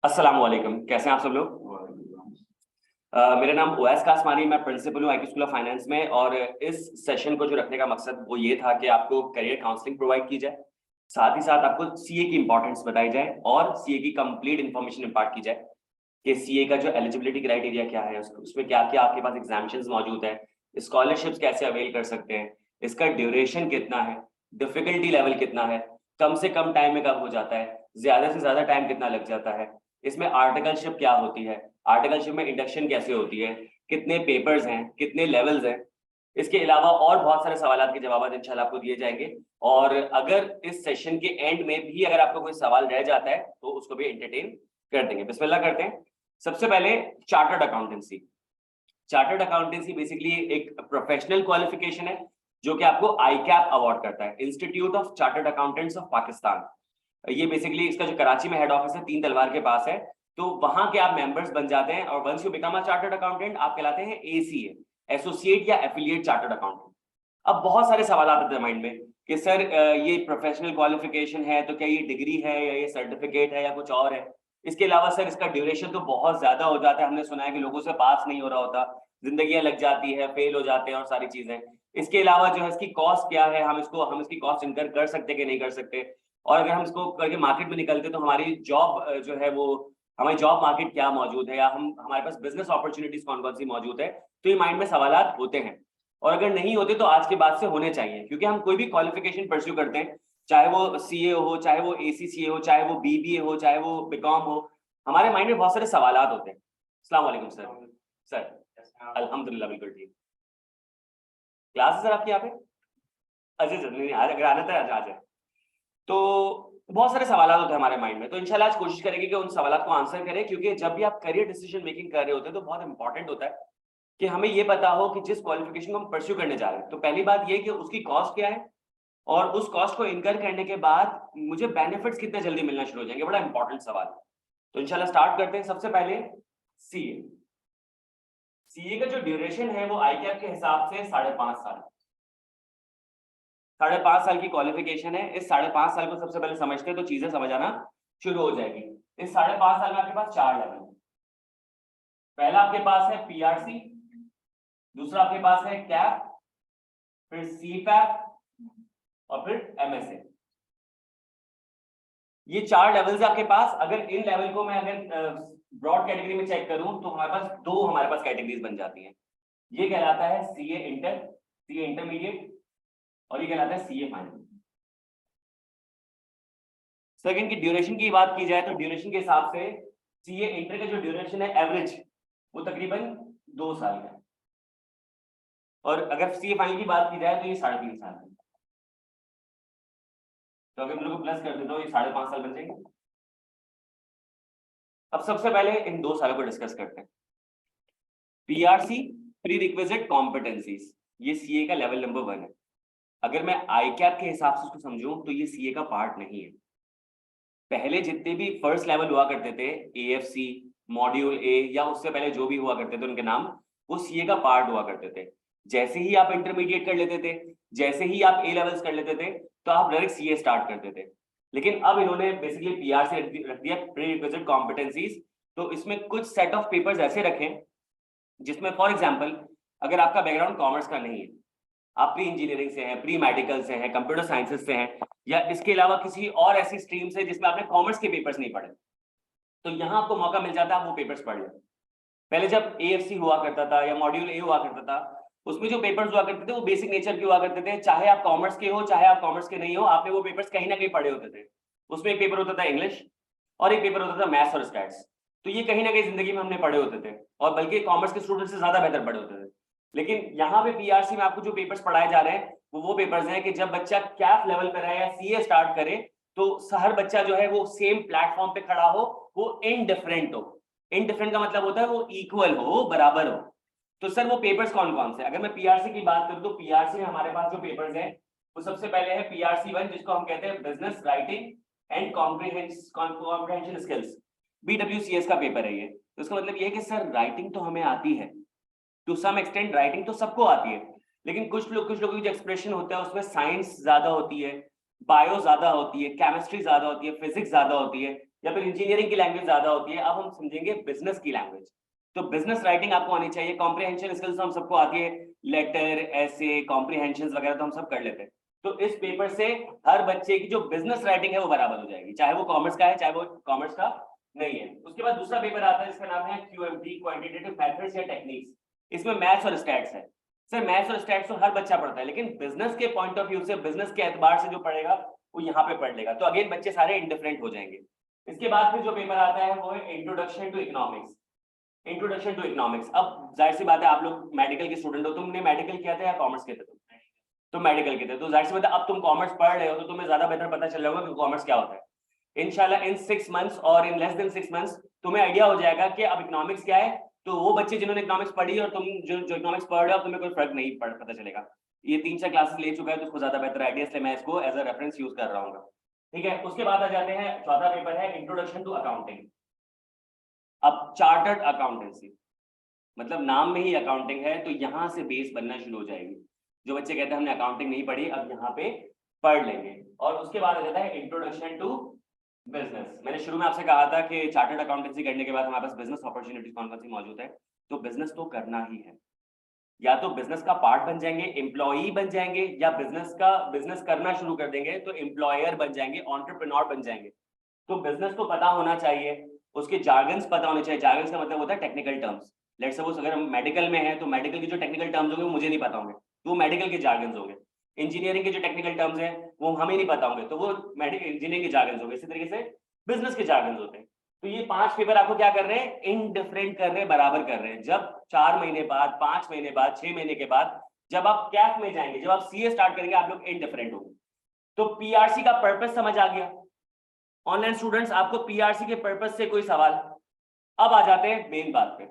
अस्सलाम वालेकुम, कैसे हैं आप सब लोग। मेरा नाम ओएस कासमानी, मैं प्रिंसिपल हूँ आईटी स्कूल ऑफ फाइनेंस में। और इस सेशन को जो रखने का मकसद वो ये था कि आपको करियर काउंसलिंग प्रोवाइड की जाए, साथ ही साथ आपको सीए की इंपॉर्टेंस बताई जाए और सीए की कंप्लीट इन्फॉर्मेशन इंपार्ट की जाए कि सीए का जो एलिजिबिलिटी क्राइटेरिया क्या है, उसमें क्या क्या आपके पास एग्जामिशंस मौजूद है, स्कॉलरशिप्स कैसे अवेल कर सकते हैं, इसका ड्यूरेशन कितना है, डिफिकल्टी लेवल कितना है, कम से कम टाइम में कब हो जाता है, ज्यादा से ज्यादा टाइम कितना लग जाता है, इसमें आर्टिकलशिप क्या होती है, आर्टिकलशिप में इंडक्शन कैसे होती है, कितने पेपर्स हैं, कितने लेवल्स हैं। इसके अलावा और बहुत सारे सवालों के जवाब इंशाल्लाह आपको दिए जाएंगे। और अगर इस सेशन के एंड में भी अगर आपको कोई सवाल रह जाता है तो उसको भी एंटरटेन कर देंगे। बिस्मिल्लाह करते हैं। सबसे पहले chartered accountancy. Chartered accountancy basically एक प्रोफेशनल क्वालिफिकेशन है जो कि आपको आईकैप अवार्ड करता है, institute of chartered accountants of Pakistan. ये बेसिकली इसका जो कराची में हेड ऑफिस है, तीन तलवार के पास है, तो वहां के आप मेंबर्स बन जाते हैं और once you become a chartered accountant आप कहलाते हैं एसीए, एसोसिएट या एफिलिएट चार्टर्ड अकाउंटेंट। अब बहुत सारे सवाल आते हैं माइंड में कि सर ये प्रोफेशनल क्वालिफिकेशन है तो क्या ये डिग्री है या ये सर्टिफिकेट है या कुछ और है। इसके अलावा सर इसका ड्यूरेशन तो बहुत ज्यादा हो जाता है, हमने सुना है कि लोगों से पास नहीं हो रहा होता, जिंदगियां लग जाती है, फेल हो जाते हैं और सारी चीजें। इसके अलावा जो है इसकी कॉस्ट क्या है, हम इसकी कॉस्ट इनकर कर सकते कि नहीं कर सकते, और अगर हम इसको करके मार्केट में निकलते तो हमारी जॉब जो है वो हमारी जॉब मार्केट क्या मौजूद है, या हमारे पास बिजनेस अपॉर्चुनिटीज कौन कौन सी मौजूद है। तो ये माइंड में सवाल होते हैं, और अगर नहीं होते तो आज के बाद से होने चाहिए, क्योंकि हम कोई भी क्वालिफिकेशन परस्यू करते हैं, चाहे वो सीए हो, चाहे वो एसीसीए हो, चाहे वो बीबीए हो, चाहे वो बीकॉम हो, हमारे माइंड में बहुत सारे सवाल होते हैं। अस्सलाम वालेकुम सर। सर अल्हम्दुलिल्लाह बिल्कुल ठीक। क्लास है सर आपकी यहाँ पे? अच्छा सर, नहीं आज अगर आना था आ जाए। तो बहुत सारे सवाल होते हैं हमारे माइंड में, तो इंशाल्लाह आज कोशिश करेंगे कि उन सवालों को आंसर करें, क्योंकि जब भी आप करियर डिसीजन मेकिंग कर रहे होते हैं तो बहुत इंपॉर्टेंट होता है कि हमें ये पता हो कि जिस क्वालिफिकेशन को हम परस्यू करने जा रहे हैं, तो पहली बात ये कि उसकी कॉस्ट क्या है, और उस कॉस्ट को इनकर करने के बाद मुझे बेनिफिट्स कितने जल्दी मिलना शुरू हो जाएंगे। बड़ा इंपॉर्टेंट सवाल। तो इंशाल्लाह स्टार्ट करते हैं। सबसे पहले सीए। सीए का जो ड्यूरेशन है वो आईकैप के हिसाब से 5.5 साल, 5.5 साल की क्वालिफिकेशन है। इस 5.5 साल को सबसे पहले समझते हैं तो चीजें समझ आना शुरू हो जाएगी। इस 5.5 साल में आपके पास 4 लेवल। पहला आपके पास है पीआरसी, दूसरा आपके पास है कैप, फिर सीपैप और फिर एमएसए। ये 4 लेवल्स है आपके पास। अगर इन लेवल को मैं अगर ब्रॉड कैटेगरी में चेक करूं तो हमारे पास कैटेगरीज बन जाती हैं। ये कहलाता है सीए इंटर, सीए इंटरमीडिएट, और ये कहलाता है सीए फाइनल। सेकंड की ड्यूरेशन की बात की जाए तो ड्यूरेशन के हिसाब से सीए इंटर का जो ड्यूरेशन है एवरेज वो तकरीबन 2 साल का है, और अगर सीए फाइनल की बात की जाए तो ये 3.5 साल है। तो अगर मैं लोग प्लस कर देता हूँ ये 5.5 साल बन जाएंगे। अब सबसे पहले इन 2 सालों को डिस्कस करते हैं। पीआरसी, प्री रिक्विजिट कॉम्पिटेंसीज, ये सीए का लेवल नंबर 1 है। अगर मैं आईकैप के हिसाब से उसको समझूं तो ये सीए का पार्ट नहीं है। पहले जितने भी फर्स्ट लेवल हुआ करते थे, एएफसी, मॉड्यूल ए, या उससे पहले जो भी हुआ करते थे उनके नाम, वो सीए का पार्ट हुआ करते थे। जैसे ही आप इंटरमीडिएट कर लेते थे, जैसे ही आप ए लेवल्स कर लेते थे, तो आप डायरेक्ट सीए स्टार्ट करते थे। लेकिन अब इन्होंने बेसिकली पीआरसी रख दिया, प्री रिक्विजिट कॉम्पिटेंसीज। तो इसमें कुछ सेट ऑफ पेपर्स ऐसे रखें जिसमें फॉर एग्जाम्पल अगर आपका बैकग्राउंड कॉमर्स का नहीं है, आप प्री इंजीनियरिंग से हैं, प्री मेडिकल से हैं, कंप्यूटर साइंसेज से हैं, या इसके अलावा किसी और ऐसी स्ट्रीम से जिसमें आपने कॉमर्स के पेपर्स नहीं पढ़े, तो यहाँ आपको मौका मिल जाता है आप वो पेपर्स पढ़ लें। पहले जब एएफसी हुआ करता था या मॉड्यूल ए हुआ करता था, उसमें जो पेपर्स हुआ करते थे वो बेसिक नेचर के हुआ करते थे। चाहे आप कॉमर्स के हो, चाहे आप कॉमर्स के नहीं हो, आपने वो पेपर्स कहीं ना कहीं पढ़े होते थे। उसमें एक पेपर होता था इंग्लिश और एक पेपर होता था मैथ्स और स्टैट्स। तो ये कहीं ना कहीं जिंदगी में हमने पढ़े होते थे, और बल्कि कॉमर्स के स्टूडेंट से ज्यादा बेहतर पढ़े होते थे। लेकिन यहाँ पे पीआरसी में आपको जो पेपर्स पढ़ाए जा रहे हैं वो पेपर्स हैं कि जब बच्चा कैप लेवल पर है या सीए स्टार्ट करे, तो हर बच्चा जो है वो सेम प्लेटफॉर्म पे खड़ा हो, वो इनडिफरेंट हो। इनडिफरेंट का मतलब होता है वो इक्वल हो, बराबर हो। तो सर वो पेपर्स कौन कौन से? अगर मैं पीआरसी की बात करूं तो पीआरसी में हमारे पास जो पेपर्स हैं वो सबसे पहले है पीआरसी 1, जिसको हम कहते हैं business writing and comprehension skills, BWCS का पेपर है ये। तो इसका मतलब ये है कि सर राइटिंग तो हमें आती है, टू सम एक्सटेंट राइटिंग तो सबको आती है, लेकिन कुछ लोगों की जो एक्सप्रेशन होता है उसमें साइंस ज्यादा होती है, बायो ज्यादा होती है, केमिस्ट्री ज्यादा होती है, फिजिक्स ज्यादा होती है, या फिर इंजीनियरिंग की लैंग्वेज ज्यादा होती है। अब हम समझेंगे बिजनेस की लैंग्वेज। तो बिजनेस राइटिंग आपको आनी चाहिए, कॉम्प्रिहेंशन स्किल्स तो हम सबको आती है, लेटर, ऐसे, कॉम्प्रिहेंशन वगैरह तो हम सब कर लेते हैं। तो इस पेपर से हर बच्चे की जो बिजनेस राइटिंग है वो बराबर हो जाएगी, चाहे वो कॉमर्स का है चाहे वो कॉमर्स का नहीं है। उसके बाद दूसरा पेपर आता है जिसका नाम है क्यूएमटी, क्वांटिटेटिव मेथड्स या टेक्निक्स। इसमें मैथ्स और स्टैट्स है। सर मैथ्स और स्टैट्स तो हर बच्चा पढ़ता है, लेकिन बिजनेस के पॉइंट ऑफ व्यू से, बिजनेस के एतबार से जो पढ़ेगा वो यहाँ पे पढ़ लेगा। तो अगेन बच्चे सारे इंडिफरेंट हो जाएंगे। इसके बाद फिर जो पेपर आता है वो है introduction to economics. Introduction to economics, अब जाहिर सी बात है आप लोग मेडिकल के स्टूडेंट हो, तुमने मेडिकल किया था या कॉमर्स किया था? तुम मेडिकल के थे, तो जाहिर सी बात है अब तुम कॉमर्स पढ़ रहे हो तो तुम्हें ज्यादा बेहतर पता चल जाएगा कि कॉमर्स क्या होता है। इंशाल्लाह इन 6 मंथ्स और इन लेस देन 6 मंथ्स तुम्हें आइडिया हो जाएगा कि अब इकोनॉमिक्स क्या है। तो वो बच्चे जिन्होंने इकोनॉमिक्स पढ़ी और तुम जो इकोनॉमिक्स पढ़ रहे हो, तुम्हें कोई फर्क नहीं पता चलेगा। ये 3-4 क्लासेस ले चुका है तो उसको ज्यादा बेहतर आइडिया, इसलिए मैं इसको एज अ रेफरेंस यूज कर रहा हूँ। ठीक है, उसके बाद आ जाते हैं, चौथा पेपर है इंट्रोडक्शन टू अकाउंटिंग। अब चार्टर्ड अकाउंटेंसी, मतलब नाम में ही अकाउंटिंग है, तो यहां से बेस बनना शुरू हो जाएगी। जो बच्चे कहते हैं हमने अकाउंटिंग नहीं पढ़ी, अब यहाँ पे पढ़ लेंगे। और उसके बाद आ जाता है इंट्रोडक्शन टू बिजनेस। मैंने शुरू में आपसे कहा था कि चार्टर्ड अकाउंटेंसी करने के बाद हमारे पास बिजनेस अपॉर्चुनिटीज कौन कौन सी मौजूद है। तो बिजनेस तो करना ही है, या तो बिजनेस का पार्ट बन जाएंगे, एम्प्लॉई बन जाएंगे, या बिजनेस करना शुरू कर देंगे तो एम्प्लॉयर बन जाएंगे, एंटरप्रेन्योर बन जाएंगे। तो बिजनेस को पता होना चाहिए, उसके जार्गन्स पता होने चाहिए। जार्गन्स का मतलब होता है टेक्निकल टर्म्स। लेट्स सपोज अगर हम मेडिकल में हैं तो मेडिकल के जो टेक्निकल टर्म्स होंगे वो मुझे नहीं पता होंगे, तो वो मेडिकल के जार्गन्स होंगे। इंजीनियरिंग के जो टेक्निकल टर्म्स हैं वो हमें नहीं पता होंगे, तो वो मेडिकल इंजीनियरिंग के जार्गन्स होंगे। इसी तरीके से बिजनेस के जार्गन्स होते हैं। तो ये 5 पेपर आपको क्या कर रहे हैं, इनडिफरेंट कर रहे हैं, बराबर कर रहे हैं। जब 4 महीने बाद, 5 महीने बाद, 6 महीने के बाद जब आप कैफ में जाएंगे, जब आप सीए स्टार्ट करेंगे, आप लोग इनडिफरेंट होंगे। तो पीआरसी का पर्पस समझ आ गया। ऑनलाइन स्टूडेंट्स, आपको पीआरसी के पर्पस से कोई सवाल? अब आ जाते हैं मेन बात पे।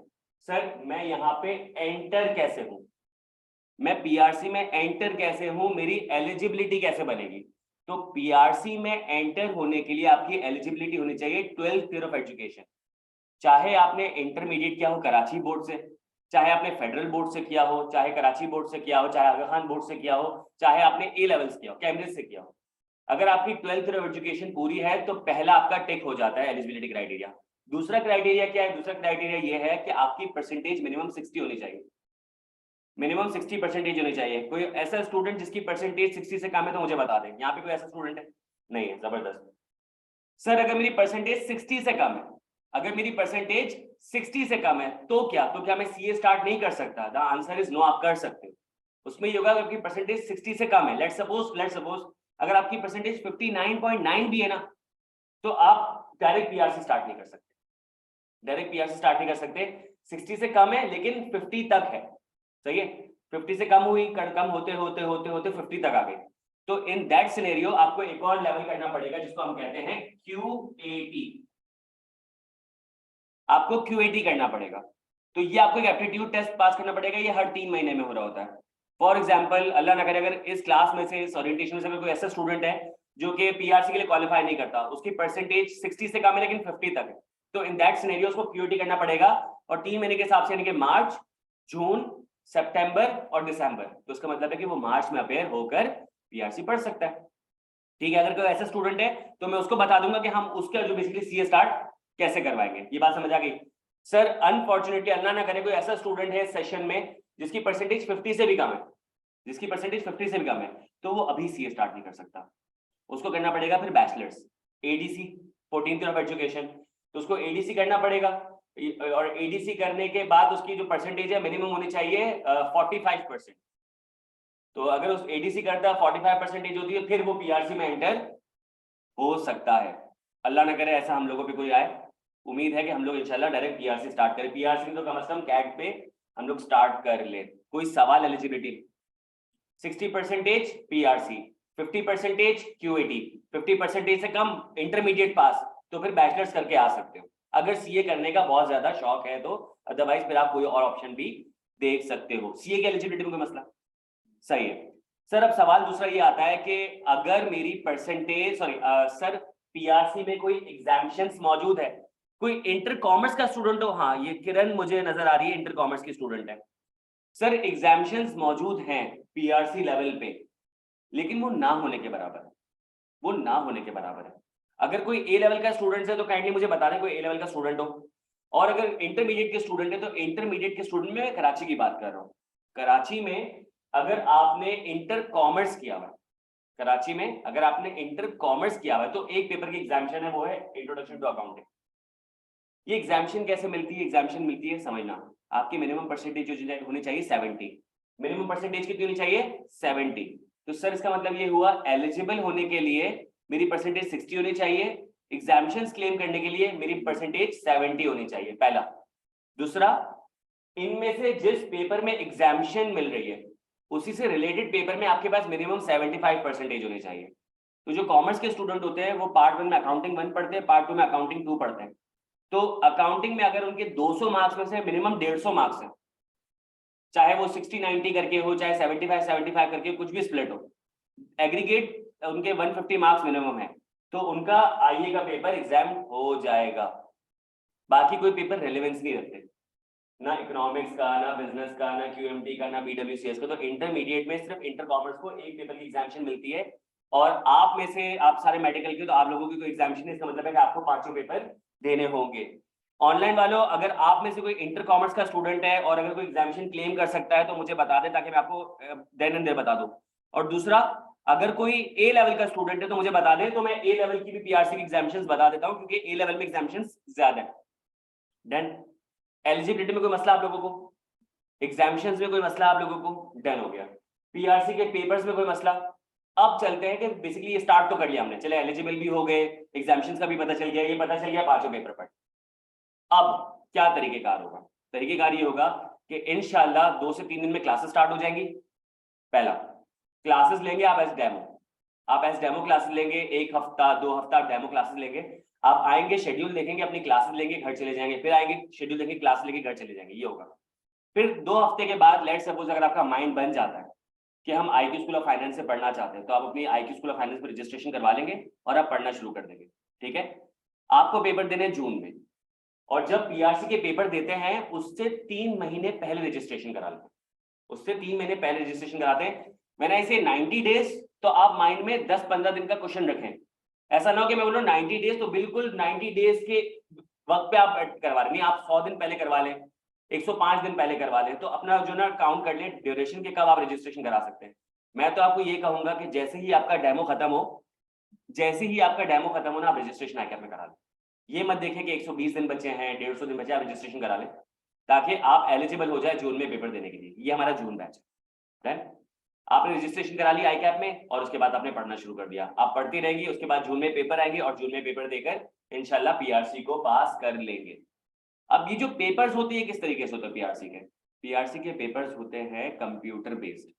सर मैं यहाँ पे एंटर कैसे हूं, मैं पीआरसी में एंटर कैसे हूं, मेरी एलिजिबिलिटी कैसे बनेगी? तो पीआरसी में एंटर होने के लिए आपकी एलिजिबिलिटी होनी चाहिए 12th ईयर ऑफ एजुकेशन। चाहे आपने इंटरमीडिएट किया हो कराची बोर्ड से, चाहे आपने फेडरल बोर्ड से किया हो, चाहे कराची बोर्ड से किया हो, चाहे आगा खान बोर्ड से किया हो, चाहे आपने ए लेवल्स किया हो, कैम्ब्रिज से किया हो। अगर आपकी 12th ईयर ऑफ एजुकेशन पूरी है तो पहला आपका टिक हो जाता है एलिजिबिलिटी क्राइटेरिया। दूसरा क्राइटेरिया क्या है? दूसरा क्राइटेरिया ये है कि आपकी परसेंटेज मिनिमम 60 होनी चाहिए। मिनिमम 60% होनी चाहिए। कोई ऐसा स्टूडेंट जिसकी परसेंटेज 60 से कम है तो मुझे बता दें, यहाँ पे कोई ऐसा स्टूडेंट है? नहीं है, जबरदस्त। सर अगर मेरी परसेंटेज 60 से कम है, अगर मेरी परसेंटेज 60 से कम है तो क्या मैं सीए स्टार्ट नहीं कर सकता? द आंसर इज नो, आप कर सकते हो। उसमें ये होगा अगर आपकी परसेंटेज 60 से कम है, लेट्स सपोज अगर आपकी परसेंटेज 59.9 भी है ना, तो आप डायरेक्ट पीआरसी स्टार्ट नहीं कर सकते। डायरेक्ट पीआरसी स्टार्ट नहीं कर सकते। 60 से कम है लेकिन 50 तक है, सही है। 50 से कम हुई, कम होते होते होते होते 50 तक आ गई, तो इन दैट सिनेरियो आपको एक और लेवल करना पड़ेगा जिसको हम कहते हैं क्यूएटी। आपको क्यूएटी करना पड़ेगा। तो ये आपको एक एप्टीट्यूड टेस्ट पास करना पड़ेगा, ये हर 3 महीने में हो रहा होता है। फॉर एग्जाम्पल, अल्लाह ना करे, अगर इस क्लास में से, इस ओरिएंटेशन में से अगर कोई ऐसा स्टूडेंट है जो कि पीआरसी के लिए क्वालिफाई नहीं करता, उसकी परसेंटेज 60 से कम है लेकिन 50 तक है, तो इन दैट सिनेरियो उसको क्यूएटी करना पड़ेगा। और 3 महीने के हिसाब से, यानी कि मार्च, जून, सितंबर और दिसंबर, तो उसका मतलब है कि वो मार्च में अपेयर होकर पीआरसी पढ़ सकता है। ठीक है, अगर कोई ऐसा स्टूडेंट है तो मैं उसको बता दूंगा कि हम उसका जो बेसिकली सीए स्टार्ट कैसे करवाएंगे। ये बात समझ आ गई? सर अनफॉर्चुनेटली अल्लाह ना करे कोई ऐसा स्टूडेंट है सेशन में जिसकी परसेंटेज 50 से भी कम है, जिसकी परसेंटेज 50 से भी कम है, तो वो अभी सीए स्टार्ट नहीं कर सकता। उसको करना पड़ेगा फिर bachelors, ADC, 14th year of education. तो उसको एडीसी करना पड़ेगा, और एडीसी करने के बाद उसकी जो परसेंटेज है मिनिमम होनी चाहिए 45%। तो अगर उस एडीसी करता 45% होती है, फिर वो पीआरसी में एंटर हो सकता है। अल्लाह ना करे ऐसा हम लोगों पे कोई आए। उम्मीद है कि हम लोग इंशाल्लाह डायरेक्ट पीआरसी स्टार्ट करें, पीआरसी तो कम से कम कैट पे हम लोग स्टार्ट कर ले। कोई सवाल? एलिजिबिलिटी 60% पीआरसी, 50% क्यूएटी, 50% से कम इंटरमीडिएट पास, तो फिर बैचलर्स करके आ सकते हो अगर सीए करने का बहुत ज्यादा शौक है तो। अदरवाइज फिर आप कोई और ऑप्शन भी देख सकते हो। सीए की एलिजिबिलिटी में कोई मसला? सही है सर। अब सवाल दूसरा ये आता है कि अगर मेरी परसेंटेज, सर पीआरसी में कोई एग्जामिशंस मौजूद है, कोई इंटर कॉमर्स का स्टूडेंट हो? हाँ, ये किरण मुझे नजर आ रही है, इंटर कॉमर्स की स्टूडेंट है। सर एग्जामिशंस मौजूद हैं पीआरसी लेवल पे, लेकिन वो ना होने के बराबर है, वो ना होने के बराबर है। अगर कोई ए लेवल का स्टूडेंट है तो काइंडली मुझे बता दें कोई ए लेवल का स्टूडेंट हो, और अगर इंटरमीडिएट के स्टूडेंट है तो इंटरमीडिएट के स्टूडेंट में मैं कराची की बात कर रहा हूँ। कराची में अगर आपने इंटर कॉमर्स किया हुआ है, कराची में अगर आपने इंटर कॉमर्स किया हुआ है तो एक पेपर की एग्जामिशन है, वो है इंट्रोडक्शन टू अकाउंटिंग। ये एग्जामिशन कैसे मिलती है? एग्जामिशन मिलती है, समझना, आपकी मिनिमम परसेंटेज जो होनी चाहिए 70। मिनिमम परसेंटेज कितनी होनी चाहिए? 70। तो सर इसका मतलब ये हुआ एलिजिबल होने के लिए मेरी परसेंटेज 60 होनी चाहिए, एग्जामिशंस क्लेम करने के लिए मेरी परसेंटेज 70 होनी चाहिए, पहला। दूसरा, इनमें से जिस पेपर में एग्जामिशन मिल रही है उसी से रिलेटेड पेपर में आपके पास मिनिमम 75 परसेंटेज होनी चाहिए। तो जो कॉमर्स के स्टूडेंट होते हैं वो पार्ट 1 में अकाउंटिंग 1 पढ़ते हैं, पार्ट 2 में अकाउंटिंग 2 पढ़ते हैं। तो अकाउंटिंग में अगर उनके 200 मार्क्स में से मिनिमम 150 मार्क्स है, चाहे वो 60-90 करके हो, चाहे 75-75 करके, कुछ भी स्प्लिट हो, एग्रीगेट उनके 150 मार्क्स मिनिमम है, तो उनका आईए का पेपर एग्जाम हो जाएगा। बाकी कोई पेपर रेलेवेंस नहीं रखते, ना इकोनॉमिक्स का, ना बिजनेस का, ना क्यूएमटी का, ना बीडब्ल्यूसीएस का। तो इंटरमीडिएट में सिर्फ इंटर कॉमर्स को एक पेपर की एग्जामिशन मिलती है, और आप में से आप सारे मेडिकल के, तो आप लोगों की कोई एग्जामिशन है, इसका मतलब है कि आपको 5 पेपर देने होंगे। ऑनलाइन वालों, अगर आप में से कोई इंटर कॉमर्स का स्टूडेंट है और अगर कोई एग्जामिशन क्लेम कर सकता है तो मुझे बता दे, ताकि मैं आपको देन एंड देयर बता दूं। और दूसरा, अगर कोई ए लेवल का स्टूडेंट है तो मुझे बता दें, तो मैं ए लेवल की भी पीआरसी की एग्जामिशंस बता देता हूं, क्योंकि ए लेवल में एग्जामिशंस ज्यादा है। डन। एलिजिबिलिटी में कोई मसला आप लोगों को? एग्जामिशंस में कोई मसला आप लोगों को? डन हो गया। पीआरसी के पेपर्स में कोई मसला? अब चलते हैं कि बेसिकली ये स्टार्ट तो कर लिया हमने, चले एलिजिबल भी हो गए, एग्जामिशंस का भी पता चल गया, ये पता चल गया 5 पेपर पर। अब क्या तरीकेकार होगा? तरीकेकार ये होगा कि इंशाल्लाह 2 से 3 दिन में क्लासेस स्टार्ट हो जाएंगी। पहला, क्लासेस लेंगे आप एज डेमो, आप एज डेमो क्लासेस लेंगे, 1 हफ्ता 2 हफ्ता डेमो क्लासेस लेंगे। आप आएंगे, शेड्यूल देखेंगे, अपनी क्लासेस लेंगे, घर चले जाएंगे, फिर आएंगे, शेड्यूल देखेंगे, क्लास लेके घर चले जाएंगे, ये होगा। फिर 2 हफ्ते के बाद लेट सपोज अगर आपका माइंड बन जाता है कि हम आईक्यू स्कूल ऑफ फाइनेंस से पढ़ना चाहते हैं, तो आप अपनी आईक्यू स्कूल ऑफ फाइनेंस में रजिस्ट्रेशन करवा लेंगे और आप पढ़ना शुरू कर देंगे। ठीक है, आपको पेपर देने जून में, और जब पीआरसी के पेपर देते हैं उससे 3 महीने पहले रजिस्ट्रेशन करा लेते हैं, उससे 3 महीने पहले रजिस्ट्रेशन कराते हैं। मैंने इसे 90 डेज, तो आप माइंड में 10-15 दिन का क्वेश्चन रखें। ऐसा ना हो कि मैं बोलूं 90 डेज, तो बिल्कुल 90 डेज के वक्त पे आप करवा रहे, नहीं, आप 100 दिन पहले करवा लें, 105 दिन पहले करवा लें, तो अपना जो ना काउंट कर लें ड्यूरेशन के, कब आप रजिस्ट्रेशन करा सकते हैं। मैं तो आपको ये कहूंगा कि जैसे ही आपका डेमो खत्म हो, जैसे ही आपका डेमो खत्म हो ना, आप रजिस्ट्रेशन आके में करा लें। ये मत देखें कि 120 दिन बचे हैं, 150 दिन बचे, आप रजिस्ट्रेशन करा लें, ताकि आप एलिजिबल हो जाए जून में पेपर देने के लिए। ये हमारा जून बैच है। आपने रजिस्ट्रेशन करा लिया आई कैप में, और उसके बाद आपने पढ़ना शुरू कर दिया, आप पढ़ती रहेंगी, उसके बाद जून में पेपर आएंगे, और जून में पेपर देकर इंशाल्लाह पीआरसी को पास कर लेंगे। अब ये जो पेपर्स होते हैं किस तरीके से होते हैं पीआरसी के? पीआरसी के पेपर्स होते हैं कंप्यूटर बेस्ड।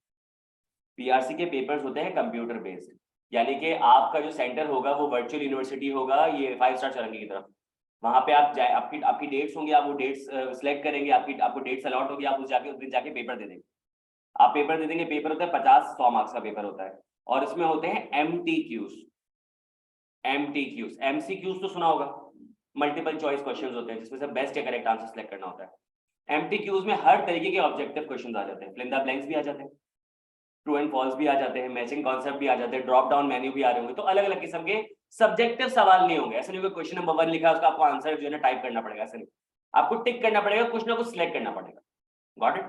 पीआरसी के पेपर्स होते हैं कंप्यूटर बेस्ड, यानी कि आपका जो सेंटर होगा वो वर्चुअल यूनिवर्सिटी होगा, ये 5 स्टार चौरंगी की तरफ। वहां पे आप जाए, आपकी डेट्स होंगी, आप वो डेट्स सिलेक्ट करेंगे, आपको डेट्स अलॉट होगी, आप उस दिन जाके पेपर दे देंगे। आप पेपर दे देंगे, पेपर होता है 50-100 मार्क्स का पेपर होता है, और इसमें होते हैं एमटीक्यूज। एमसीक्यूज तो सुना होगा, मल्टीपल चॉइस क्वेश्चंस होते हैं जिसमें से बेस्ट या करेक्ट आंसर सेलेक्ट करना होता है। एमटीक्यूज में हर तरीके के ऑब्जेक्टिव क्वेश्चंस आ जाते हैं, फिल इन द ब्लैंक्स भी आ जाते हैं, ट्रू एंड फॉल्स भी आ जाते हैं, मैचिंग कॉन्सेप्ट भी आ जाते हैं, ड्रॉप डाउन मेन्यू भी आ रहे होंगे। तो अलग अलग किस्म के सब्जेक्टिव सवाल नहीं होंगे, ऐसा नहीं होगा क्वेश्चन नंबर 1 लिखा है उसका आपको आंसर जो है ना टाइप करना पड़ेगा, ऐसा नहीं, आपको टिक करना पड़ेगा, कुछ ना कुछ सिलेक्ट करना पड़ेगा। Got it?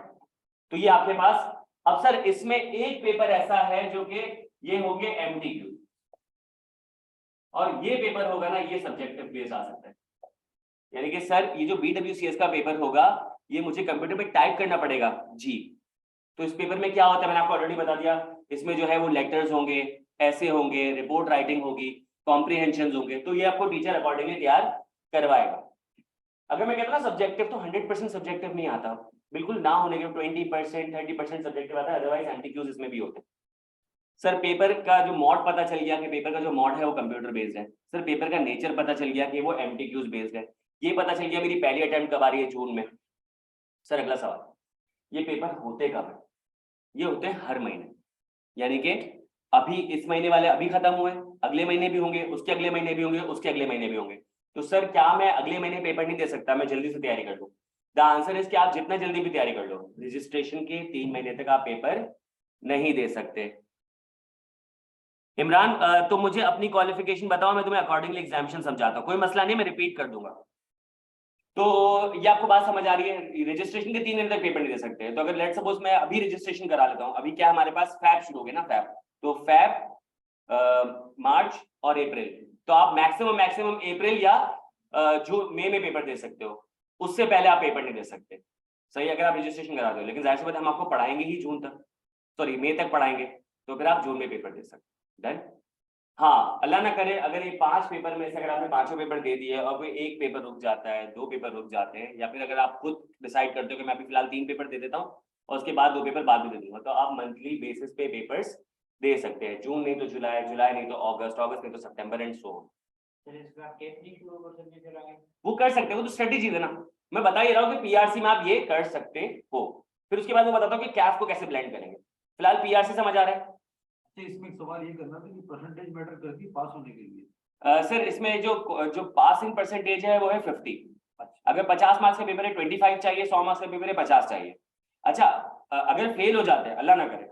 तो ये आपके पास। अब सर इसमें एक पेपर ऐसा है जो कि ये हो गए एमटीक्यू, और ये पेपर होगा ना, ये सब्जेक्टिव बेस आ सकता है, यानी कि सर ये जो बीडब्ल्यूसीएस का पेपर होगा ये मुझे कंप्यूटर पे टाइप करना पड़ेगा जी। तो इस पेपर में क्या होता है, मैंने आपको ऑलरेडी बता दिया, इसमें जो है वो लेटर्स होंगे, ऐसे होंगे, रिपोर्ट राइटिंग होगी, कॉम्प्रिहेंशन होंगे, तो ये आपको टीचर अकॉर्डिंगली तैयार करवाएगा। अगर मैं कहता ना सब्जेक्टिव, तो 100% सब्जेक्टिव नहीं आता, बिल्कुल ना होने के 20% 30% सब्जेक्टिव आता है, अदरवाइज एमटीक्यूज इसमें भी होते हैं। सर पेपर का जो मॉड पता चल गया कि पेपर का जो मॉड है वो कंप्यूटर बेस्ड है। सर पेपर का नेचर पता चल गया कि वो एमटीक्यूज बेस्ड है। ये पता चल गया मेरी पहली अटेम्प्ट कब आ रही है, जून में। सर अगला सवाल, ये पेपर होते कब है? ये होते हैं हर महीने, यानी कि अभी इस महीने वाले अभी खत्म हुए, अगले महीने भी होंगे, उसके अगले महीने भी होंगे, उसके अगले महीने भी होंगे। तो सर क्या मैं अगले महीने पेपर नहीं दे सकता, मैं जल्दी से तैयारी कर लूं? द आंसर इज कि आप जितना जल्दी भी तैयारी कर लो, रजिस्ट्रेशन के 3 महीने तक आप पेपर नहीं दे सकते। इमरान, तो मुझे अपनी क्वालिफिकेशन बताओ, मैं तुम्हें अकॉर्डिंगली एग्जामिनेशन समझाता हूँ, कोई मसला नहीं, मैं रिपीट कर दूंगा। तो ये आपको बात समझ आ रही है, रजिस्ट्रेशन के 3 महीने तक पेपर नहीं दे सकते। तो अगर लेट सपोज मैं अभी रजिस्ट्रेशन करा लेता हूँ, अभी क्या हमारे पास फैब शुरू हो गया ना, फैब, तो फैब, मार्च और अप्रैल, तो आप मैक्सिमम अप्रैल या जो मई में पेपर दे सकते हो, उससे पहले आप पेपर नहीं दे सकते। सही, अगर आप रजिस्ट्रेशन करा दो, लेकिन जाहिर सी बात हम आपको पढ़ाएंगे ही जून तक, सॉरी मई तक पढ़ाएंगे, तो फिर आप जून में पेपर दे सकते। डन। हाँ, अल्लाह ना करे अगर ये 5 पेपर में से अगर आपने 5 पेपर दे दिए और कोई एक पेपर रुक जाता है, 2 पेपर रुक जाते हैं, या फिर अगर आप खुद डिसाइड करते हो कि मैं अभी फिलहाल 3 पेपर दे देता हूँ और उसके बाद 2 पेपर बाद में दे दूंगा, तो आप मंथली बेसिस पे पेपर्स दे सकते हैं, जून नहीं तो जुलाई, जुलाई नहीं तो अगस्त, अगस्त नहीं तो सितंबर एंड सो। वो कर सकते हो, वो तो स्ट्रेटेजी है ना, मैं बता ही रहा हूँ कि पीआरसी में आप ये कर सकते हो। फिर उसके बाद मैं बताता हूँ कि कैफ को कैसे ब्लेंड करेंगे। फिलहाल पीआरसी समझ आ रहा है? इसमें सवाल ये करना था कि परसेंटेज मैटर करती है पास होने के लिए। सर इसमें जो पास इन परसेंटेज है वो है 50। अगर 50 मार्क्स का पेपर है 25 चाहिए, 100 मार्क्स का पेपर है 50 चाहिए। अच्छा, अगर फेल हो जाते हैं, अल्लाह ना करे,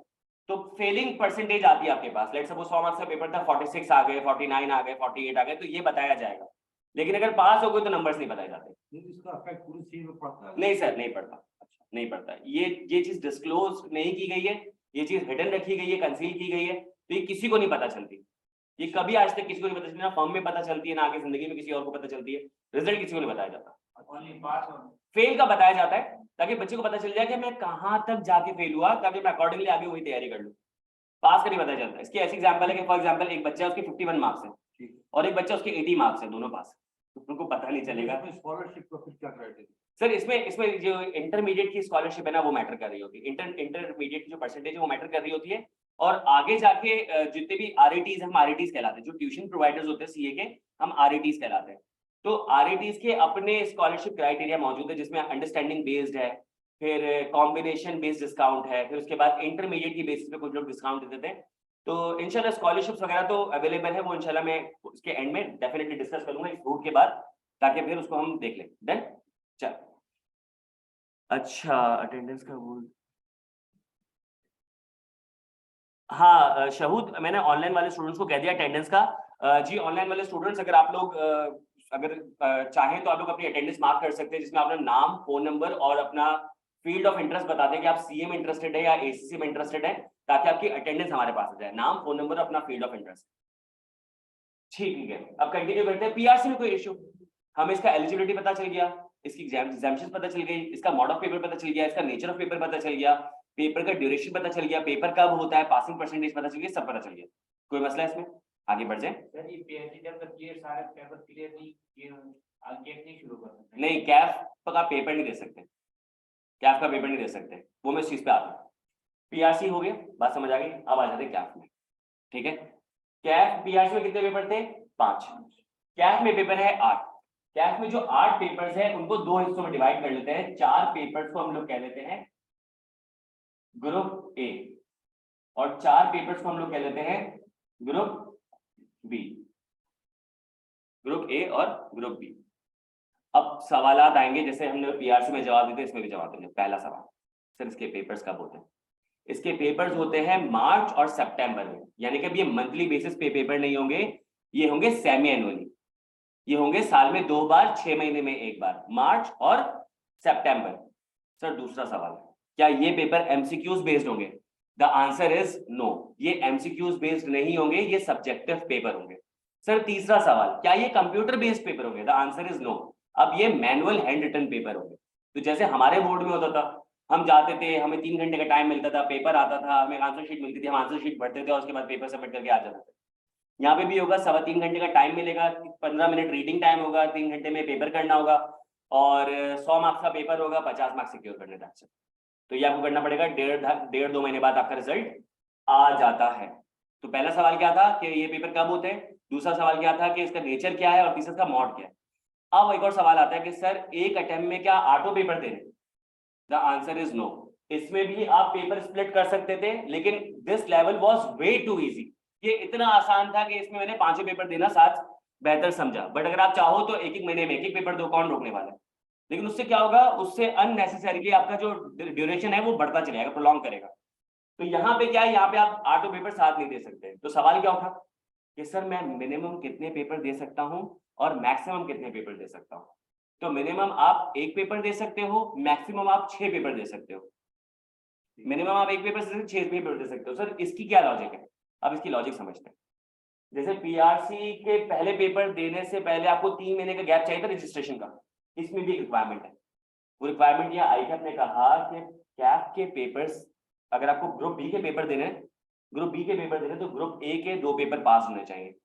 तो फेलिंग परसेंटेज आती है आपके पास, लेट्स सपोज 100 मार्क्स का पेपर था, 46 आ गए, 49 आ गए, 48 आ गए, तो ये बताया जाएगा। लेकिन अगर पास हो गए तो नंबर्स नहीं बताए जाते। इसका इफेक्ट पूरी चीज में पड़ता है? नहीं सर, नहीं पड़ता। अच्छा, नहीं पड़ता। ये चीज डिस्क्लोज नहीं की गई है, ये चीज हिडन रखी गई है, कंसील की गई है, तो ये किसी को नहीं पता चलती। ये कभी आज तक किसी को नहीं पता चलती, ना फर्म में पता चलती है, ना आगे जिंदगी में किसी और को पता चलती है। रिजल्ट किसी को नहीं बताया जाता, फेल का बताया जाता है, ताकि बच्चे को पता चल जाए कि मैं कहाँ तक जाके फेल हुआ, ताकि मैं अकॉर्डिंगली आगे वही तैयारी कर लूँ। पास का नहीं बताया जाता। इसकी ऐसी एग्जांपल है कि फॉर एग्जांपल एक बच्चा है, उसके 51 मार्क्स है और एक बच्चा उसके 80 मार्क्स है, दोनों पास, उनको पता नहीं चलेगा। स्कॉलरशिप का फिर क्या क्राइटेरिया? सर इसमें जो इंटरमीडिएट की स्कॉलरशिप है ना, वो मैटर कर रही होती है। इंटरमीडिएट की जो परसेंटेज है वो मैटर कर रही होती है, और आगे जाके जितने भी आरईटीज, हम आरईटीज कहलाते हैं, जो ट्यूशन प्रोवाइडर्स होते हैं सीए के, हम आरईटीज कहलाते हैं। तो आरईटीज के अपने स्कॉलरशिप क्राइटेरिया मौजूद है, जिसमें अंडरस्टैंडिंग बेस्ड है, फिर कॉम्बिनेशन बेस्ड डिस्काउंट है, फिर उसके बाद इंटरमीडिएट की बेसिस पे कुछ लोग डिस्काउंट दे देते हैं। तो इंशाल्लाह स्कॉलरशिप्स वगैरह तो अवेलेबल है, वो इंशाल्लाह मैं उसके एंड में डेफिनेटली डिस्कस करूंगा इस रूट के बाद, ताकि फिर उसको हम देख लें। डन। चल, अच्छा, अटेंडेंस का बोल, हाँ शहूद, मैंने ऑनलाइन वाले स्टूडेंट्स को कह दिया अटेंडेंस का। जी ऑनलाइन वाले स्टूडेंट्स, अगर आप लोग अगर चाहें तो आप लोग अपनी अटेंडेंस मार्क कर सकते हैं, जिसमें अपना नाम, फोन नंबर और अपना फील्ड ऑफ इंटरेस्ट बता दें कि आप सीए में इंटरेस्टेड है या एसीसी में इंटरेस्टेड है, ताकि आपकी अटेंडेंस हमारे पास आ जाए, नाम, फोन नंबर, अपना फील्ड ऑफ इंटरेस्ट। ठीक है, अब कंटिन्यू करते हैं। पीआरसी में कोई इशू, हमें इसका एलिजिबिलिटी पता चल गया, इसकी एग्जामिनेशन पता चल गई, इसका मोड ऑफ पेपर पता चल गया, इसका नेचर ऑफ पेपर पता चल गया, पेपर का ड्यूरेशन पता चल गया, पेपर कब होता है, पासिंग परसेंटेज पता चल गया, सब पता चल गया। कोई मसला है इसमें? आगे बढ़ जाए। सर ये पीएचडी जब तक ये सारे पेपर क्लियर नहीं किए, आगे नहीं शुरू कर सकते? नहीं, कैफ का पेपर नहीं दे सकते, कैफ का पेपर नहीं दे सकते, वो मैं इस चीज पे आता हूँ। पीआरसी हो गया, बात समझ आ गई। अब आ जाते हैं कैफ में। ठीक है, कैफ पीआरसी में कितने पेपर थे? 5। कैफ में पेपर है 8। कैफ में जो 8 पेपर्स हैं उनको 2 हिस्सों में डिवाइड कर लेते हैं। 4 पेपर्स को हम लोग कह लेते हैं ग्रुप ए, और 4 पेपर्स को हम लोग कह लेते हैं ग्रुप बी। ग्रुप ए और ग्रुप बी। अब सवालात आएंगे, जैसे हमने पीआरसी में जवाब दिए थे, इसमें भी जवाब देंगे। पहला सवाल, सर इसके पेपर्स कब होते हैं? इसके पेपर्स होते हैं मार्च और सितंबर में, यानी कि अब ये मंथली बेसिस पे पेपर नहीं होंगे, ये होंगे सेमी एनुअली। ये होंगे साल में 2 बार, 6 महीने में 1 बार, मार्च और सितंबर। सर दूसरा सवाल, क्या ये पेपर एमसीक्यूज बेस्ड होंगे? द आंसर इज नो, ये एमसीक्यूज बेस्ड नहीं होंगे, ये सब्जेक्टिव पेपर होंगे। सर तीसरा सवाल, क्या ये कंप्यूटर बेस्ड पेपर होंगे? द आंसर इज नो, अब ये मैनुअल हैंड रिटन पेपर होंगे। तो जैसे हमारे बोर्ड में होता था, हम जाते थे, हमें 3 घंटे का टाइम मिलता था, पेपर आता था, हमें आंसर शीट मिलती थी, हम आंसर शीट भरते थे और उसके बाद पेपर सबमिट करके आ जाते थे। यहाँ पे भी होगा, 3.25 घंटे का टाइम मिलेगा, 15 मिनट रीडिंग टाइम होगा, 3 घंटे में पेपर करना होगा, और 100 मार्क्स का पेपर होगा, 50 मार्क्स सिक्योर करने था। तो ये आपको करना पड़ेगा, 1.5-2 महीने बाद आपका रिजल्ट आ जाता है। तो पहला सवाल क्या था कि ये पेपर कब होते हैं, दूसरा सवाल क्या था कि इसका नेचर क्या है, और तीसरा का मॉड क्या है। अब एक और सवाल आता है कि सर एक अटेम्प्ट में क्या 8 पेपर देने? द आंसर इज नो, इसमें भी आप पेपर स्प्लिट कर सकते थे, लेकिन this level was way too easy. ये इतना आसान था कि इसमें मैंने 5 पेपर देना साथ बेहतर समझा। बट अगर आप चाहो तो एक एक महीने में एक एक पेपर दो, कौन रोकने वाला है? लेकिन उससे क्या होगा, उससे अननेसेसरीली आपका जो ड्यूरेशन है वो बढ़ता चलेगा, प्रोलॉन्ग करेगा। तो यहाँ पे क्या है, यहाँ पे आप 8 पेपर साथ नहीं दे सकते। तो सवाल क्या उठा कि सर मैं मिनिमम कितने पेपर दे सकता हूँ और मैक्सिमम कितने पेपर दे सकता हूँ। तो मिनिमम आप 1 पेपर दे सकते हो, मैक्सिमम आप 6 पेपर दे सकते हो। मिनिमम आप 1 पेपर से 6 पेपर दे सकते हो। सर इसकी क्या लॉजिक है, अब इसकी लॉजिक समझते हैं। जैसे पीआरसी के पहले पेपर देने से पहले आपको 3 महीने का गैप चाहिए था रजिस्ट्रेशन का, इसमें भी रिक्वायरमेंट है। वो रिक्वायरमेंट या आईकैप ने कहा कि कैप के पेपर्स, अगर आपको ग्रुप बी के पेपर देने, ग्रुप बी के पेपर देने तो ग्रुप ए के 2 पेपर पास होने चाहिए।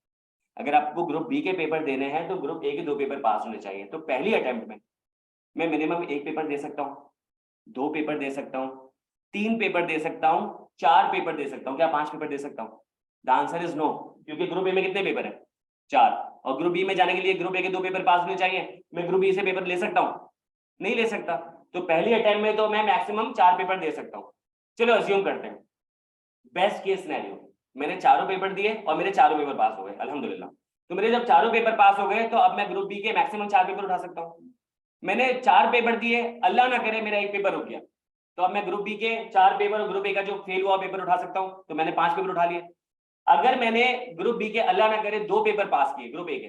अगर आपको ग्रुप बी के पेपर देने हैं तो ग्रुप ए के 2 पेपर पास होने चाहिए। तो पहली अटेम्प्ट में मैं मिनिमम 1 पेपर दे सकता हूँ, 2 पेपर दे सकता हूँ, 3 पेपर दे सकता हूँ, 4 पेपर दे सकता हूँ। क्या 5 पेपर दे सकता हूँ? द आंसर इज नो, क्योंकि ग्रुप ए में कितने पेपर है? 4, और ग्रुप बी में जाने के लिए ग्रुप ए के 2 पेपर पास होने चाहिए। मैं ग्रुप बी से पेपर ले सकता हूँ? नहीं ले सकता। तो पहली अटेम्प्ट में तो मैं मैक्सिमम 4 पेपर दे सकता हूँ। चलो अज्यूम करते हैं बेस्ट केस सिनेरियो, मैंने चारों पेपर दिए और मेरे चारों पेपर पास हो गए, अल्हम्दुलिल्लाह। तो मेरे जब चारों पेपर पास हो गए तो अब मैं ग्रुप बी के मैक्सिमम 4 पेपर उठा सकता हूँ। मैंने 4 पेपर दिए, अल्लाह ना करे मेरा 1 पेपर रुक गया, तो अब मैं ग्रुप बी के 4 पेपर और ग्रुप ए का जो फेल हुआ पेपर उठा सकता हूँ। तो मैंने 5 पेपर उठा लिए। अगर मैंने ग्रुप बी के अल्लाह ना करे 2 पेपर पास किए ग्रुप ए के,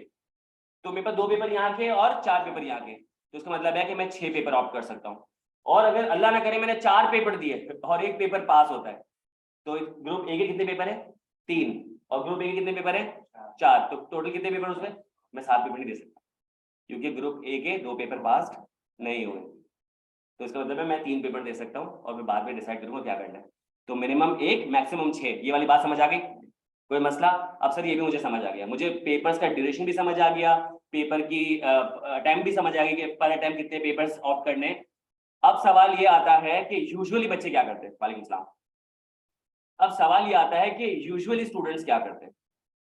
तो मेरे पास 2 पेपर यहाँ के और 4 पेपर यहाँ के, तो इसका मतलब है कि मैं 6 पेपर ऑप्ट कर सकता हूँ। और अगर अल्लाह ना करे मैंने 4 पेपर दिए और 1 पेपर पास होता है, तो ग्रुप ए के कितने पेपर है? 3, और ग्रुप ए के कितने पेपर है? 4, तो टोटल कितने पेपर उसमें? मैं 7 पेपर नहीं दे सकता, क्योंकि ग्रुप ए के 2 पेपर पास नहीं हुए। तो इसका मतलब है मैं 3 पेपर दे सकता हूँ और मैं बाद में डिसाइड करूंगा क्या करना है। तो मिनिमम 1, मैक्सिमम 6, ये वाली बात समझ आ गई? कोई मसला? अब सर ये भी मुझे समझ आ गया, मुझे पेपर्स का ड्यूरेशन भी समझ आ गया, पेपर की अटेम्प्ट भी समझ आ गई कि पर अटेम्प्ट कितने पेपर्स ऑप्ट करने। अब सवाल ये आता है कि यूजुअली बच्चे क्या करते हैं। वालेकुम सलाम। अब सवाल ये आता है कि यूजुअली स्टूडेंट्स क्या करते हैं।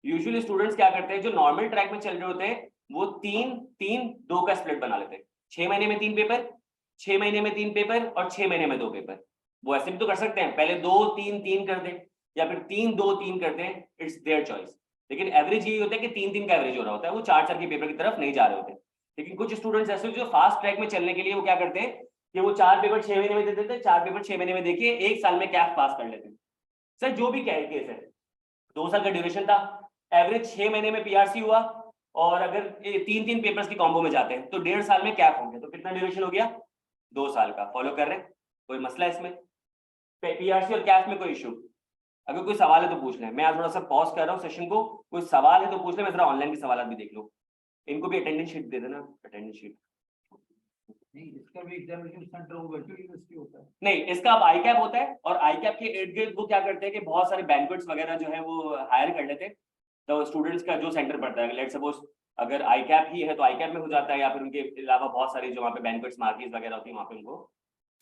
यूजुअली स्टूडेंट्स क्या करते हैं, जो नॉर्मल ट्रैक में चल रहे होते हैं वो 3-3-2 का स्प्लिट बना लेते हैं। 6 महीने में 3 पेपर, 6 महीने में 3 पेपर और 6 महीने में 2 पेपर। वो ऐसे भी तो कर सकते हैं, पहले 2-3-3 कर दें या फिर 3-2-3 कर दें, इट्स देयर चॉइस। लेकिन एवरेज यही होता है कि 3-3 का एवरेज हो रहा होता है, वो 4-4 के पेपर की तरफ नहीं जा रहे होते। लेकिन कुछ स्टूडेंट्स ऐसे जो फास्ट ट्रैक में चलने के लिए वो क्या करते हैं कि वो 4 पेपर 6 महीने में दे देते हैं, 4 पेपर 6 महीने में देखिए 1 साल में कैफ पास कर लेते हैं। सर जो भी केस है, 2 साल का ड्यूरेशन था, एवरेज 6 महीने में पीआरसी हुआ, और अगर 3-3 पेपर्स की कॉम्बो में जाते हैं तो 1.5 साल में कैप हो गया। तो कितना ड्यूरेशन हो गया? 2 साल का। फॉलो कर रहे हैं? कोई मसला है इसमें? पीआरसी और कैप में कोई इशू? अगर कोई सवाल है तो पूछ लें। मैं आज थोड़ा सा पॉज कर रहा हूँ सेशन को, कोई सवाल है तो पूछ लें। मैं जरा ऑनलाइन के सवाल भी देख लूँ। इनको भी अटेंडेंस शीट दे देना, अटेंडेंस शीट। नहीं, इसका भी एग्जामिनेशन सेंटर वो वर्चुअल यूनिवर्सिटी होता है। नहीं, इसका अब आई कैप होता है, और आई कैप के इर्द गिर्द वो क्या करते हैं कि बहुत सारे बैंक्वेट्स वगैरह जो है वो हायर कर लेते हैं। तो स्टूडेंट्स का जो सेंटर पड़ता है, लेट्स सपोज अगर आई कैप ही है तो आई कैप में हो जाता है, या फिर उनके अलावा बहुत सारी जो वहाँ पे बैंक्वेट्स मार्केट्स वगैरह होती है वहाँ पे उनको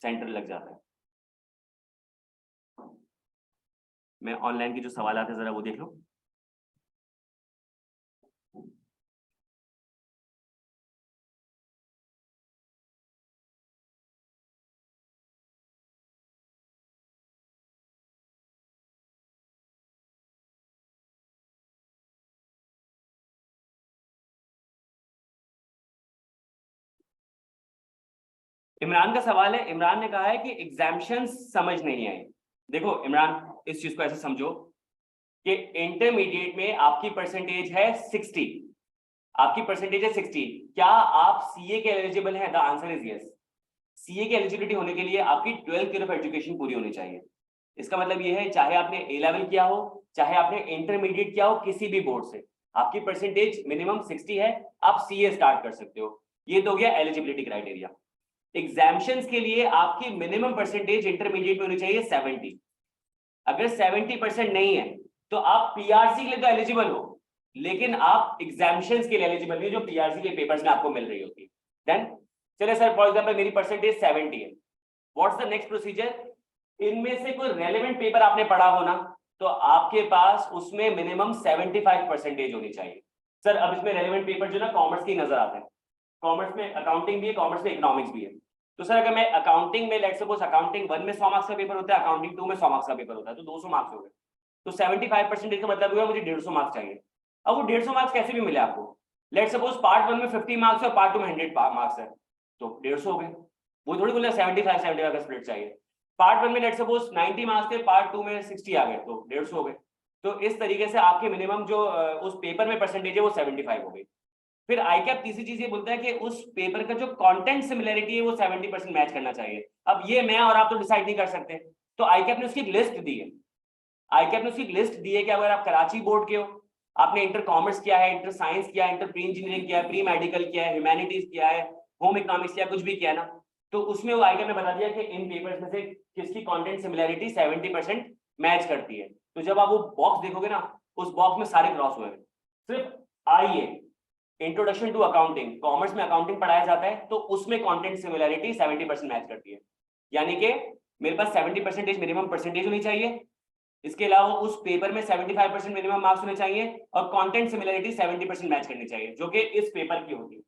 सेंटर लग जाता है। मैं ऑनलाइन की जो सवाल आते हैं जरा वो देख लो। इमरान का सवाल है, इमरान ने कहा है कि एग्जाम्पशंस समझ नहीं आई। देखो इमरान, इस चीज को ऐसे समझो कि इंटरमीडिएट में आपकी परसेंटेज है 60, आपकी परसेंटेज है 60। क्या आप सीए के एलिजिबल हैं? The answer is yes. CA की एलिजिबिलिटी होने के लिए आपकी 12th ईयर ऑफ एजुकेशन पूरी होनी चाहिए। इसका मतलब ये है चाहे आपने ए लेवल किया हो, चाहे आपने इंटरमीडिएट किया हो किसी भी बोर्ड से, आपकी परसेंटेज मिनिमम 60 है, आप सीए स्टार्ट कर सकते हो। ये तो हो गया एलिजिबिलिटी क्राइटेरिया। एग्जाम्पशंस के लिए आपकी मिनिमम परसेंटेज इंटरमीडिएट में होनी चाहिए 70। अगर 70% नहीं है तो आप पीआरसी के लिए तो एलिजिबल हो, लेकिन आप एग्जाम्पशंस के लिए एलिजिबल नहीं, जो पीआरसी के पेपर्स में आपको मिल रही होती है। देन चले सर, फॉर एग्जांपल मेरी परसेंटेज 70 है, व्हाट्स द नेक्स्ट प्रोसीजर? इनमें से कोई रेलेवेंट पेपर आपने पढ़ा हो ना, तो आपके पास उसमें मिनिमम 75 परसेंटेज होनी चाहिए। सर अब इसमें रेलेवेंट पेपर जो ना कॉमर्स की नजर आते हैं, कॉमर्स में अकाउंटिंग भी है, कॉमर्स में इकोनॉमिक्स भी है। तो सर अगर मैं अकाउंटिंग में, लेट्स सपोज अकाउंटिंग 1 में 100 मार्क्स का पेपर होता है, अकाउंटिंग 2 में 100 मार्क्स का पेपर होता है, तो 200 मार्क्स हो गए। तो 75% का मतलब हुआ मुझे 150 मार्क्स चाहिए। अब वो 150 मार्क्स कैसे भी मिले आपको? लेट्स सपोज पार्ट 1 में 50 मार्क्स है और पार्ट 2 में 100 मार्क्स है, तो 150 हो गए। वो थोड़ी बोले 75 का स्प्लिट चाहिए। पार्ट 1 में लेट्स सपोज 90 मार्क्स थे, पार्ट 2 में 60 आ गए तो 150 हो गए। तो इस तरीके से आपके मिनिमम जो उस पेपर में परसेंटेज है वो 75 हो गई। फिर आईकैप तीसरी चीज ये बोलता है कि उस पेपर का जो कंटेंट सिमिलरिटी है वो 70% मैच करना चाहिए। अब ये मैं और आप तो डिसाइड नहीं कर सकते, तो आईकैप ने उसकी एक लिस्ट दी है। आईकैप ने उसकी एक लिस्ट दी है कि अगर आप कराची बोर्ड के हो, आपने इंटर कॉमर्स किया है, इंटर साइंस किया है, इंटर प्री इंजीनियरिंग किया है, प्री मेडिकल किया है, ह्यूमैनिटीज किया है, होम इकोनॉमिक्स किया, कुछ भी किया ना, तो उसमें वो आईकैप ने बता दिया कि इन पेपर्स में से किसकी कंटेंट सिमिलरिटी 70% मैच करती है। तो जब आप वो बॉक्स देखोगे ना, उस बॉक्स में सारे क्रॉस हुए हैं। सिर्फ आइए इंट्रोडक्शन टू अकाउंटिंग, कॉमर्स में अकाउंटिंग पढ़ाया जाता है, तो उसमें कंटेंट सिमिलरिटी 70% मैच करती है। यानी कि मेरे पास 70% मिनिमम परसेंटेज होनी चाहिए, इसके अलावा उस पेपर में 75% मिनिमम मार्क्स होने चाहिए और कंटेंट सिमिलरिटी 70% मैच करनी चाहिए, जो कि इस पेपर की होगी।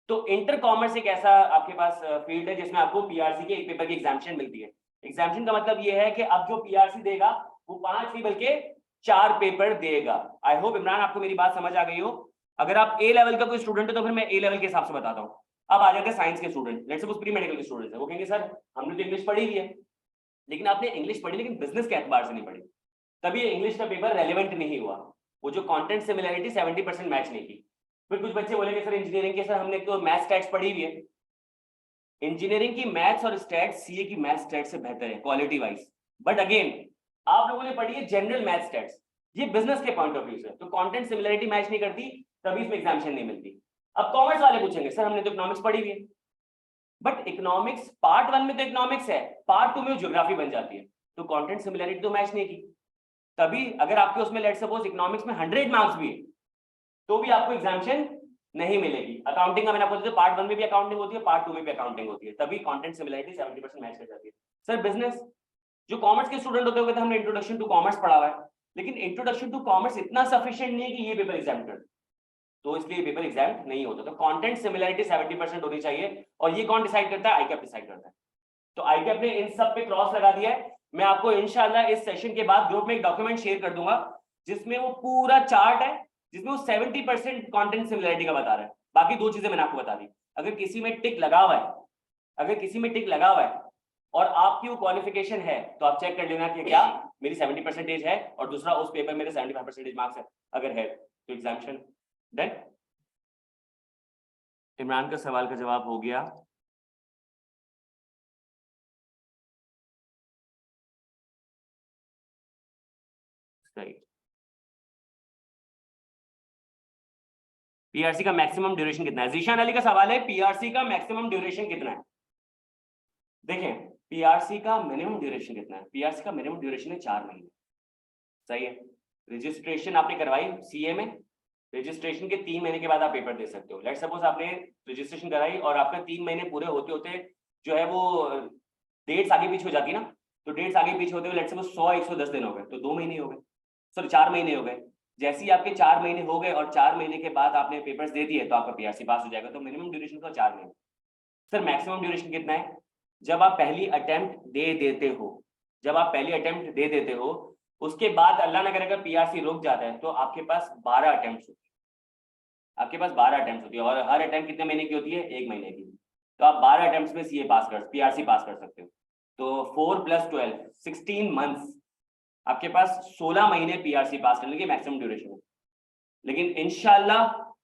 तो इंटर कॉमर्स एक ऐसा आपके पास फील्ड है जिसमें आपको पीआरसी के एक पेपर की एग्जामिशन मिलती है। एग्जामिशन का मतलब ये है कि अब जो पीआरसी देगा वो 5 नहीं बल्कि 4 पेपर देगा। आई होप इमरान आपको मेरी बात समझ आ गई हो। अगर आप ए लेवल का कोई स्टूडेंट है तो फिर मैं ए लेवल के हिसाब से बताता हूँ। अब आ जाते हैं साइंस के student, let's suppose pre medical के स्टूडेंट्स है, वो कहेंगे सर हमने तो इंग्लिश पढ़ी हुई है, लेकिन आपने इंग्लिश पढ़ी लेकिन बिजनेस के एतबार से नहीं पढ़ी, तभी इंग्लिश का पेपर रेलेवेंट नहीं हुआ, वो जो कंटेंट सिमिलरिटी 70% मैच नहीं की। फिर कुछ बच्चे बोलेंगे सर इंजीनियरिंग के सर हमने तो मैथ्स स्टैट्स पढ़ी हुई है। इंजीनियरिंग की मैथ्स और स्टैट्स सीए की मैथ्स स्टैट्स से बेहतर है क्वालिटी वाइज, बट अगेन आप लोगों ने पढ़ी है जनरल मैथ्स स्टैट्स, ये बिजनेस के पॉइंट ऑफ व्यू से, तो कंटेंट सिमिलरिटी मैच नहीं करती, तभी इसमें एग्जामिशन नहीं मिलती। अब कॉमर्स वाले पूछेंगे सर हमने तो इकोनॉमिक्स पढ़ी हुई है, बट इकोनॉमिक्स पार्ट 1 में तो इकोनॉमिक्स है, पार्ट 2 में ज्योग्राफी बन जाती है, तो कंटेंट सिमिलरिटी तो मैच नहीं की। तभी अगर आपके उसमें लेट्स सपोज इकोनॉमिक्स में 100 मार्क्स भी है तो भी आपको एग्जामिशन नहीं मिलेगी। अकाउंटिंग का मैंने आपको बताया पार्ट 1 में भी अकाउंटिंग होती है, पार्ट 2 में भी अकाउंटिंग होती है, तभी कंटेंट सिमिलरिटी 70% मैच कर जाती है। सर बिजनेस, जो कॉमर्स के स्टूडेंट होते हैं हमने इंट्रोडक्शन टू कॉमर्स पढ़ा हुआ है, लेकिन इंट्रोडक्शन टू कॉमर्स इतना सफिशिएंट नहीं है कि ये पेपर एग्जाम कर, तो इसलिए पेपर एग्जाम नहीं होता। तो कंटेंट सिमिलरिटी 70% होनी चाहिए, और ये कौन डिसाइड करता है? आईकैप डिसाइड करता है। तो आईकैप ने इन सब पे क्रॉस लगा दिया है। मैं आपको इंशाल्लाह इस सेशन के बाद ग्रुप में एक डॉक्यूमेंट शेयर कर दूंगा जिसमें वो पूरा चार्ट है, जिसमें वो 70% कंटेंट सिमिलरिटी का बता रहा है। बाकी 2 चीजें मैंने आपको बता दी। अगर किसी में टिक लगा हुआ है, अगर किसी में टिक लगा हुआ है और आपकी वो क्वालिफिकेशन है, तो आप चेक कर लेना कि क्या मेरी 70% है, और दूसरा उस पेपर मेरे 75% मार्क्स है, अगर है तो एग्जामिशन डन। इमरान का सवाल का जवाब हो गया। सही। पीआरसी का मैक्सिमम ड्यूरेशन कितना है? जीशान अली का सवाल है पीआरसी का मैक्सिमम ड्यूरेशन कितना है। देखें पीआरसी का मिनिमम ड्यूरेशन कितना है? पीआरसी का मिनिमम ड्यूरेशन है 4 महीने। सही है। रजिस्ट्रेशन आपने करवाई सीए में, रजिस्ट्रेशन के 3 महीने के बाद आप पेपर दे सकते हो। लेट्स सपोज आपने रजिस्ट्रेशन कराई और आपका 3 महीने पूरे होते होते जो है वो डेट्स आगे पीछे हो जाती है ना, तो डेट्स आगे पीछे होते हुए लेट्स सपोज 100-110 दिन हो गए, तो 2 महीने हो गए, सॉरी 4 महीने हो गए। जैसे ही आपके 4 महीने हो गए और 4 महीने के बाद आपने पेपर्स दे दिए तो आपका पीआरसी पास हो जाएगा। तो मिनिमम ड्यूरेशन तो 4 महीने। सर मैक्सिमम ड्यूरेशन कितना है? जब आप पहली अटेम्प्ट दे देते हो, जब आप पहली अटेम्प्ट दे देते हो, उसके बाद अल्लाह न करे अगर पीआरसी रुक जाता है तो आपके पास 12 अटेम्प्ट होती है। आपके पास 12 अटेम्प्ट होती है, और हर अटेम्प्ट कितने महीने की होती है? 1 महीने की। तो आप 12 अटेम्प्ट में सीए पास कर, पीआरसी पास कर सकते हो। तो 4 + 12 16 मंथ्स, आपके पास 16 महीने पीआरसी पास करने की मैक्सिमम ड्यूरेशन है। लेकिन इंशाल्लाह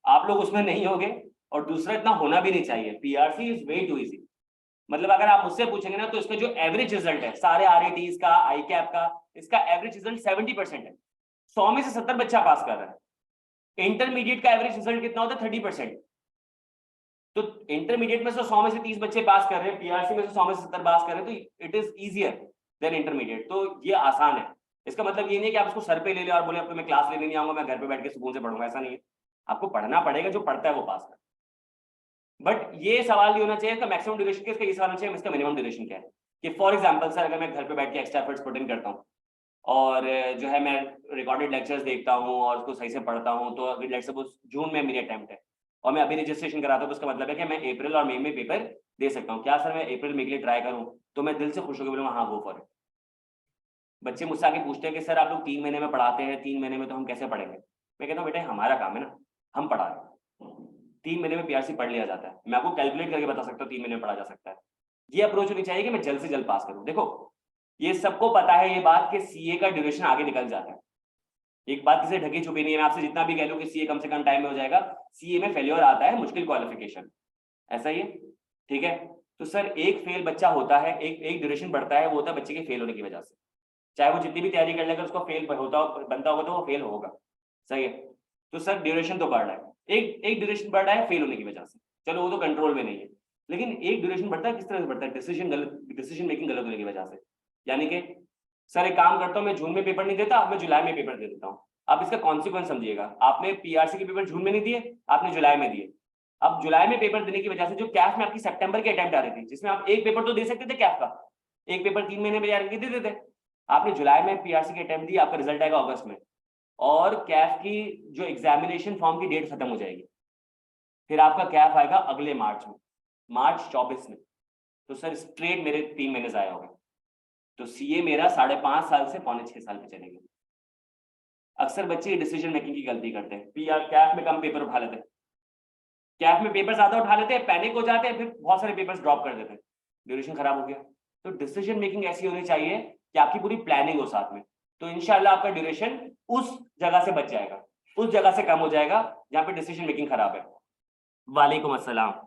आप लोग उसमें नहीं होगे, और दूसरा इतना होना भी नहीं चाहिए। PRC is way too easy. मतलब अगर आप मुझसे पूछेंगे ना तो इसका जो एवरेज रिजल्ट है सारे आरआईटीज का, आईकैप का, इसका एवरेज रिजल्ट 70% है। 100 में से 70 बच्चा पास कर रहा है। इंटरमीडिएट का एवरेज रिजल्ट कितना होता है? 30%। तो इंटरमीडिएट में से 100 में से 30 बच्चे पास कर रहे हैं, पीआरसी में से 100 में से 70 पास कर रहे हैं, तो it is easier than intermediate. तो ये आसान है। इसका मतलब ये नहीं कि आप इसको सर पे ले ले और बोले अब तो मैं क्लास लेने नहीं आऊंगा, मैं घर पे बैठ के सुकून से पढ़ूंगा, ऐसा नहीं है। आपको पढ़ना पड़ेगा, जो पढ़ता है वो पास कर। बट ये सवाल नहीं होना चाहिए इसका मैक्सिमम ड्यूरेशन क्या, इसका ये सवाल होना चाहिए इसका मिनिमम ड्यूरेशन क्या है। कि फॉर एग्जांपल सर अगर मैं घर पे बैठ के एक्स्ट्रा एफर्ट्स पुट इन करता हूँ और जो है मैं रिकॉर्डेड लेक्चर्स देखता हूँ और उसको सही से पढ़ता हूँ, तो अगर लेट्स सपोज जून में मेरी अटेम्प्ट है और मैं अभी रजिस्ट्रेशन कराता हूँ, तो उसका मतलब है कि मैं अप्रैल और मई में पेपर दे सकता हूँ। क्या सर मैं अप्रैल मई के लिए ट्राई करूँ? तो मैं दिल से खुश होकर बोलूँगा हाँ गो फॉर इट। बच्चे मुझसे आके पूछते हैं कि सर आप लोग 3 महीने में पढ़ाते हैं, 3 महीने में तो हम कैसे पढ़ेंगे? मैं कहता हूँ बेटा हमारा काम है ना, हम पढ़ा रहे हैं। 3 महीने में पीआरसी पढ़ लिया जाता है। मैं आपको कैलकुलेट करके बता सकता हूँ 3 महीने में पढ़ा जा सकता है। ये अप्रोच होनी चाहिए कि मैं जल्द से जल्द पास करूँ। देखो ये सबको पता है ये बात कि सीए का ड्यूरेशन आगे निकल जाता है, एक बात किसी ढकी छुपी नहीं है। मैं आपसे जितना भी कह लूं कि सीए कम से कम टाइम में हो जाएगा, सीए में फेल्योर आता है, मुश्किल क्वालिफिकेशन, ऐसा ही है, ठीक है। तो सर एक फेल बच्चा होता है, एक ड्यूरेशन बढ़ता है, वो होता है बच्चे के फेल होने की वजह से। चाहे वो जितनी भी तैयारी कर लेगा उसको फेल होता बनता होगा तो वो फेल होगा, सही है। तो सर ड्यूरेशन तो बढ़ रहा है, एक ड्यूरेशन बढ़ रहा है फेल होने की वजह से, चलो वो तो कंट्रोल में नहीं है, लेकिन एक ड्यूरेशन बढ़ता है किस तरह से बढ़ता है, डिसीजन मेकिंग गलत होने की वजह से। यानी कि सर एक काम करता हूँ, मैं जून में पेपर नहीं देता, मैं जुलाई में पेपर दे देता हूँ। अब इसका कॉन्सिक्वेंस समझिएगा, आपने पीआरसी के पेपर जून में नहीं दिए, आपने जुलाई में दिए। अब जुलाई में पेपर देने की वजह से जो कैफ में आपकी सितंबर की अटेम्प्ट आ रही थी, जिसमें आप एक पेपर तो दे सकते थे कैफ का, एक पेपर 3 महीने में यार दे देते, आपने जुलाई में पीआरसी की अटेम्प्ट दी, आपका रिजल्ट आएगा अगस्त में, और कैफ की जो एग्जामिनेशन फॉर्म की डेट खत्म हो जाएगी, फिर आपका कैफ आएगा अगले मार्च में, मार्च 24 में। तो सर स्ट्रेट मेरे 3 महीने जाया हो गए। तो सीए मेरा 5.5 साल से 6.25 साल पे चलेगा। अक्सर बच्चे डिसीजन मेकिंग की गलती करते हैं, पीआर कैफ में कम पेपर उठा लेते हैं, कैफ में पेपर ज्यादा उठा लेते हैं, पैनिक हो जाते हैं, फिर बहुत सारे पेपर्स ड्रॉप कर देते हैं, ड्यूरेशन खराब हो गया। तो डिसीजन मेकिंग ऐसी होनी चाहिए कि आपकी पूरी प्लानिंग हो साथ में, तो इंशाल्लाह आपका ड्यूरेशन उस जगह से बच जाएगा, उस जगह से कम हो जाएगा जहां पे डिसीजन मेकिंग खराब है। वालेकुम अस्सलाम,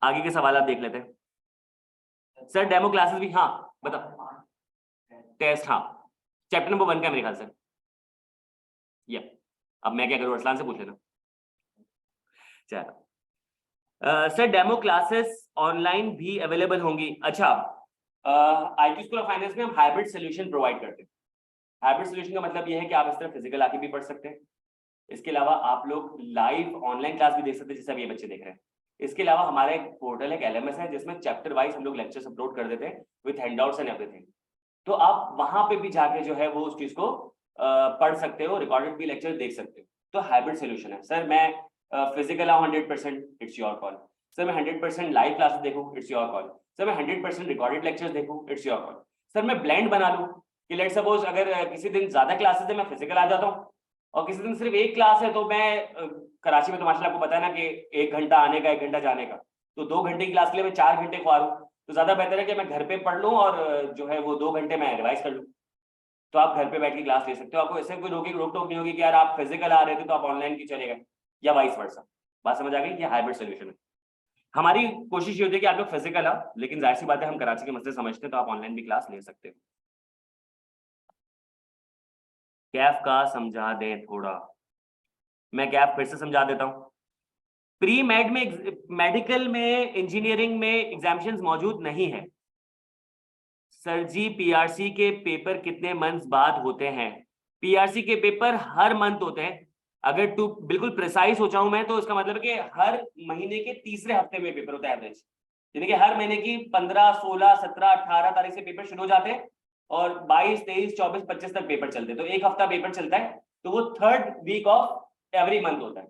आगे के सवाल आप देख लेते हैं। सर डेमो क्लासेस भी, हाँ बताओ, टेस्ट, हाँ चैप्टर नंबर 1 का मेरे ख्याल से, ये अब मैं क्या करूं, अरसलान से पूछ लेना। चलो सर डेमो क्लासेस ऑनलाइन भी अवेलेबल होंगी? अच्छा, आईटी स्कूल ऑफ फाइनेंस में हम हाइब्रिड सोल्यूशन प्रोवाइड करते हैं। हाइब्रिड सोल्यूशन का मतलब यह है कि आप इस तरह फिजिकल आके भी पढ़ सकते हैं, इसके अलावा आप लोग लाइव ऑनलाइन क्लास भी देख सकते हैं जैसे अब ये बच्चे देख रहे हैं। इसके अलावा हमारा एक पोर्टल है, एलएमएस है, जिसमें चैप्टर वाइज हम लोग लेक्चर्स अपलोड कर देते हैं विद हैंडआउट्स एंड एवरीथिंग। तो आप वहां पे भी जाके जो है वो उस चीज को पढ़ सकते हो, रिकॉर्डेड भी लेक्चर देख सकते हो। तो हाइब्रिड सोल्यूशन है। सर मैं फिजिकल आऊँ 100%, इट्स योर कॉल। सर मैं 100% लाइव क्लासेस देखूं, इट्स योर कॉल। सर मैं 100% रिकॉर्डेड लेक्चर्स देखूं, इट्स योर कॉल। सर मैं ब्लेंड बना लूं कि लेट सपोज अगर किसी दिन ज्यादा क्लासेस है मैं फिजिकल आ जाता हूँ, और किसी दिन सिर्फ एक क्लास है तो मैं कराची में तो माशाल्लाह आपको पता है ना कि 1 घंटा आने का 1 घंटा जाने का, तो 2 घंटे की क्लास के लिए मैं 4 घंटे खुआ लूं, तो ज्यादा बेहतर है कि मैं घर पे पढ़ लूं और जो है वो 2 घंटे मैं रिवाइज कर लूं। तो आप घर पे बैठ के क्लास ले सकते हो, आपको ऐसे कोई रोक टोक नहीं होगी कि यार आप फिजिकल आ रहे थे तो आप ऑनलाइन की चले गए, या वाइस वर्सा। बात समझ आ गई? ये हाइब्रिड सोल्यूशन है। हमारी कोशिश ये होती है कि आप लोग फिजिकल आओ, लेकिन जाहिर सी बात है हम कराची के मसले समझते हैं, तो आप ऑनलाइन भी क्लास ले सकते हो। कैफ का समझा दें थोड़ा, मैं कैफ फिर से समझा देता हूँ। प्री मेड में, मेडिकल में, इंजीनियरिंग में एग्जामिनेशंस मौजूद नहीं है। सर जी पीआरसी के पेपर कितने मंथ्स बाद होते हैं? पीआरसी के पेपर हर मंथ होते हैं। अगर टू बिल्कुल प्रिसाइज हो जाऊं मैं तो इसका मतलब है कि हर महीने के तीसरे हफ्ते में पेपर होता है एवरेज, यानी कि हर महीने की 15, 16, 17, 18 तारीख से पेपर शुरू हो जाते हैं और 22, 23, 24, 25 तक पेपर चलते हैं, तो एक हफ्ता पेपर चलता है, तो वो 3rd week of every month होता है।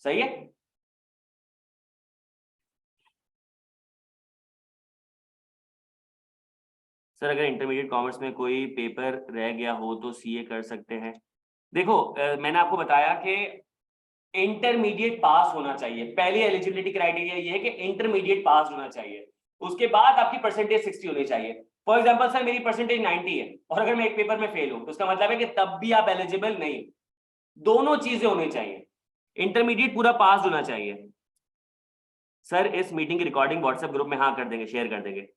सही है? सर अगर इंटरमीडिएट कॉमर्स में कोई पेपर रह गया हो तो सीए कर सकते हैं? देखो मैंने आपको बताया कि इंटरमीडिएट पास होना चाहिए, पहली एलिजिबिलिटी क्राइटेरिया ये है कि इंटरमीडिएट पास होना चाहिए, उसके बाद आपकी परसेंटेज 60 होनी चाहिए। फॉर एग्जांपल सर मेरी परसेंटेज 90 है और अगर मैं एक पेपर में फेल हूं तो उसका मतलब है कि तब भी आप एलिजिबल नहीं। दोनों चीजें होनी चाहिए, इंटरमीडिएट पूरा पास होना चाहिए। सर इस मीटिंग की रिकॉर्डिंग व्हाट्सएप ग्रुप में हाँ कर देंगे, शेयर कर देंगे।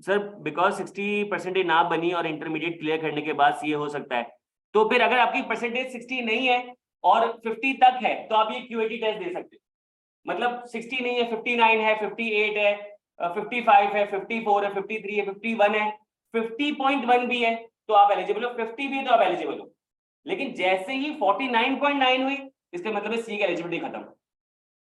सर बिकॉज 60 परसेंटेज ना बनी और इंटरमीडिएट क्लियर करने के बाद सीए हो सकता है, तो फिर अगर आपकी परसेंटेज 60 नहीं है और 50 तक है तो आप ये क्यूएटी टेस्ट दे सकते हो। मतलब 60 नहीं है, 59 है, 58 है, 55 है, 54 है, 53 है, 51 है, 50.1 भी है तो आप एलिजिबल हो, 50 भी है तो आप एलिजिबल हो। लेकिन जैसे ही 49.9 हुई इसका मतलब है सी की एलिजिबिलिटी खत्म।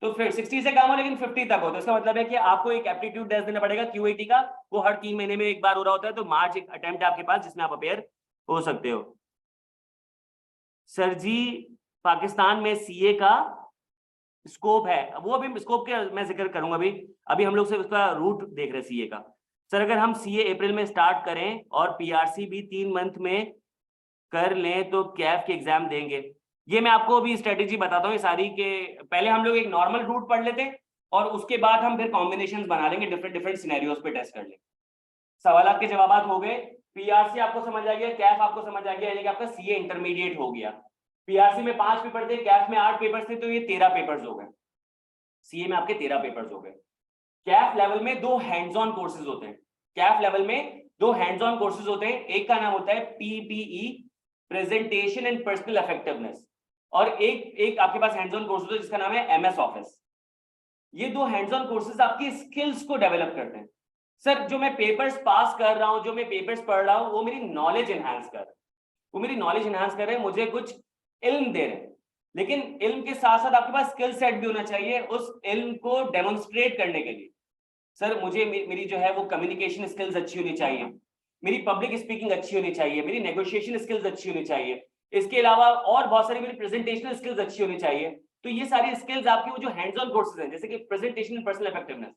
तो फिर 60 से कम हो लेकिन 50 तक हो तो इसका मतलब है कि आपको एक एप्टीट्यूड टेस्ट देना पड़ेगा क्यूएटी का, वो हर 3 महीने में एक बार हो रहा होता है, तो मार्च एक अटेम्प्ट है आपके पास जिसमें आप अपेयर हो सकते हो। सर जी पाकिस्तान में सीए का स्कोप है, वो अभी स्कोप के मैं जिक्र करूंगा, अभी हम लोग सिर्फ उसका रूट देख रहे हैं सीए का। सर अगर हम सीए अप्रैल में स्टार्ट करें और पीआरसी भी 3 मंथ में कर लें तो कैफ के एग्जाम देंगे? ये मैं आपको अभी स्ट्रेटेजी बताता हूँ ये सारी के पहले हम लोग एक नॉर्मल रूट पढ़ लेते हैं और उसके बाद हम फिर कॉम्बिनेशंस बना लेंगे, डिफरेंट डिफरेंट सिनेरियोस पे टेस्ट कर लेंगे। सवाल के जवाब हो गए, पीआरसी आपको समझ आ गया, कैफ आपको समझ आ गया, यानी कि आपका सीए इंटरमीडिएट हो गया। पीआरसी में 5 पेपर थे, कैफ में 8 पेपर थे, तो ये 13 पेपर्स हो गए। सीए में आपके 13 पेपर्स हो गए। कैफ लेवल में 2 हैंड्स ऑन कोर्सेज होते हैं। कैफ लेवल में 2 हैंड्स ऑन कोर्सेज होते हैं, एक का नाम होता है PPE, presentation and personal effectiveness, और एक आपके पास हैंड्स ऑन कोर्स होता है जिसका नाम है एमएस ऑफिस। ये 2 हैंड्स ऑन कोर्सेज आपकी स्किल्स को डेवलप करते हैं। सर जो मैं पेपर्स पास कर रहा हूं, जो मैं पेपर्स पढ़ रहा हूं, वो मेरी नॉलेज एनहांस कर रहे हैं, वो मेरी नॉलेज एनहांस कर रहे हैं, मुझे कुछ इल्म दे रहे हैं, लेकिन इल्म के साथ साथ आपके पास स्किल सेट भी होना चाहिए उस इल्म को डेमोन्स्ट्रेट करने के लिए। सर मुझे मेरी जो है वो कम्युनिकेशन स्किल्स अच्छी होनी चाहिए, मेरी पब्लिक स्पीकिंग अच्छी होनी चाहिए, मेरी नेगोशिएशन स्किल्स अच्छी होनी चाहिए, इसके अलावा और बहुत सारी मेरी प्रेजेंटेशनल स्किल्स अच्छी होनी चाहिए। तो ये सारी स्किल्स आपकी वो जो हैंड्स ऑन कोर्सेज हैं, जैसे कि प्रेजेंटेशन एंड पर्सनल इफेक्टिवनेस,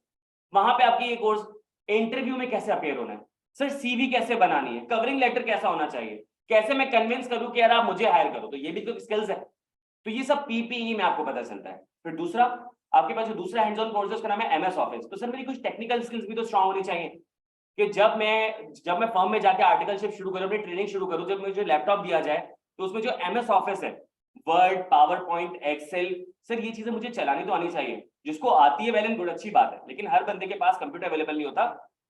वहां पे आपकी ये कोर्स, इंटरव्यू में कैसे अपेयर होना है, सर सीवी कैसे बनानी है, कवरिंग लेटर कैसा होना चाहिए, कैसे मैं कन्विंस करूं कि यार आप मुझे हायर करो, तो ये भी तो स्किल्स है। तो ये सब पीपीई में आपको पता चलता है। फिर दूसरा आपके पास जो दूसरा हैंड्स ऑन कोर्स है उसका नाम है एमएस ऑफिस। तो सर मेरी कुछ टेक्निकल स्किल्स भी तो स्ट्रांग होनी चाहिए कि जब मैं फर्म में जाके आर्टिकलशिप शुरू करूं, अपनी ट्रेनिंग शुरू करूं, जब मुझे लैपटॉप दिया जाए तो उसमें जो एमएस ऑफिस है, word, PowerPoint, Excel, sir ये चीजें मुझे चलानी तो आनी चाहिए। जिसको आती है वेल एंड गुड, अच्छी बात है, लेकिन हर बंदे के पास कंप्यूटर अवेलेबल नहीं होता,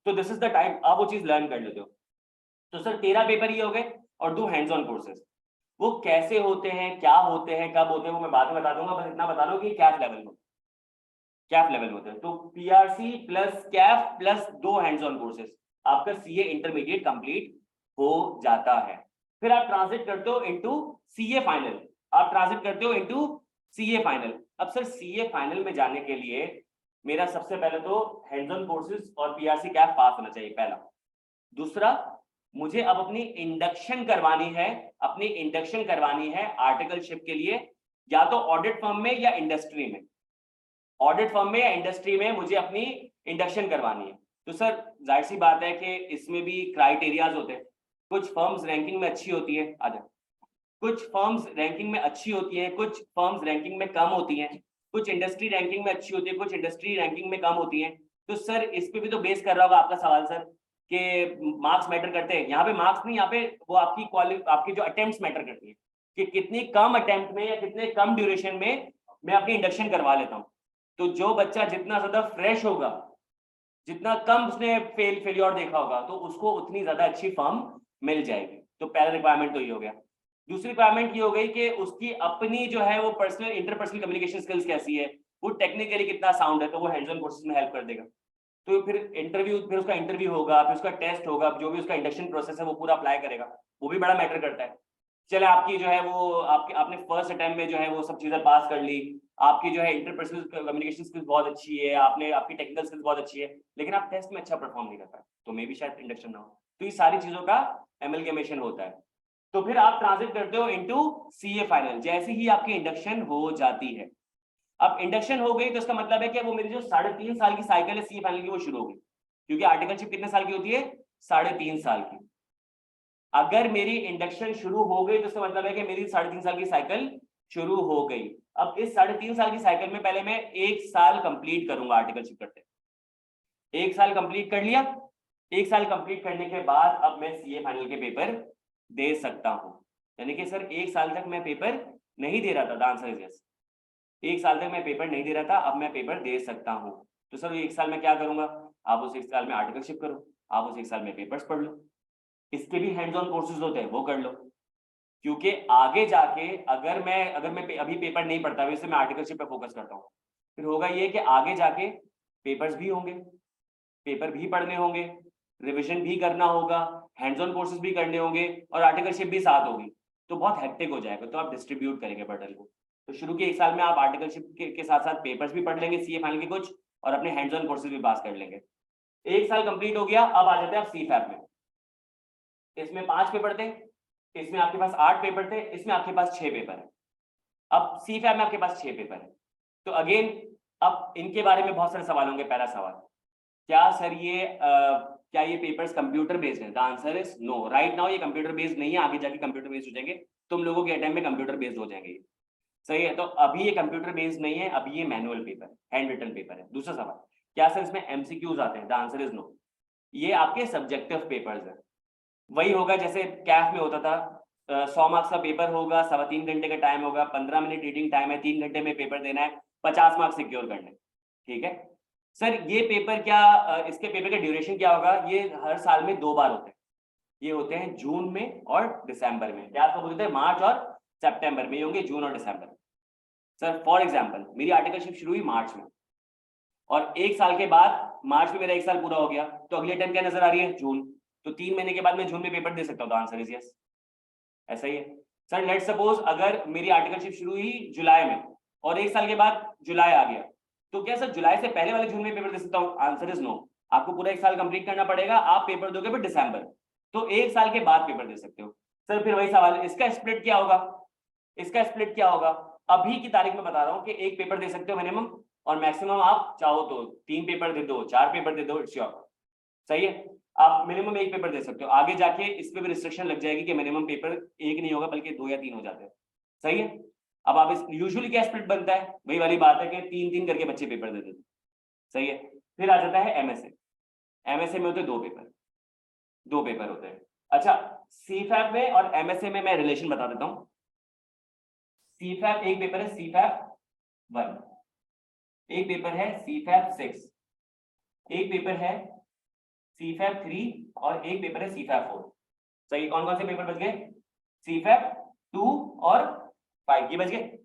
तो दिस इज द टाइम आप वो चीज लर्न कर लेते हो। तो सर 13 पेपर ये हो गए और 2 हैंड्स ऑन कोर्सेज। वो कैसे होते हैं, क्या होते हैं, कब होते हैं, वो मैं बाद में बता दूंगा, बस इतना बता दो कि कैफ लेवल में, कैफ लेवल में होते हैं। तो PRC plus Kaif plus 2 hands on courses, आपका सीए इंटरमीडिएट कंप्लीट हो जाता है। फिर आप ट्रांसलेट करते हो इनटू सीए फाइनल, आप ट्रांसलेट करते हो इनटू सीए फाइनल। अब सर सीए फाइनल में जाने के लिए मेरा सबसे पहले तो हैंड्स ऑन कोर्सेज और पीआरसी कैफ पास होना चाहिए, पहला। दूसरा, मुझे अब अपनी इंडक्शन करवानी है, अपनी इंडक्शन करवानी है आर्टिकलशिप के लिए, या तो ऑडिट फर्म में या इंडस्ट्री में, ऑडिट फर्म में या इंडस्ट्री में मुझे अपनी इंडक्शन करवानी है। तो सर जाहिर सी बात है कि इसमें भी क्राइटेरियाज होते हैं। कुछ फर्म्स रैंकिंग में अच्छी होती है, आजा, कुछ फर्म्स रैंकिंग में अच्छी होती है, कुछ फर्म्स रैंकिंग में कम होती हैं, कुछ इंडस्ट्री रैंकिंग में अच्छी होती है, कुछ इंडस्ट्री रैंकिंग में कम होती हैं। तो सर इस पे भी तो बेस कर रहा होगा आपका सवाल सर, कि मार्क्स मैटर करते हैं। यहाँ पे मार्क्स नहीं, यहाँ पे वो आपकी जो अटेम्प्ट्स मैटर करती है, कि कितनी कम अटेम्प्ट में या कितने कम ड्यूरेशन में मैं अपनी इंडक्शन करवा लेता हूँ। तो जो बच्चा जितना ज्यादा फ्रेश होगा, जितना कम उसने फेलियर देखा होगा, तो उसको उतनी ज्यादा अच्छी फर्म मिल जाएगी। तो पहला रिक्वायरमेंट तो ये हो गया। दूसरी रिक्वायरमेंट ये हो गई कि उसकी अपनी जो है वो पर्सनल इंटरपर्सनल कम्युनिकेशन स्किल्स कैसी है, वो टेक्निकली कितना साउंड है, तो वो हैंड्स ऑन कोर्सेज में हेल्प कर देगा। तो फिर उसका इंटरव्यू होगा, फिर उसका टेस्ट होगा, जो भी उसका इंडक्शन प्रोसेस है वो पूरा अप्लाई करेगा, वो भी बड़ा मैटर करता है। चले आपकी जो है वो आपने फर्स्ट अटेम्प्ट में जो है वो सब चीजें पास कर ली, आपकी जो है इंटरपर्सनल कम्युनिकेशन स्किल्स बहुत अच्छी है, आपकी टेक्निकल स्किल्स बहुत अच्छी है, लेकिन आप टेस्ट में अच्छा परफॉर्म नहीं कर पाए, तो मे भी शायद इंडक्शन ना हो। तो ये सारी चीजों का एमलगेमेशन होता है। तो फिर आप ट्रांजिट करते हो इनटू सीए फाइनल, जैसे ही आपकी इंडक्शन हो जाती है। अब इंडक्शन हो गई तो इसका मतलब है कि वो मेरी जो 3.5 साल की साइकिल है सीए फाइनल की, वो शुरू हो गई, क्योंकि आर्टिकलशिप कितने साल की होती है, 3.5 साल की। अगर मेरी इंडक्शन शुरू हो गई तो इसका मतलब है कि मेरी 3.5 साल की साइकिल शुरू हो गई। अब इस 3.5 साल की साइकिल में पहले मैं 1 साल कंप्लीट करूंगा आर्टिकलशिप करते, 1 साल कंप्लीट कर लिया। 1 साल कंप्लीट करने के बाद अब मैं सीए फाइनल के पेपर दे सकता हूं। यानी कि सर 1 साल तक मैं पेपर नहीं दे रहा था, द आंसर इज यस। 1 साल तक मैं पेपर नहीं दे रहा था, अब मैं पेपर दे सकता हूं। तो सर 1 साल में क्या करूंगा, आप उस 1 साल में आर्टिकलशिप करो, आप उस 1 साल में पेपर्स पढ़ लो, इसके भी हैंड्स ऑन कोर्सेज होते हैं वो कर लो। क्योंकि आगे जाके अगर मैं अभी पेपर नहीं पढ़ता, वैसे मैं आर्टिकलशिप पे फोकस करता हूँ, फिर होगा ये कि आगे जाके पेपर्स भी होंगे, पेपर भी पढ़ने होंगे, रिविजन भी करना होगा, हैंड्स ऑन कोर्सेज भी करने होंगे, और आर्टिकलशिप भी साथ होगी, तो बहुत हेक्टिक हो जाएगा। तो आप डिस्ट्रीब्यूट करेंगे बर्डन को। तो शुरू के 1 साल में आप आर्टिकलशिप के साथ साथ पेपर्स भी पढ़ लेंगे सीए फाइनल के कुछ, और अपने हैंड्स ऑन कोर्सेज भी पास कर लेंगे। 1 साल कंप्लीट हो गया, अब आ जाते हैं आप सी फैप में। इसमें 5 पेपर थे, इसमें आपके पास 8 पेपर थे, इसमें आपके पास 6 पेपर है। अब सी फैप में आपके पास 6 पेपर है। तो अगेन अब इनके बारे में बहुत सारे सवाल होंगे। पहला सवाल, क्या सर क्या ये पेपर्स कंप्यूटर बेस्ड है? The answer is no. Right now ये कंप्यूटर बेस्ड नहीं है, आगे जाके कंप्यूटर बेस्ड हो जाएंगे। तुम लोगों के अटेम्प्ट में कंप्यूटर बेस्ड हो जाएंगे। सही है, तो अभी ये कंप्यूटर बेस्ड नहीं है, अभी ये manual paper, hand written paper है। दूसरा सवाल, क्या सर इसमें एमसीक्यूज आते हैं? The answer is no. ये आपके सब्जेक्टिव पेपर्स है। वही होगा जैसे कैफ में होता था, 100 मार्क्स का पेपर होगा, 3.25 घंटे का टाइम होगा, 15 मिनट रीडिंग टाइम है, 3 घंटे में पेपर देना है, 50 मार्क्स सिक्योर करने। ठीक है सर, ये पेपर क्या, इसके पेपर का ड्यूरेशन क्या होगा? ये हर साल में 2 बार होते हैं। ये होते हैं जून में और दिसंबर में। क्या आपको बोलते हैं? मार्च और सितंबर में होंगे, जून और दिसंबर में। सर फॉर एग्जांपल मेरी आर्टिकलशिप शुरू हुई मार्च में, और 1 साल के बाद मार्च में मेरा 1 साल पूरा हो गया, तो अगली अटेम्प्ट क्या नजर आ रही है? जून। तो 3 महीने के बाद मैं जून में पेपर दे सकता हूँ। तो आंसर इज यस। ऐसा ही है सर। लेट्स सपोज अगर मेरी आर्टिकलशिप शुरू हुई जुलाई में और 1 साल के बाद जुलाई आ गया, तो क्या सर जुलाई से पहले वाले जून में पेपर दे सकता हूँ? Answer is no. आपको पूरा 1 साल कंप्लीट करना पड़ेगा, आप पेपर दोगे फिर दिसंबर, तो 1 साल के बाद पेपर दे सकते हो। सर फिर वही सवाल, इसका स्प्लिट क्या होगा? इसका स्प्लिट क्या होगा? अभी की तारीख में बता रहा हूँ कि 1 पेपर दे सकते हो मिनिमम, और मैक्सिमम आप चाहो तो 3 पेपर दे दो, 4 पेपर दे दो, इट्स योर। सही है, आप मिनिमम 1 पेपर दे सकते हो। आगे जाके इस पे भी रिस्ट्रिक्शन लग जाएगी कि मिनिमम पेपर 1 नहीं होगा बल्कि 2 या 3 हो जाते हैं। सही है, अब आप इस यूजुअली क्या स्प्लिट बनता है? वही वाली बात है कि 3-3 करके बच्चे पेपर दे देते। सही है, फिर आ जाता है एमएसए। एमएसए में होते हैं 2 पेपर, 2 पेपर होते हैं। अच्छा, सीफैप में और एमएसए में मैं रिलेशन बता देता हूँ। सीफैप एक पेपर है सीफैप 1, एक पेपर है सीफैप 6, एक पेपर है सीफैप 3 और एक पेपर है सीफैप 4। सही, कौन कौन से पेपर बच गए? सीफैप 2 और 5 ये बच गए।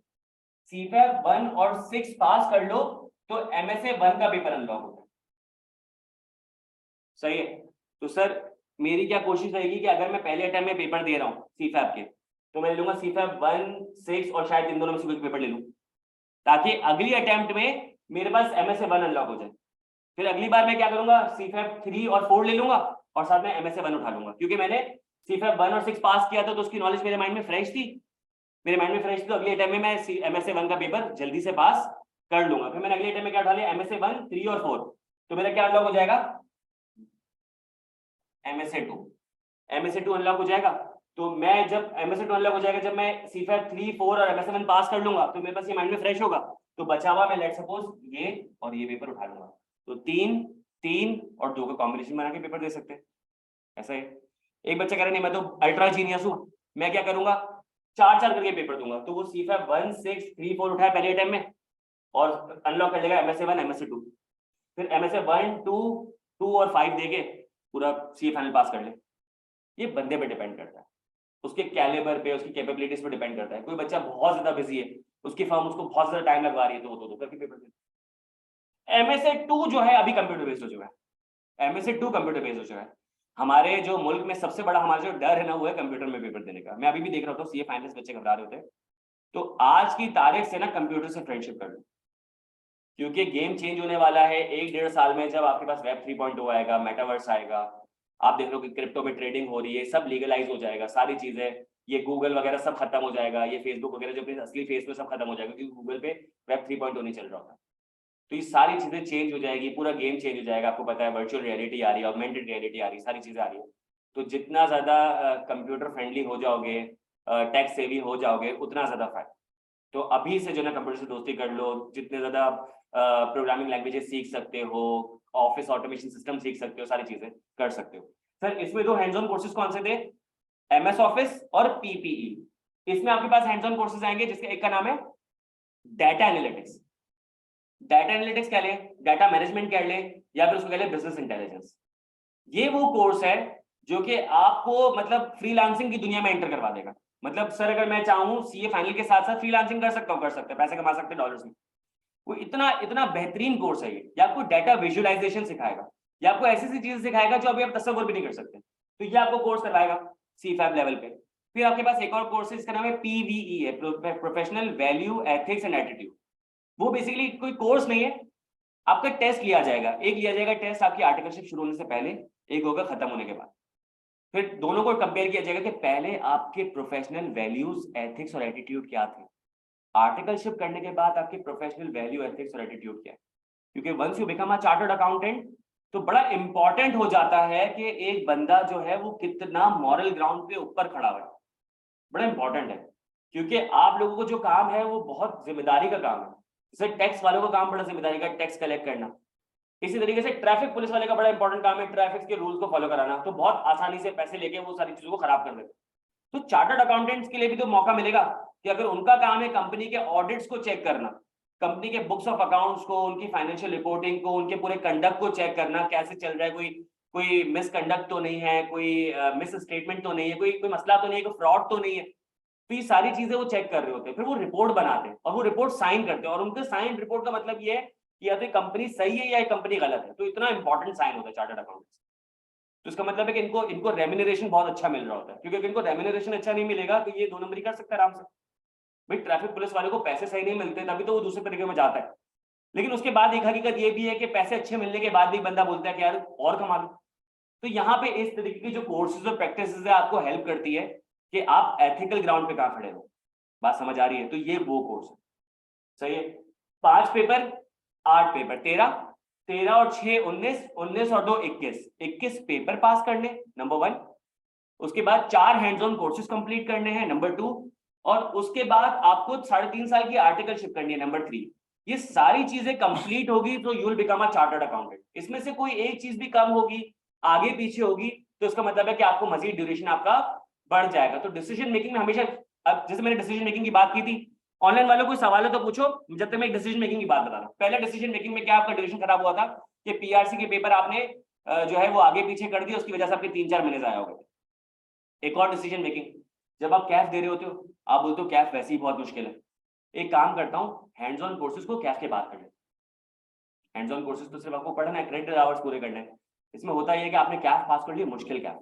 सीफैप 1 और 6 पास कर लो तो एमएसए 1 का पेपर अनलॉक होता है। सही है, तो सर मेरी क्या कोशिश रहेगी कि अगर मैं पहले अटेम्प्ट में पेपर दे रहा हूँ सीफैप के, तो मैं ले लूंगा सीफैप 1, 6 और शायद इन दोनों में से कोई पेपर ले लूं, ताकि अगली अटेम्प्ट में मेरे पास एमएसए 1 अनलॉक हो जाए। फिर अगली बार मैं क्या करूंगा? सीफैप 3 और 4 ले लूंगा और साथ में एमएसए 1 उठा लूंगा, क्योंकि मैंने सीफैप 1 और 6 पास किया था, तो उसकी नॉलेज मेरे माइंड में फ्रेश थी। मेरे माइंड में फ्रेश थी, तो अगले अटेम्प्ट में मैं एमएसए 1 का पेपर जल्दी से पास कर लूंगा। फिर मैंने अगले अटेम्प्ट में क्या उठा लिया? एमएसए 1, 3 और 4, तो मेरा क्या अनलॉक हो जाएगा? एमएसए 2। एमएसए 2 अनलॉक हो जाएगा, तो मैं जब एमएसए 2 अनलॉक हो जाएगा, जब मैं सीफैप 3, 4 और एमएसए 1 पास कर लूंगा, तो मेरे पास ये माइंड में फ्रेश होगा। तो बचा हुआ मैं लेट सपोज ये और ये पेपर उठा लूंगा, तो 3, 3 और 2 का कॉम्बिनेशन बना के पेपर दे सकते हैं। ऐसा है। एक बच्चा कह रहा नहीं मैं तो अल्ट्रा जीनियस हूं, मैं क्या करूंगा? 4-4 करके पेपर दूंगा, तो वो सीफैप 1, 6, 3, 4 उठाए पहले अटेम्प्ट में और अनलॉक कर लेगा एमएसए 1, एमएसए 2। फिर एमएसए 1, 2 और 5 देके पूरा सी फाइनल पास कर ले। ये बंदे पे डिपेंड करता है, उसके कैलिबर पे, उसकी कैपेबिलिटीज पे डिपेंड करता है। कोई बच्चा बहुत ज्यादा बिजी है, उसकी फर्म उसको बहुत ज्यादा टाइम लगवा रही है, तो वो 2-2 करके पेपर दे। एमएसए 2 जो है अभी कंप्यूटर बेस्ड हो चुका है। एमएसए 2 कंप्यूटर बेस्ड हो चुका है। हमारे जो मुल्क में सबसे बड़ा हमारा जो डर है ना, वो है कंप्यूटर में पेपर देने का। मैं अभी भी देख रहा था सीए फाइनल्स बच्चे घबरा रहे होते हैं, तो आज की तारीख से ना कंप्यूटर से फ्रेंडशिप कर लो, क्योंकि गेम चेंज होने वाला है 1-1.5 साल में। जब आपके पास वेब 3.0 आएगा, मेटावर्स आएगा, आप देख लो कि क्रिप्टो में ट्रेडिंग हो रही है, सब लीगलाइज हो जाएगा, सारी चीजें, ये गूगल वगैरह सब खत्म हो जाएगा, ये फेसबुक वगैरह जो अपने असली फेस पे सब खत्म हो जाएगा, क्योंकि गूगल पे वेब 3.0 नहीं चल रहा होता। तो ये सारी चीजें चेंज हो जाएगी, पूरा गेम चेंज हो जाएगा। आपको पता है वर्चुअल रियलिटी आ रही है, ऑगमेंटेड रियलिटी आ रही है, सारी चीजें आ रही है। तो जितना ज्यादा कंप्यूटर फ्रेंडली हो जाओगे, टेक सेवी हो जाओगे, उतना ज्यादा फायदा। तो अभी से जो ना कंप्यूटर से दोस्ती कर लो, जितने ज्यादा प्रोग्रामिंग लैंग्वेजेस सीख सकते हो, ऑफिस ऑटोमेशन सिस्टम सीख सकते हो, सारी चीजें कर सकते हो। सर इसमें 2 हैंड्स ऑन कोर्सेज कौन से थे? एमएस ऑफिस और पीपीई। इसमें आपके पास हैंड्स ऑन कोर्सेज आएंगे, जिसके एक का नाम है डाटा एनालिटिक्स। डाटा एनालिटिक्स कह लें, डाटा मैनेजमेंट कह लें, या फिर उसको कह लें बिजनेस इंटेलिजेंस। ये वो कोर्स है जो कि आपको मतलब फ्रीलांसिंग की दुनिया में एंटर करवा देगा। मतलब सर अगर मैं चाहूँ सीए फाइनल के साथ साथ फ्रीलांसिंग कर सकता हूँ, कर सकते हैं, पैसे कमा सकते हैं डॉलर्स में। वो इतना इतना बेहतरीन कोर्स है ये आपको डाटा विजुअलाइजेशन सिखाएगा, ये आपको ऐसी ऐसी चीजें सिखाएगा जो अभी आप तस्वीर भी नहीं कर सकते। तो ये आपको कोर्स करवाएगा C5 लेवल पे। फिर आपके पास एक और कोर्स है, इसका नाम है PVE है, professional value ethics and attitude. वो बेसिकली कोई कोर्स नहीं है, आपका टेस्ट लिया जाएगा। एक लिया जाएगा टेस्ट आपकी आर्टिकलशिप शुरू होने से पहले, एक होगा खत्म होने के बाद। फिर दोनों को कंपेयर किया जाएगा कि पहले आपके प्रोफेशनल वैल्यूज, एथिक्स और एटीट्यूड क्या थे, आर्टिकलशिप करने के बाद आपके प्रोफेशनल वैल्यू, एथिक्स और एटीट्यूड क्या है। क्योंकि once you become a chartered accountant, तो बड़ा इंपॉर्टेंट हो जाता है कि एक बंदा जो है वो कितना मॉरल ग्राउंड पे ऊपर खड़ा है। बड़ा इंपॉर्टेंट है, क्योंकि आप लोगों को जो काम है वो बहुत जिम्मेदारी का काम है। जैसे टैक्स वालों का काम बड़ा जिम्मेदारी का, टैक्स कलेक्ट करना। इसी तरीके से ट्रैफिक पुलिस वाले का बड़ा इंपॉर्टेंट काम है ट्रैफिक के रूल्स को फॉलो कराना। तो बहुत आसानी से पैसे लेके वो सारी चीजों को खराब कर देते। तो चार्टर्ड अकाउंटेंट्स के लिए भी तो मौका मिलेगा कि अगर उनका काम है कंपनी के ऑडिट्स को चेक करना, कंपनी के बुक्स ऑफ अकाउंट्स को, उनकी फाइनेंशियल रिपोर्टिंग को, उनके पूरे कंडक्ट को चेक करना, कैसे चल रहा है, कोई कोई मिसकंडक्ट तो नहीं है, कोई मिस स्टेटमेंट तो नहीं है, कोई मसला तो नहीं है, कोई फ्रॉड तो नहीं है। तो ये सारी चीजें वो चेक कर रहे होते हैं, फिर वो रिपोर्ट बनाते हैं और वो रिपोर्ट साइन करते हैं। और उनके साइन रिपोर्ट का मतलब ये है कि या तो कंपनी सही है या कंपनी गलत है। तो इतना इंपॉर्टेंट साइन होता है चार्टर्ड अकाउंटेंट्स। तो इसका मतलब है कि इनको रेम्यूनरेशन बहुत अच्छा मिल रहा होता है, क्योंकि अगर इनको रेम्यूनरेशन अच्छा नहीं मिलेगा तो ये 2 नंबरी कर सकता है आराम से। भाई ट्रैफिक पुलिस वाले को पैसे सही नहीं मिलते तभी तो वो दूसरे तरीके में जाता है। लेकिन उसके बाद एक हकीकत ये भी है कि पैसे अच्छे मिलने के बाद भी बंदा बोलता है कि यार और कमा लो। तो यहाँ पे इस तरीके की जो कोर्सेज और प्रैक्टिसेस है आपको हेल्प करती है कि आप एथिकल ग्राउंड पे कहाँ खड़े हो। बात समझ आ रही है? तो ये वो कोर्स है। सही है। 5 पेपर, 8 पेपर, 13 और 6 19, 19 और 2 21, 21 पेपर पास करने, नंबर 1। उसके बाद 4 हैंड्स ऑन कोर्सेज कंप्लीट करने हैं, नंबर 2। और उसके बाद आपको 3.5 साल की आर्टिकलशिप करनी है, नंबर 3। ये सारी चीजें कंप्लीट होगी तो you will become a chartered accountant. इसमें से कोई एक चीज भी कम होगी, आगे पीछे होगी, तो इसका मतलब है कि आपको मजीद ड्यूरेशन आपका बढ़ जाएगा। तो डिसीजन मेकिंग में हमेशा, अब जैसे मैंने डिसीजन मेकिंग की बात की थी, ऑनलाइन वालों को सवाल है तो पूछो, जब तक मैं एक डिसीजन मेकिंग की बात बता रहा हूं। पहले डिसीजन मेकिंग में क्या आपका ड्यूरेशन खराब हुआ था कि पीआरसी के पेपर आपने जो है वो आगे पीछे कर दिया, उसकी वजह से आपके 3-4 महीने जाया हो गए। एक और डिसीजन मेकिंग, जब आप कैफ दे रहे होते हो, आप बोलते हो कैफ वैसे ही बहुत मुश्किल है, एक काम करता हूँ हैंड्स ऑन कोर्सेज को कैफ के बाद कर ले। हैंड्स ऑन कोर्सेज तो सिर्फ आपको पढ़ना है, क्रेडिट आवर्स पूरे करने हैं। इसमें होता है कि आपने कैफ पास कर लिया, मुश्किल कैफ,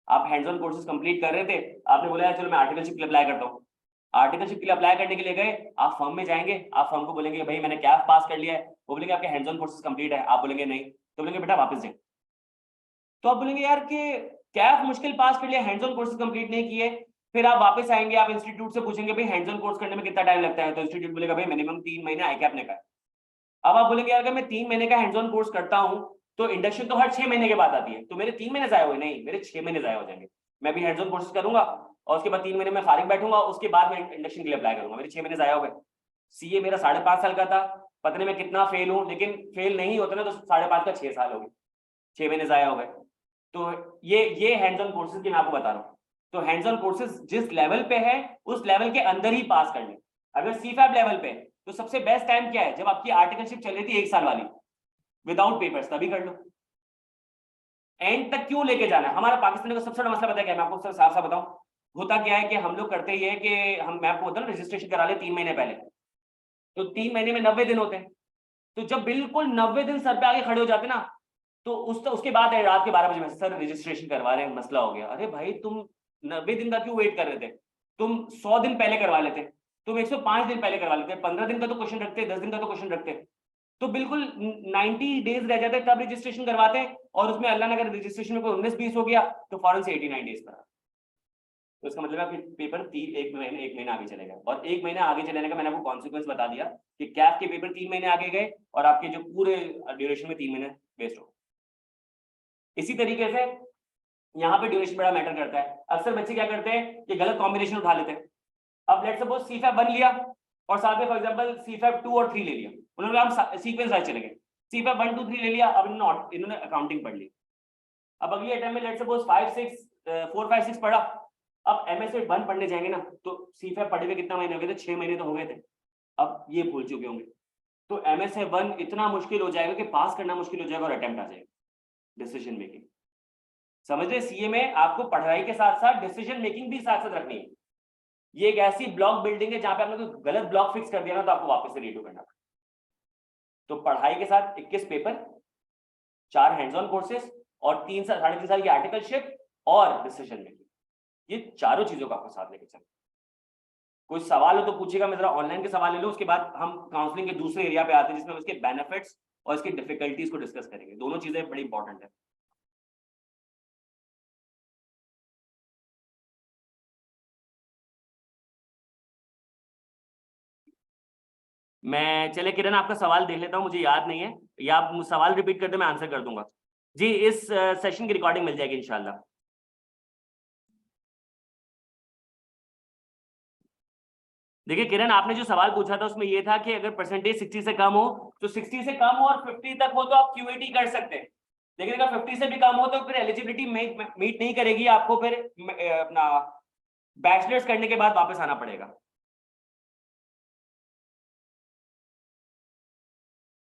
आप हैंड्स ऑन कोर्सेज कंप्लीट कर रहे थे, आपने बोला चलो मैं आर्टिकलशिप के लिए अप्लाई करता हूँ। आर्टिकलशिप के लिए अप्लाई करने के लिए गए, आप फर्म में जाएंगे, आप फर्म को बोलेंगे भाई मैंने कैफ पास कर लिया है, वो बोलेंगे आपके हैंड्स ऑन कोर्सेज कंप्लीट है, आप बोलेंगे नहीं, तो बोलेंगे बेटा वापस जाए। तो आप बोलेंगे यार कि कैफ मुश्किल पास कर लिया, हैंड्स ऑन कोर्सेज कंप्लीट नहीं किए। फिर आप वापस आएंगे, आप इंस्टीट्यूट से पूछेंगे भाई हैंड्स ऑन कोर्स करने में कितना टाइम लगता है, तो इंस्टीट्यूट बोलेगा भाई मिनिमम 3 महीने आईकैप ने का। अब आप बोलेंगे यार अगर मैं 3 महीने का हैंड्स ऑन कोर्स करता हूं तो इंडक्शन तो हर 6 महीने के बाद आती है, तो मेरे 3 महीने जाया हुए, नहीं मेरे 6 महीने जाया हो जाएंगे। मैं भी हैंड्स ऑन कोर्सेज करूंगा और उसके बाद 3 महीने में फारिग बैठूंगा, उसके बाद मैं इंडक्शन के लिए अप्लाई करूंगा, मेरे 6 महीने जाया हो गए। सीए मेरा 5.5 साल का था, पता नहीं मैं कितना फेल हूं, लेकिन फेल नहीं होता ना तो 5.5 का 6 साल हो गए, 6 महीने जाया हो गए। तो ये हैंड्स ऑन कोर्सेज की मैं आपको बता रहा हूँ। तो हैंड्स ऑन कोर्सेज जिस लेवल पे है उस लेवल के अंदर ही पास कर ले। अगर सीफैब लेवल पे तो सबसे बेस्ट टाइम क्या है, जब आपकी आर्टिकलशिप चल रही थी 1 साल वाली विदाउट पेपर्स, तभी कर लो। एंड तक क्यों लेके जाना है? हमारा पाकिस्तान का सबसे बड़ा मसला पता है क्या है, मैं आपको साफ साफ बताऊं। होता क्या है कि हम लोग करते ये है कि हम, मैं आपको बताऊं ना, रजिस्ट्रेशन करा ले 3 महीने पहले, तो 3 महीने में 90 दिन होते हैं। तो जब बिल्कुल 90 दिन सर पे आगे खड़े हो जाते ना, तो उसके बाद रात के 12 बजे में सर रजिस्ट्रेशन करवा रहे हैं, मसला हो गया। अरे भाई तुम 90 दिन का क्यों वेट कर रहे थे? तुम 100 दिन पहले करवा लेते, तुम 105 दिन पहले करवा लेते, 15 दिन का तो क्वेश्चन रखते, 10 दिन का तो क्वेश्चन रखते, तो बिल्कुल 90 डेज रह जाते तब रजिस्ट्रेशन करवाते। और उसमें अल्लाह ने अगर रजिस्ट्रेशन में कोई 19-20 हो गया तो फौरन से 89 डेज पर। तो इसका मतलब है कि पेपर 1 महीना आगे चलेगा। और 1 महीना आगे चलेने का मैंने आपको कॉन्सिक्वेंस बता दिया कि कैफ के पेपर 3 महीने आगे गए और आपके जो पूरे ड्यूरेशन में 3 महीने वेस्ट हो। इसी तरीके से यहाँ पे ड्यूरेशन बड़ा मैटर करता है। अक्सर बच्चे क्या करते हैं कि गलत कॉम्बिनेशन उठा लेते हैं। अब लेट्स सपोज सीफैब 1 लिया और साथ में फॉर एग्जांपल सीफैब 2 और 3 ले लिया, उन्होंने हम सीक्वेंस वाइज चलेंगे, सीफैब 1 2 3 ले लिया, अब इन्होंने अकाउंटिंग पढ़ ली। अब अगली अटेम्प्ट में लेट्स सपोज 4 5 6 पढ़ा, अब एमएसए 1 पढ़ने जाएंगे ना तो सीफैब पढ़े हुए कितना महीने हो गए थे? 6 महीने तो हो गए थे, अब ये भूल चुके होंगे। तो एमएसए 1 इतना मुश्किल हो जाएगा कि पास करना मुश्किल हो जाएगा और अटेम्प्ट आ जाएगा। डिसीजन मेकिंग समझ रहे? सीए में आपको पढ़ाई के साथ साथ डिसीजन मेकिंग भी साथ साथ रखनी है। ये एक ऐसी ब्लॉक बिल्डिंग है जहां पे आपने कोई गलत ब्लॉक फिक्स कर दिया ना तो आपको वापस से रीडू करना। तो पढ़ाई के साथ 21 पेपर, 4 हैंड्स ऑन कोर्सेज और 3 साल 3.5 साल की आर्टिकलशिप और डिसीजन मेकिंग, ये चारों चीजों को आपको साथ लेके चलना। कोई सवाल हो तो पूछेगा, मैं जरा ऑनलाइन के सवाल ले लूं, उसके बाद हम काउंसलिंग के दूसरे एरिया पे आते हैं जिसमें उसके बेनिफिट्स और इसकी डिफिकल्टीज को डिस्कस करेंगे। दोनों चीजें बड़ी इंपॉर्टेंट है। मैं चले किरण आपका सवाल देख लेता हूं, मुझे याद नहीं है, या आप सवाल रिपीट कर दे, मैं आंसर कर दूंगा। जी, इस सेशन की रिकॉर्डिंग मिल जाएगी इंशाल्लाह। देखिए किरण, आपने जो सवाल पूछा था उसमें ये था कि अगर परसेंटेज 60 से कम हो तो 60 से कम हो और 50 तक हो तो आप क्यूएटी कर सकते हैं, लेकिन अगर 50 से भी कम हो तो फिर एलिजिबिलिटी मीट नहीं करेगी, आपको फिर अपना बैचलर्स करने के बाद वापस आना पड़ेगा।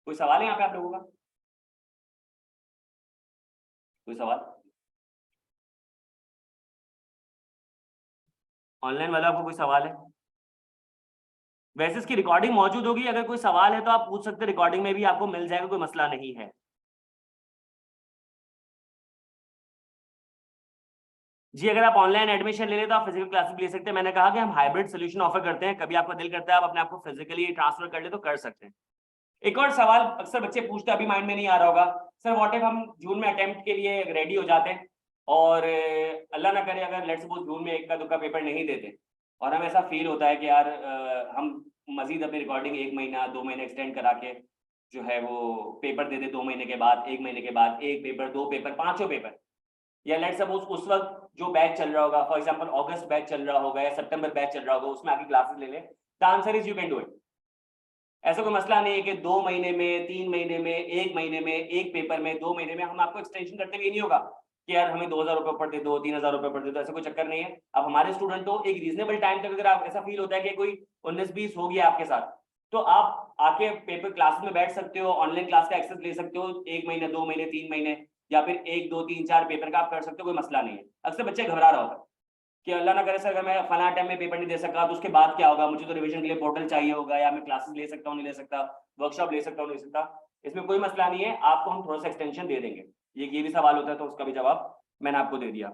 कोई सवाल है यहाँ पे आप लोगों का? कोई सवाल? ऑनलाइन वाला आपको कोई सवाल है? वैसे इसकी रिकॉर्डिंग मौजूद होगी, अगर कोई सवाल है तो आप पूछ सकते हैं, रिकॉर्डिंग में भी आपको मिल जाएगा, कोई मसला नहीं है। जी अगर आप ऑनलाइन एडमिशन ले लें तो आप फिजिकल क्लासेस ले सकते हैं। मैंने कहा कि हम हाइब्रिड सोल्यूशन ऑफर करते हैं, कभी आपका दिल करता है आप अपने आप को फिजिकली ट्रांसफर कर ले तो कर सकते हैं। एक और सवाल अक्सर बच्चे पूछते हैं, अभी माइंड में नहीं आ रहा होगा, सर व्हाट इफ हम जून में अटेम्प्ट के लिए रेडी हो जाते हैं और अल्लाह ना करे अगर लेट्स सपोज जून में 1 का 2 का पेपर नहीं देते और हमें ऐसा फील होता है कि यार हम मजीद अपनी रिकॉर्डिंग 1 महीना 2 महीने एक्सटेंड करा के जो है वो पेपर दे दे, 2 महीने के बाद, 1 महीने के बाद, 1 पेपर, 2 पेपर, 5 पेपर, या लेट्स सपोज उस वक्त जो बैच चल रहा होगा, फॉर एग्जांपल अगस्त बैच चल रहा होगा या सितंबर बैच चल रहा होगा, उसमें आके क्लासेस ले ले, the answer is you can do it. ऐसा कोई मसला नहीं है कि 2 महीने में, 3 महीने में, 1 महीने में, 1 पेपर में, 2 महीने में हम आपको एक्सटेंशन करते हुए नहीं होगा कि यार हमें 2000 रुपये पढ़ दे दो, 3000 रुपये पढ़ दे दो, ऐसा कोई चक्कर नहीं है। अब हमारे स्टूडेंट हो एक रीजनेबल टाइम तक, अगर आप ऐसा फील होता है कि कोई 19-20 हो गया आपके साथ, तो आप आके पेपर क्लास में बैठ सकते हो, ऑनलाइन क्लास का एक्सेस ले सकते हो, 1 महीने, 2 महीने, 3 महीने, या फिर 1, 2, 3, 4 पेपर का आप कर सकते हो, कोई मसला नहीं है। अक्सर बच्चे घबरा रहा होता है कि अल्लाह ना करे सर अगर मैं फला टाइम में पेपर नहीं दे सका तो उसके बाद क्या होगा, मुझे तो रिवीजन के लिए पोर्टल चाहिए होगा, या मैं क्लासेस ले सकता हूँ नहीं ले सकता, वर्कशॉप ले सकता हूँ नहीं ले सकता। इसमें कोई मसला नहीं है, आपको हम थोड़ा सा एक्सटेंशन दे देंगे। ये भी सवाल होता है तो उसका भी जवाब मैंने आपको दे दिया।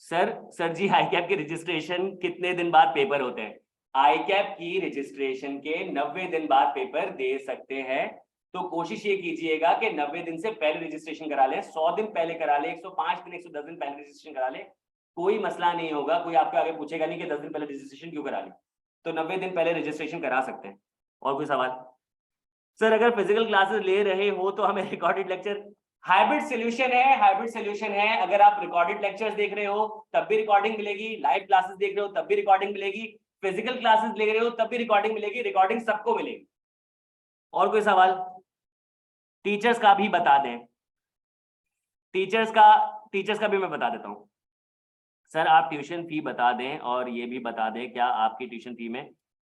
सर जी आई कैप की रजिस्ट्रेशन कितने दिन बाद पेपर होते हैं? आई कैप की रजिस्ट्रेशन के 90 दिन बाद पेपर दे सकते हैं, तो कोशिश ये कीजिएगा कि 90 दिन से पहले रजिस्ट्रेशन करा लें, 100 दिन पहले करा लें, 105 दिन, 110 दिन पहले रजिस्ट्रेशन करा लें, कोई मसला नहीं होगा, कोई आपके आगे पूछेगा नहीं कि 10 दिन पहले रजिस्ट्रेशन क्यों करा ली, तो 90 दिन पहले रजिस्ट्रेशन करा सकते हैं। और कोई सवाल? सर अगर फिजिकल क्लासेस ले रहे हो तो हमें रिकॉर्डेड लेक्चर, हाइब्रिड सॉल्यूशन है, हाइब्रिड सॉल्यूशन है। अगर आप रिकॉर्डेड लेक्चर्स देख रहे हो तब भी रिकॉर्डिंग मिलेगी, लाइव क्लासेस देख रहे हो तब भी रिकॉर्डिंग मिलेगी, फिजिकल क्लासेस ले रहे हो तब भी रिकॉर्डिंग मिलेगी, रिकॉर्डिंग सबको मिलेगी। और कोई सवाल? टीचर्स का भी बता दें, टीचर्स का भी मैं बता देता हूँ। सर आप ट्यूशन फी बता दें और ये भी बता दें क्या आपकी ट्यूशन फी में,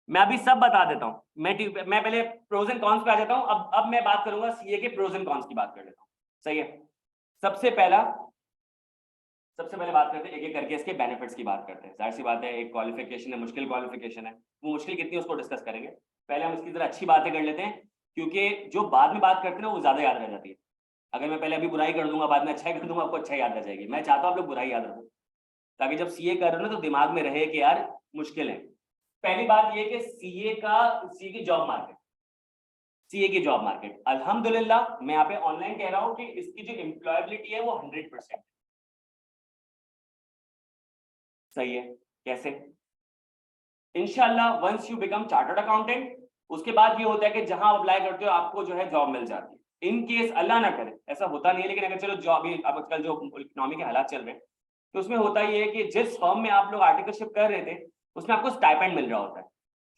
मैं अभी सब बता देता हूँ। मैं पहले प्रोज एंड कॉन्स पे आ जाता हूँ। अब मैं बात करूंगा सीए के प्रोज एंड कॉन्स की बात कर लेता हूँ। सही है, सबसे पहले बात करते हैं एक एक करके इसके बेनिफिट्स की बात करते हैं। जाहिर सी बात है एक क्वालिफिकेशन है, मुश्किल क्वालिफिकेशन है, वो मुश्किल कितनी है उसको डिस्कस करेंगे। पहले हम इसकी जरा अच्छी बातें कर लेते हैं, क्योंकि जो बाद में बात करते हैं वो ज्यादा याद रह जाती है। अगर मैं पहले अभी बुराई कर दूंगा बाद में अच्छाई कर दूंगा, आपको अच्छा याद रह जाएगी। मैं चाहता हूँ आप लोग बुराई याद रखो, ताकि जब सीए कर रहे हो ना तो दिमाग में रहे कि यार मुश्किल है। पहली बात ये कि सीए की जॉब मार्केट, सीए की जॉब मार्केट अल्हम्दुलिल्लाह मैं यहाँ पे ऑनलाइन कह रहा हूँ कि इसकी जो एम्प्लॉयबिलिटी है वो 100% सही है। कैसे? इंशाल्लाह once you become chartered accountant, उसके बाद ये होता है कि जहां आप अप्लाई करते हो आपको जो है जॉब मिल जाती है। इन केस अल्लाह ना करे ऐसा होता नहीं है, लेकिन अगर चलो जॉब, अब आजकल जो इकोनॉमी के हालात चल रहे हैं तो उसमें होता ये है कि जिस फर्म में आप लोग आर्टिकलशिप कर रहे थे उसमें आपको स्टाइपेंड मिल रहा होता है।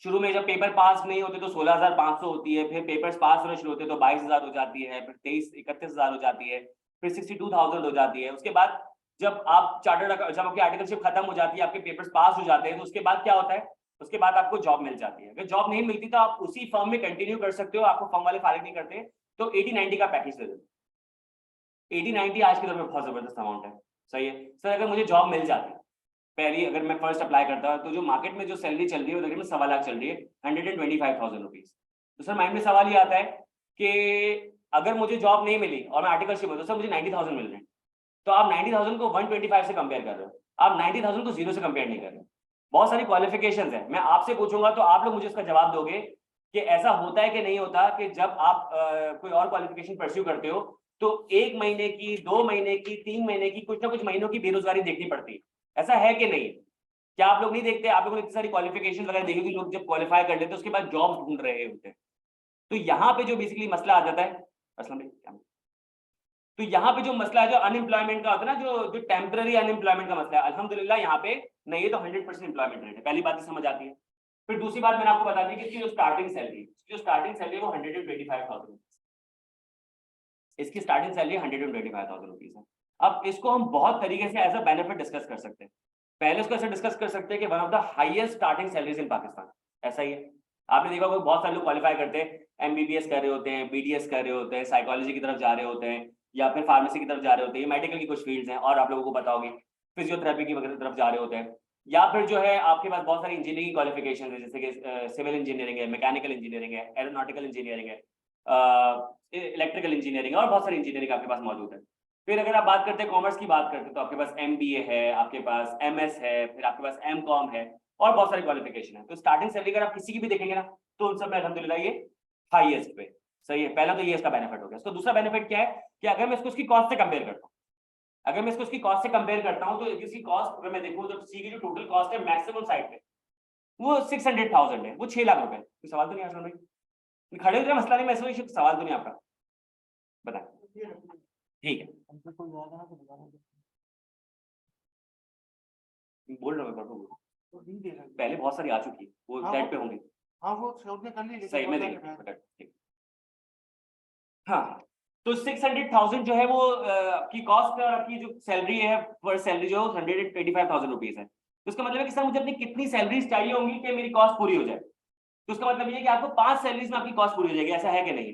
शुरू में जब पेपर पास नहीं होते तो 16,500 होती है, फिर पेपर्स पास होने शुरू होते तो 22,000 हो जाती है, फिर 31,000 हो जाती है, फिर 62,000 हो जाती है। उसके बाद जब आपकी आर्टिकलशिप खत्म हो जाती है, आपके पेपर्स पास हो जाते हैं, तो उसके बाद क्या होता है, उसके बाद आपको जॉब मिल जाती है। अगर जॉब नहीं मिलती तो आप उसी फर्म में कंटिन्यू कर सकते हो, आपको फर्म वाले फारिग नहीं करते, तो 80-90 का पैकेज दे देते। 80-90 आज के दौर में बहुत जबरदस्त अमाउंट है। सही है सर, अगर मुझे जॉब मिल जाती पहली, अगर मैं फर्स्ट अप्लाई करता तो जो मार्केट में जो सैलरी चल रही है वो तकरीबन 1.25 लाख चल रही है, 125,000 रुपीज। तो सर माइंड में सवाल ये आता है कि अगर मुझे जॉब नहीं मिली और मैं आर्टिकलशिप हूँ तो सर मुझे 90,000 मिल रहे हैं, तो आप 90,000 को 125 से कंपेयर कर रहे हो, आप 90,000 को 0 से कंपेयर नहीं कर रहे हो। बहुत सारी क्वालिफिकेशंस है, मैं आपसे पूछूंगा तो आप लोग मुझे इसका जवाब दोगे कि ऐसा होता है कि नहीं होता कि जब आप कोई और क्वालिफिकेशन परस्यू करते हो तो 1 महीने की, 2 महीने की, 3 महीने की, कुछ ना कुछ महीनों की बेरोजगारी देखनी पड़ती है। ऐसा है कि नहीं? क्या आप लोग नहीं देखते? आप लोगों ने इतनी सारी क्वालिफिकेशन वगैरह देखी कि लोग जब क्वालिफाई कर लेते हैं उसके बाद जॉब ढूंढ रहे होते हैं। तो यहाँ पे जो बेसिकली मसला आ जाता है, अस्सलाम वालेकुम, तो यहाँ पे जो मसला है जो अनएम्प्लॉयमेंट का होता है ना, जो टेम्पररी अनएम्प्लॉयमेंट का मसला है, अल्हम्दुलिल्लाह यहाँ पे नहीं है, तो 100% एम्प्लॉयमेंट रेट है। पहली बात समझ आती है। फिर दूसरी बात मैंने आपको बता दी कि इसकी जो स्टार्टिंग सैलरी वो 125,000, इसकी स्टार्टिंग सैलरी 125,000 रुपीज है। अब इसको हम बहुत तरीके से एज अ बेनिफिट डिस्कस कर सकते हैं। पहले उसको ऐसे डिस्कस कर सकते हैं कि one of the highest starting salaries इन पाकिस्तान, ऐसा ही है। आपने देखा होगा बहुत सारे लोग क्वालिफाई करते हैं, एमबीबीएस कर रहे होते हैं, बीडीएस कर रहे होते हैं, साइकोलॉजी की तरफ जा रहे होते हैं, या फिर फार्मेसी की तरफ जा रहे होते हैं, मेडिकल की कुछ फील्ड्स हैं, और आप लोगों को पता होगी फिजियोथेरेपी की तरफ जा रहे होते हैं, या फिर जो है आपके पास बहुत सारी इंजीनियरिंग क्वालिफिकेशन है, जैसे कि सिविल इंजीनियरिंग है, मैकेनिकल इंजीनियरिंग है, एरोनॉटिकल इंजीनियरिंग है, इलेक्ट्रिकल इंजीनियरिंग है, और बहुत सारी इंजीनियरिंग आपके पास मौजूद है। फिर अगर आप बात करते हैं कॉमर्स की बात करते हैं, तो आपके पास एमबीए है, आपके पास एमएस है, फिर आपके पास एमकॉम है, और बहुत सारी क्वालिफिकेशन है। तो स्टार्टिंग सैलरी अगर आप किसी की भी देखेंगे ना, तो उन सब में अल्हम्दुलिल्लाह ये हाईएस्ट पे सही है। पहला तो ये इसका बेनिफिट हो गया। इसका दूसरा बेनिफिट क्या है कि अगर मैं इसको उसकी कॉस्ट से कंपेयर करता हूँ, तो इसकी कॉस्ट अगर मैं देखूँ तो सी की जो टोटल कॉस्ट है मैक्सिमम साइड पे वो 600,000 है, वो 6 लाख रुपए। कोई सवाल तो नहीं आसान भाई? खड़े हो जाए, मसला नहीं, मैं इसमें सवाल तो नहीं आपका, बताएं। ठीक है, बोल रहा हूँ पहले बहुत सारी आ चुकी है, वो चैट पे होंगी। हाँ वो उसने कर ली, सही में देखिए। हाँ, तो 600,000 जो है वो आपकी कॉस्ट और आपकी जो सैलरी है, फर्स्ट सैलरी जो है 125,000 रुपीज है। तो इसका मतलब है कि सर मुझे अपनी कितनी सैलरीज चाहिए होंगी कि मेरी कॉस्ट पूरी हो जाए? तो उसका मतलब ये है कि आपको 5 सैलरीज में आपकी कॉस्ट पूरी हो जाएगी, ऐसा है कि नहीं?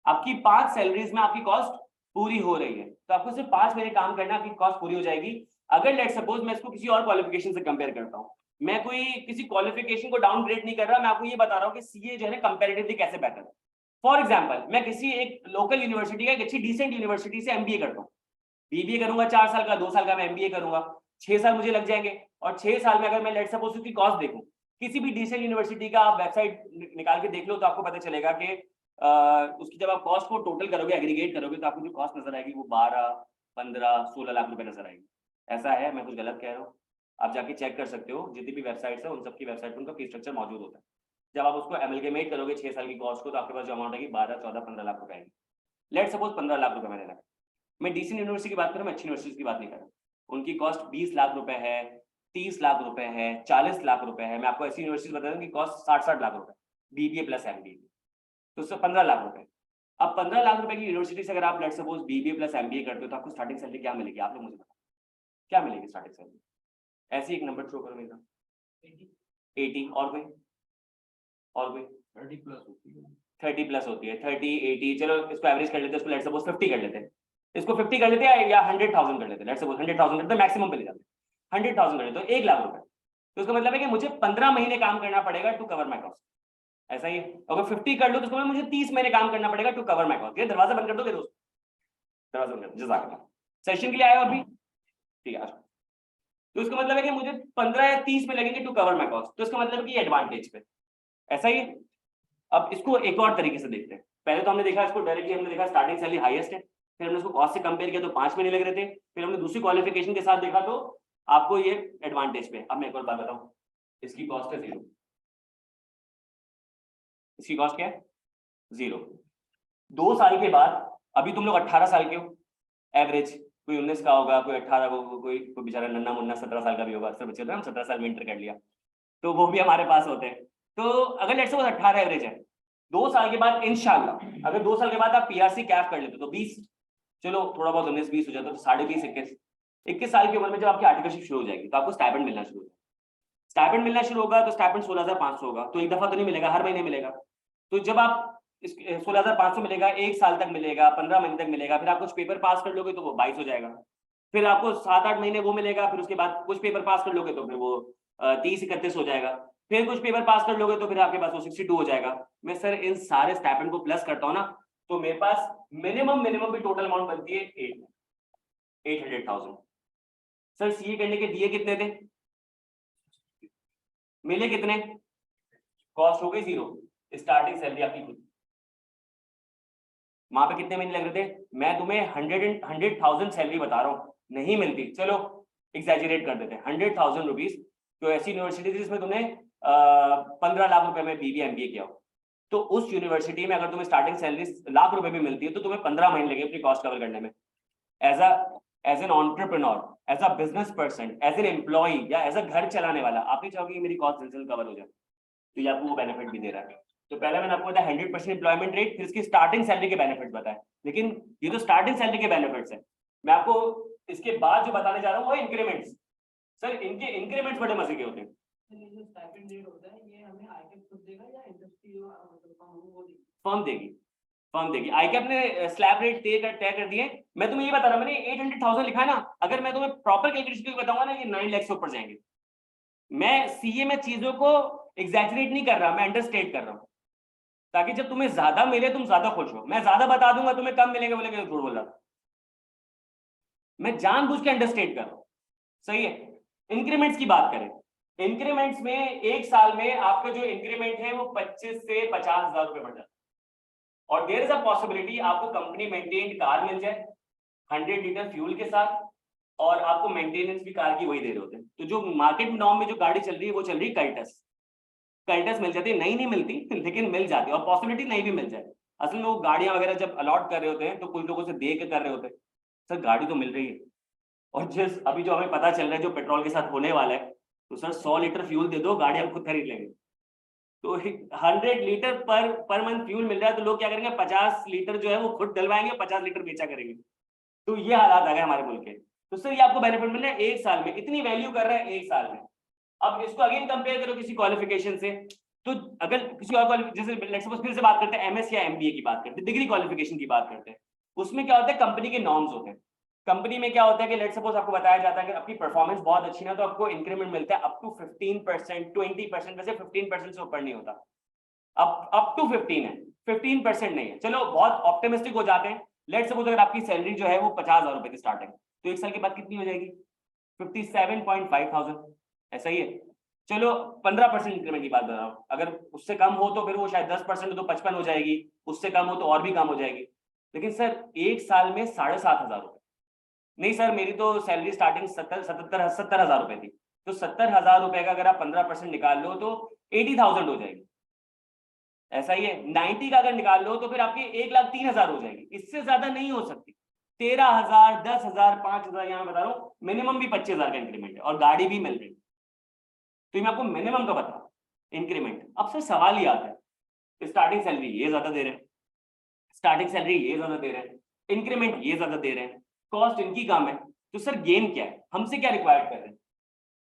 आपकी 5 सैलरीज में आपकी कॉस्ट पूरी हो रही है, तो आपको सिर्फ 5 महीने काम करना, आपकी कॉस्ट पूरी हो जाएगी। अगर लेट सपोज मैं इसको किसी और क्वालिफिकेशन से कंपेयर करता हूँ, मैं कोई किसी क्वालिफिकेशन को डाउनग्रेड नहीं कर रहा, मैं आपको ये बता रहा हूँ कि सीए जो है ना कंपैरेटिवली कैसे बेहतर है। फॉर एग्जाम्पल, मैं किसी एक लोकल यूनिवर्सिटी का, एक अच्छी डिसेंट यूनिवर्सिटी से एमबीए करता हूँ, बीबीए करूंगा 4 साल का, 2 साल का मैं एमबीए करूंगा, 6 साल मुझे लग जाएंगे। और 6 साल में अगर मैं लेट सपोज उसकी कॉस्ट देखूं, किसी भी डिसेंट यूनिवर्सिटी का आप वेबसाइट निकाल के देख लो, तो आपको पता चलेगा कि उसकी जब आप कॉस्ट को टोटल करोगे, एग्रीगेट करोगे, तो आपको जो कॉस्ट नजर आएगी वो 12, 15, 16 लाख रुपए नजर आएगी। ऐसा है, मैं कुछ गलत कह रहा हूँ? आप जाके चेक कर सकते हो, जितनी भी वेबसाइट्स है उन सबकी वेबसाइट पर उनका फी स्ट्रक्चर मौजूद होता है। जब आप उसको एमलगेमेट करोगे 6 साल की कॉस्ट को, तो आपके पास जो अमाउंट आएगी 12, 14, 15 लाख रुपए आएगी। लेट सपोज 15 लाख रुपए मैंने रखा। मैं डिसेंट यूनिवर्सिटी की बात करूं, मैं अच्छी यूनिवर्सिटी की बात नहीं कर रहा। उनकी कॉस्ट 20 लाख रुपए है, 30 लाख रुपए है, 40 लाख रुपए है। मैं आपको ऐसी यूनिवर्सिटी बता दूं कि कॉस्ट 60 लाख रुपए, बीबीए प्लस एमबीए, तो उससे 15 लाख रुपए। अब 15 लाख रुपए की यूनिवर्सिटी से अगर आप let suppose BBA plus MBA करते हो, तो आपको स्टार्टिंग सैलरी क्या मिलेगी? आप लोग मुझे बताओ, क्या मिलेगी स्टार्टिंग सैलरी? ऐसे एक नंबर थ्रो करो मेरा। 80, और कोई 30 प्लस होती है, 30 प्लस होती है, 30, 80, चलो इसको एवरेज कर लेते हैं, इसको लेट सपोज 50 कर लेते हैं, इसको 50 कर लेते हैं, या 100,000 कर लेते हैं, लेट सपोज 100,000 करते हैं, मैक्सिमम पे ले जाते हैं, 100,000 कर लेते हैं, तो 1 लाख रुपए। तो इसका मतलब है कि मुझे 15 महीने काम करना पड़ेगा टू कवर माई कॉस्ट, ऐसा ही है। अगर 50 कर लो तो उसको मतलब मुझे 30 महीने काम करना पड़ेगा टू कवर माई कॉस्ट। ये दरवाजा बंद कर दोगे दोस्त? दरवाजा बंद कर दो, जज़ाकल्लाह। सेशन के लिए आए हो अभी? ठीक है। तो इसका मतलब है कि मुझे 15 या 30 में लगेंगे टू कवर माई कॉस्ट, तो इसका मतलब कि एडवांटेज पे, ऐसा ही है। अब इसको एक और तरीके से देखते हैं। पहले तो हमने देखा इसको डायरेक्टली, हमने देखा स्टार्टिंग सैलरी हाईएस्ट है, फिर हमने इसको कॉस्ट से कंपेयर किया तो 5 महीने लग रहे थे, फिर हमने दूसरी क्वालिफिकेशन के साथ देखा तो आपको ये एडवांटेज पे। अब मैं एक और बात बताऊं, इसकी कॉस्ट है 0, इसकी कॉस्ट क्या है? 0। 2 साल के बाद, अभी तुम लोग 18 साल के हो एवरेज, कोई 19 का होगा, कोई 18 को, कोई बेचारा नन्ना मुन्ना 17 साल का भी होगा, अक्सर बच्चे होते हैं, हम 17 साल में इंटर कर लिया, तो वो भी हमारे पास होते हैं। तो अगर लेट्स सपोज 18 एवरेज है, 2 साल के बाद इंशाल्लाह, अगर 2 साल के बाद आप पीआरसी कैप कर लेते तो 20, चलो थोड़ा बहुत 19-20 हो जाता तो 20.5, 21 साल की उम्र में जब आपकी आर्टिकलशिप शुरू हो जाएगी तो आपको स्टाइपेंड मिलना शुरू होगा। स्टाइपेंड मिलना शुरू होगा तो स्टाइपेंड 16,500 होगा, तो एक दफा तो नहीं मिलेगा, हर महीने मिलेगा। तो जब आप 16,500 मिलेगा, 1 साल तक मिलेगा, 15 महीने तक मिलेगा, फिर आप कुछ पेपर पास कर लोगे तो वो 22 हो जाएगा, फिर आपको 7-8 महीने वो मिलेगा, फिर उसके बाद कुछ पेपर पास कर लोगे तो फिर वो 30-31 हो जाएगा, फिर कुछ पेपर पास कर लोगे तो फिर आपके पास वो 62 हो जाएगा। मैं सर इन सारे स्टाइपेंड को प्लस करता हूँ ना, तो मेरे पास मिनिमम भी टोटल अमाउंट बनती है 800,000। सर सीए करने के दिए कितने थे, मिले कितने? कॉस्ट हो गई 0, स्टार्टिंग सैलरी आपकी खुद। वहां पे कितने महीने लग रहे थे? मैं तुम्हें 100,000 सैलरी बता रहा हूँ, नहीं मिलती, चलो एग्जैजरेट कर देते हैं 100,000 रुपीज। तो ऐसी यूनिवर्सिटी थी जिसमें तुमने 15 लाख रुपए में बीबीए एमबीए किया हो, तो उस यूनिवर्सिटी में अगर तुम्हें स्टार्टिंग सैलरी लाख रुपए भी मिलती है तो तुम्हें 15 महीने लगे अपनी कॉस्ट कवर करने में। As an entrepreneur, as a business person, as an employee या एज अ घर चलाने वाला, आप नहीं चाहोगे कि मेरी कॉस्ट जल्द कवर हो जाए, तो ये आपको वो बेनिफिट भी दे रहा है। तो पहले मैंने आपको बताया 100% एम्प्लॉयमेंट रेट, फिर इसकी स्टार्टिंग सैलरी के बेनिफिट बताए, लेकिन ये तो स्टार्टिंग सैलरी के बेनिफिट्स है। मैं आपको इसके बाद जो बताने जा रहा हूँ वो इंक्रीमेंट्स। सर इनके इंक्रीमेंट्स बड़े मजे के होते हैं। फर्म देगी आईकैप ने स्लैब रेट तय कर दिए। मैं तुम्हें ये बता रहा हूँ, मैंने 800,000 लिखा है ना, अगर मैं तुम्हें प्रॉपर कैलकुलेशन बताऊंगा ना, ये 9 लाख से ऊपर जाएंगे। मैं सीए में चीजों को एग्जैजरेट नहीं कर रहा, मैं अंडरस्टेट कर रहा हूँ, ताकि जब तुम्हें ज्यादा मिले तुम ज्यादा खुश हो। मैं ज्यादा बता दूंगा तुम्हें कम मिलेंगे, बोलेंगे झूठ बोल रहा, मैं जानबूझ के अंडरस्टेट कर रहा हूँ। सही है। इंक्रीमेंट्स की बात करें, इंक्रीमेंट्स में एक साल में आपका जो इंक्रीमेंट है वो 25 से 50,000 रुपए बढ़ जाता है। और देयर इज अ पॉसिबिलिटी आपको कंपनी मेंटेन्ड कार मिल जाए 100 लीटर फ्यूल के साथ, और आपको मेंटेनेंस भी कार की वही दे रहे होते हैं। तो जो मार्केट नॉर्म में जो गाड़ी चल रही है वो चल रही है कल्टस मिल जाती है, नई नहीं मिलती लेकिन मिल जाती है, और पॉसिबिलिटी नहीं भी मिल जाए। असल में वो गाड़ियां वगैरह जब अलॉट कर रहे होते हैं तो कुछ लोगों से दे के कर रहे होते हैं, सर गाड़ी तो मिल रही है। और जिस अभी जो हमें पता चल रहा है जो पेट्रोल के साथ होने वाला है, तो सर 100 लीटर फ्यूल दे दो, गाड़ी हम खुद खरीद लेंगे। तो 100 लीटर पर मंथ फ्यूल मिल रहा है, तो लोग क्या करेंगे, 50 लीटर जो है वो खुद डलवाएंगे, 50 लीटर बेचा करेंगे। तो ये हालात आ गए हमारे मुल्क के। तो सर ये आपको बेनिफिट मिल रहा है एक साल में, इतनी वैल्यू कर रहा है एक साल में। अब इसको अगेन कंपेयर करो किसी क्वालिफिकेशन से, तो अगर किसी और जैसे लेट्स सपोज फिर से बात करते हैं एमएस या एमबीए की बात करते हैं, डिग्री क्वालिफिकेशन की बात करते हैं, उसमें क्या होता है, कंपनी के नॉर्म्स होते हैं। कंपनी में क्या होता है कि लेट्स सपोज आपको बताया जाता है कि आपकी परफॉर्मेंस बहुत अच्छी ना, तो आपको इंक्रीमेंट मिलता है अप टू 15%, 20%, वैसे 15% से ऊपर नहीं होता, अप टू 15 है, 15% नहीं है। चलो बहुत ऑप्टिमिस्टिक हो जाते हैं, लेट्स सपोज अगर आपकी सैलरी जो है वो 50,000 रुपए की स्टार्टिंग, तो एक साल के बाद कितनी हो जाएगी, 57,500, ऐसा ही है। चलो 15% इंक्रीमेंट की बात कर रहा हूँ, अगर उससे कम हो तो फिर वो शायद 10% हो तो 55 हो जाएगी, उससे कम हो तो और भी कम हो जाएगी। लेकिन सर एक साल में 7,500 रुपए, नहीं सर मेरी तो सैलरी स्टार्टिंग 70,000 रुपए थी, तो 70,000 रुपए का अगर आप 15% निकाल लो तो 80,000 हो जाएगी, ऐसा ही है। 90 का अगर निकाल लो तो फिर आपकी 1,03,000 हो जाएगी, इससे ज्यादा नहीं हो सकती। 13,000, 10,000, 5,000, यहाँ बता रहा हूँ मिनिमम भी 25,000 का इंक्रीमेंट है, और गाड़ी भी मिल रही है। तो मैं आपको मिनिमम का बता इंक्रीमेंट। अब सर सवाल ही आता है, स्टार्टिंग सैलरी ये ज्यादा दे रहे हैं, स्टार्टिंग सैलरी ये ज्यादा दे रहे हैं, इंक्रीमेंट ये ज्यादा दे रहे हैं, कॉस्ट इनकी कम है, तो सर गेन क्या है, हमसे क्या रिक्वायर्ड कर रहे हैं।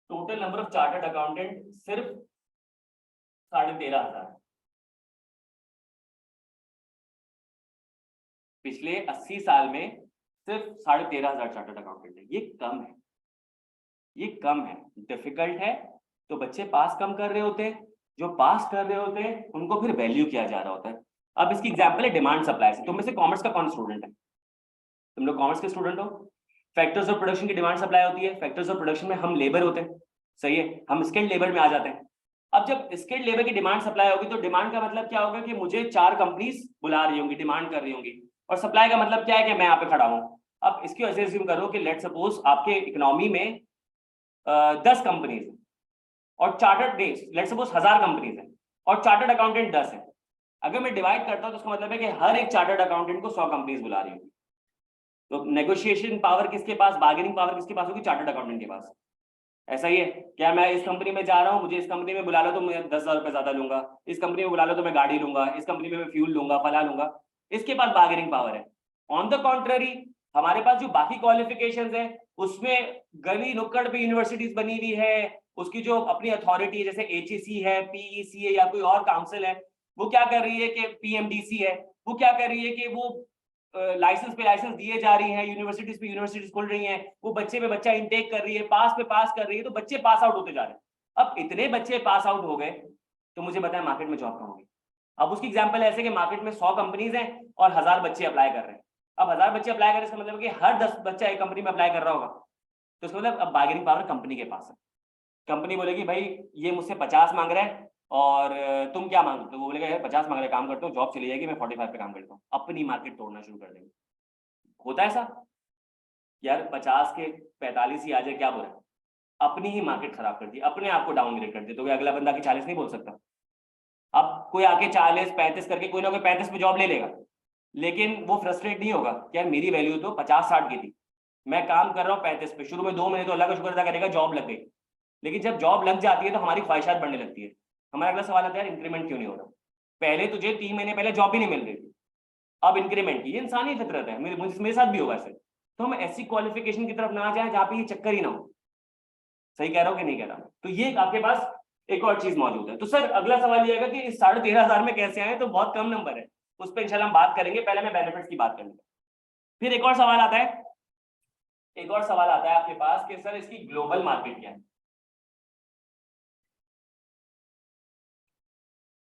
Total number of chartered accountant सिर्फ 13,500, पिछले 80 साल में सिर्फ 13,500 चार्टर्ड अकाउंटेंट है। ये कम है, ये कम है, डिफिकल्ट है, तो बच्चे पास कम कर रहे होते हैं, जो पास कर रहे होते हैं उनको फिर वैल्यू किया जा रहा होता है। अब इसकी एग्जांपल है डिमांड सप्लाई से। तुम में से कॉमर्स का कौन स्टूडेंट है, तुम लोग कॉमर्स के स्टूडेंट हो। फैक्टर्स ऑफ प्रोडक्शन की डिमांड सप्लाई होती है, फैक्टर्स ऑफ प्रोडक्शन में हम लेबर होते हैं, सही है, हम स्किल्ड लेबर में आ जाते हैं। अब जब स्किल्ड लेबर की डिमांड सप्लाई होगी तो डिमांड का मतलब क्या होगा कि मुझे 4 कंपनीज बुला रही होंगी, डिमांड कर रही होंगी, और सप्लाई का मतलब क्या है कि मैं यहाँ पे खड़ा हूँ। अब इसकी वजह से करो कि लेट सपोज आपके इकोनॉमी में 10 कंपनीज है और chartered days let suppose 1000 companies है और चार्टर्ड अकाउंटेंट 10 है। अगर मैं डिवाइड करता हूँ तो उसका मतलब है कि हर एक चार्टर्ड अकाउंटेंट को 100 कंपनीज बुला रही होगी। तो नेगोशिएशन पावर किसके पास, बार्गेनिंग पावर किसके पास होगी, चार्टर्ड अकाउंटेंट के पास। ऐसा ही है, क्या मैं इस कंपनी में जा रहा हूँ, मुझे इस कंपनी में बुला लो तो मैं 10,000 रुपये ज्यादा लूंगा, इस कंपनी में बुला लो तो मैं गाड़ी लूंगा, इस कंपनी में मैं फ्यूल लूंगा, फला लूंगा, इसके पास बार्गेनिंग पावर है। ऑन द कॉन्ट्ररी हमारे पास जो बाकी क्वालिफिकेशंस है उसमें गली नुक्कड़ पे यूनिवर्सिटीज बनी हुई है, उसकी जो अपनी अथॉरिटी है जैसे एचईसी है, पीईसी है या कोई और काउंसिल है, वो क्या कर रही है कि पीएमडीसी है, वो क्या कर रही है कि वो लाइसेंस पे लाइसेंस दिए जा रही है, यूनिवर्सिटीज पे यूनिवर्सिटीज खुल रही हैं, वो बच्चे पे बच्चा इंटेक कर रही है, पास पे पास कर रही है, तो बच्चे पास आउट होते जा रहे हैं। अब इतने बच्चे पास आउट हो गए तो मुझे बताएं मार्केट में जॉब कहाँ होगी। अब उसकी एग्जांपल ऐसे कि मार्केट में 100 कंपनीज हैं और 1000 बच्चे अप्लाई कर रहे हैं। अब 1000 बच्चे अप्लाई कर रहे हैं, इसका मतलब कि हर 10 बच्चा एक कंपनी में अप्लाई कर रहा होगा, तो इसका मतलब अब बार्गेनिंग पावर कंपनी के पास है। कंपनी बोलेगी भाई ये मुझसे 50 मांग रहा है और तुम क्या मांग, तो वो बोलेगा यार 50 मांग रहे, काम करता हूँ, जॉब चली जाएगी, मैं 45 पे काम करता हूँ, अपनी मार्केट तोड़ना शुरू कर देंगे। होता है ऐसा यार, 50 के 45 ही आ जाए क्या बुरा है, अपनी ही मार्केट खराब कर दी, अपने आप को डाउनग्रेड कर दी, तो अगला बंदा के 40 नहीं बोल सकता। अब कोई आके 40 35 करके कोई ना कोई 35 पे जॉब ले लेगा, लेकिन वो फ्रस्ट्रेट नहीं होगा कि यार मेरी वैल्यू तो 50 60 की थी, मैं काम कर रहा हूँ 35 पे, शुरू में 2 महीने तो अल्लाह का शुक्र अदा करेगा जॉब लग गई, लेकिन जब जॉब लग जाती है तो हमारी ख्वाहिशात बढ़ने लगती है। हमारा अगला सवाल आता है यार इंक्रीमेंट क्यों नहीं हो रहा? पहले तुझे 3 महीने पहले जॉब भी नहीं मिल रही थी, अब इंक्रीमेंट की, ये इंसानी फितरत है, मेरे साथ भी होगा ऐसे। तो हम ऐसी क्वालिफिकेशन की तरफ ना जाए जहाँ पे ये चक्कर ही ना हो। सही कह रहा हूँ कि नहीं कह रहा? तो ये आपके पास एक और चीज मौजूद है। तो सर अगला सवाल ये है कि इस 13,500 में कैसे आए? तो बहुत कम नंबर है, उस पर इंशाल्लाह हम बात करेंगे, पहले मैं बेनिफिट्स की बात करूंगा। फिर एक और सवाल आता है, आपके पास कि सर इसकी ग्लोबल मार्केट क्या है।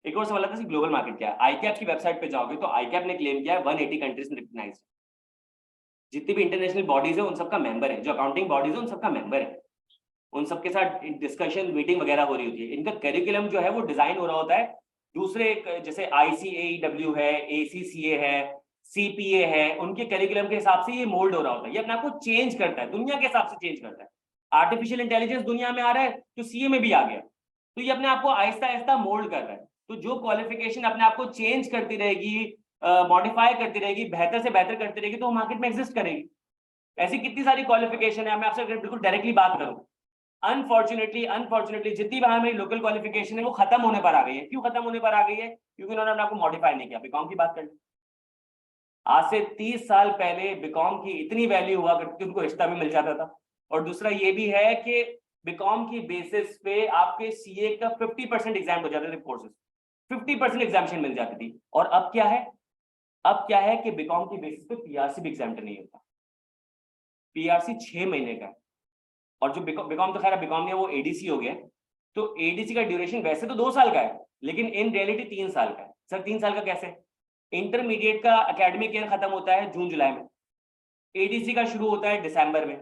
एक और सवाल आता है ग्लोबल मार्केट क्या है। आईकैप की वेबसाइट पे जाओगे तो आईकैप ने क्लेम किया है 180 कंट्रीज में रिकॉग्नाइज्ड, जितनी भी इंटरनेशनल बॉडीज है उन सबका मेंबर है, जो अकाउंटिंग बॉडीज है उन सबका मेंबर है, उन सबके साथ डिस्कशन मीटिंग वगैरह हो रही होती है। इनका करिकुलम जो है वो डिजाइन हो रहा होता है दूसरे, जैसे ICAEW है, ACCA है, CPA है, उनके करिकुलम के हिसाब से ये मोल्ड हो रहा होता है। ये अपने आप को चेंज करता है, दुनिया के हिसाब से चेंज करता है। आर्टिफिशियल इंटेलिजेंस दुनिया में आ रहा है तो CA में भी आ गया, तो ये अपने आप को आहिस्ता आहिस्ता मोल्ड कर रहा है। तो जो क्वालिफिकेशन अपने आप को चेंज करती रहेगी, मॉडिफाई करती रहेगी, बेहतर से बेहतर करती रहेगी, तो मार्केट में एग्जिस्ट करेगी। ऐसी कितनी सारी क्वालिफिकेशन है, मैं आपसे बिल्कुल डायरेक्टली बात करूं, अनफॉर्चुनेटली जितनी बार मेरी लोकल क्वालिफिकेशन है वो खत्म होने पर आ गई है। क्यों खत्म होने पर आ गई है? क्योंकि उन्होंने अपने आप को मॉडिफाई नहीं किया। बीकॉम की बात करें, आज से 30 साल पहले बीकॉम की इतनी वैल्यू हुआ करती थी, उनको रिश्ता भी मिल जाता था। और दूसरा ये भी है कि बीकॉम की बेसिस पे आपके CA का 50% एग्जाम हो जाते थे कोर्सेज, 50% एग्जामिशन मिल जाती थी। और अब क्या है, कि बीकॉम की बेसिस पे PRC भी एग्जाम नहीं होता। PRC 6 महीने का है, और जो बीकॉम तो खैर बीकॉम नहीं है, वो ADC हो गया। तो ADC का ड्यूरेशन वैसे तो 2 साल का है, लेकिन इन रियलिटी 3 साल का है। सर 3 साल का कैसे? इंटरमीडिएट का एकेडमिक ईयर खत्म होता है जून जुलाई में, ADC का शुरू होता है दिसंबर में,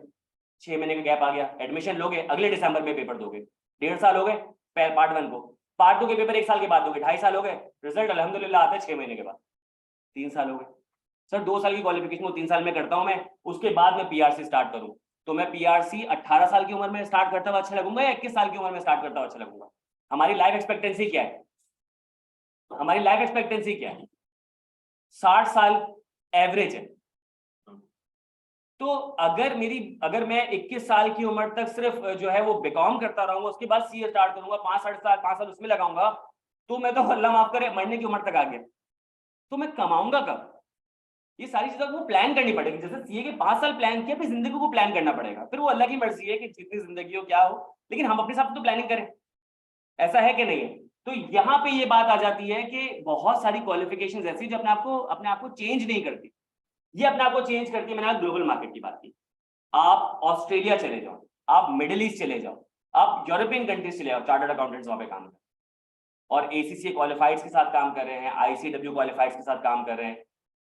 6 महीने का गैप आ गया। एडमिशन लोगे, अगले दिसंबर में पेपर दोगे, 1.5 साल हो गए पार्ट 1 को, पार्ट 2 के पेपर 1 साल के बाद दोगे, 2.5 साल हो गए, रिजल्ट अल्हम्दुलिल्लाह आता है 6 महीने के बाद, 3 साल हो गए। सर 2 साल की क्वालिफिकेशन को 3 साल में करता हूं मैं, उसके बाद मैं PRC स्टार्ट करूं, तो मैं PRC 18 साल की उम्र में स्टार्ट करता हुआ अच्छा लगूंगा या 21 साल की उम्र में स्टार्ट करता हुआ अच्छा लगूंगा? हमारी लाइफ एक्सपेक्टेंसी क्या है? 60 साल एवरेज है। तो अगर मैं 21 साल की उम्र तक सिर्फ जो है वो बीकॉम करता रहूंगा, उसके बाद CA स्टार्ट करूंगा, 5 साल उसमें लगाऊंगा, तो मैं तो अल्लाह माफ करे मरने की उम्र तक आ गया, तो मैं कमाऊंगा कब? ये सारी चीजों को प्लान करनी पड़ेगी। जैसे CA के 5 साल प्लान किया, फिर जिंदगी को प्लान करना पड़ेगा, फिर वो अल्लाह की मर्जी है कि जितनी जिंदगी हो क्या हो, लेकिन हम अपने हिसाब से तो प्लानिंग करें। ऐसा है कि नहीं है? तो यहाँ पे ये बात आ जाती है कि बहुत सारी क्वालिफिकेशन ऐसी जो अपने आप को चेंज नहीं करती, ये अपने आप को चेंज करती है। मैंने आज ग्लोबल मार्केट की बात की। आप ऑस्ट्रेलिया चले जाओ, आप मिडिल ईस्ट चले जाओ, आप यूरोपियन कंट्रीज चले जाओ, चार्टर्ड अकाउंटेंट्स वहां पे काम कर रहे हैं, और ACCA क्वालिफाइड्स के साथ काम कर रहे हैं, ICAEW क्वालिफाइड्स के साथ काम कर रहे हैं,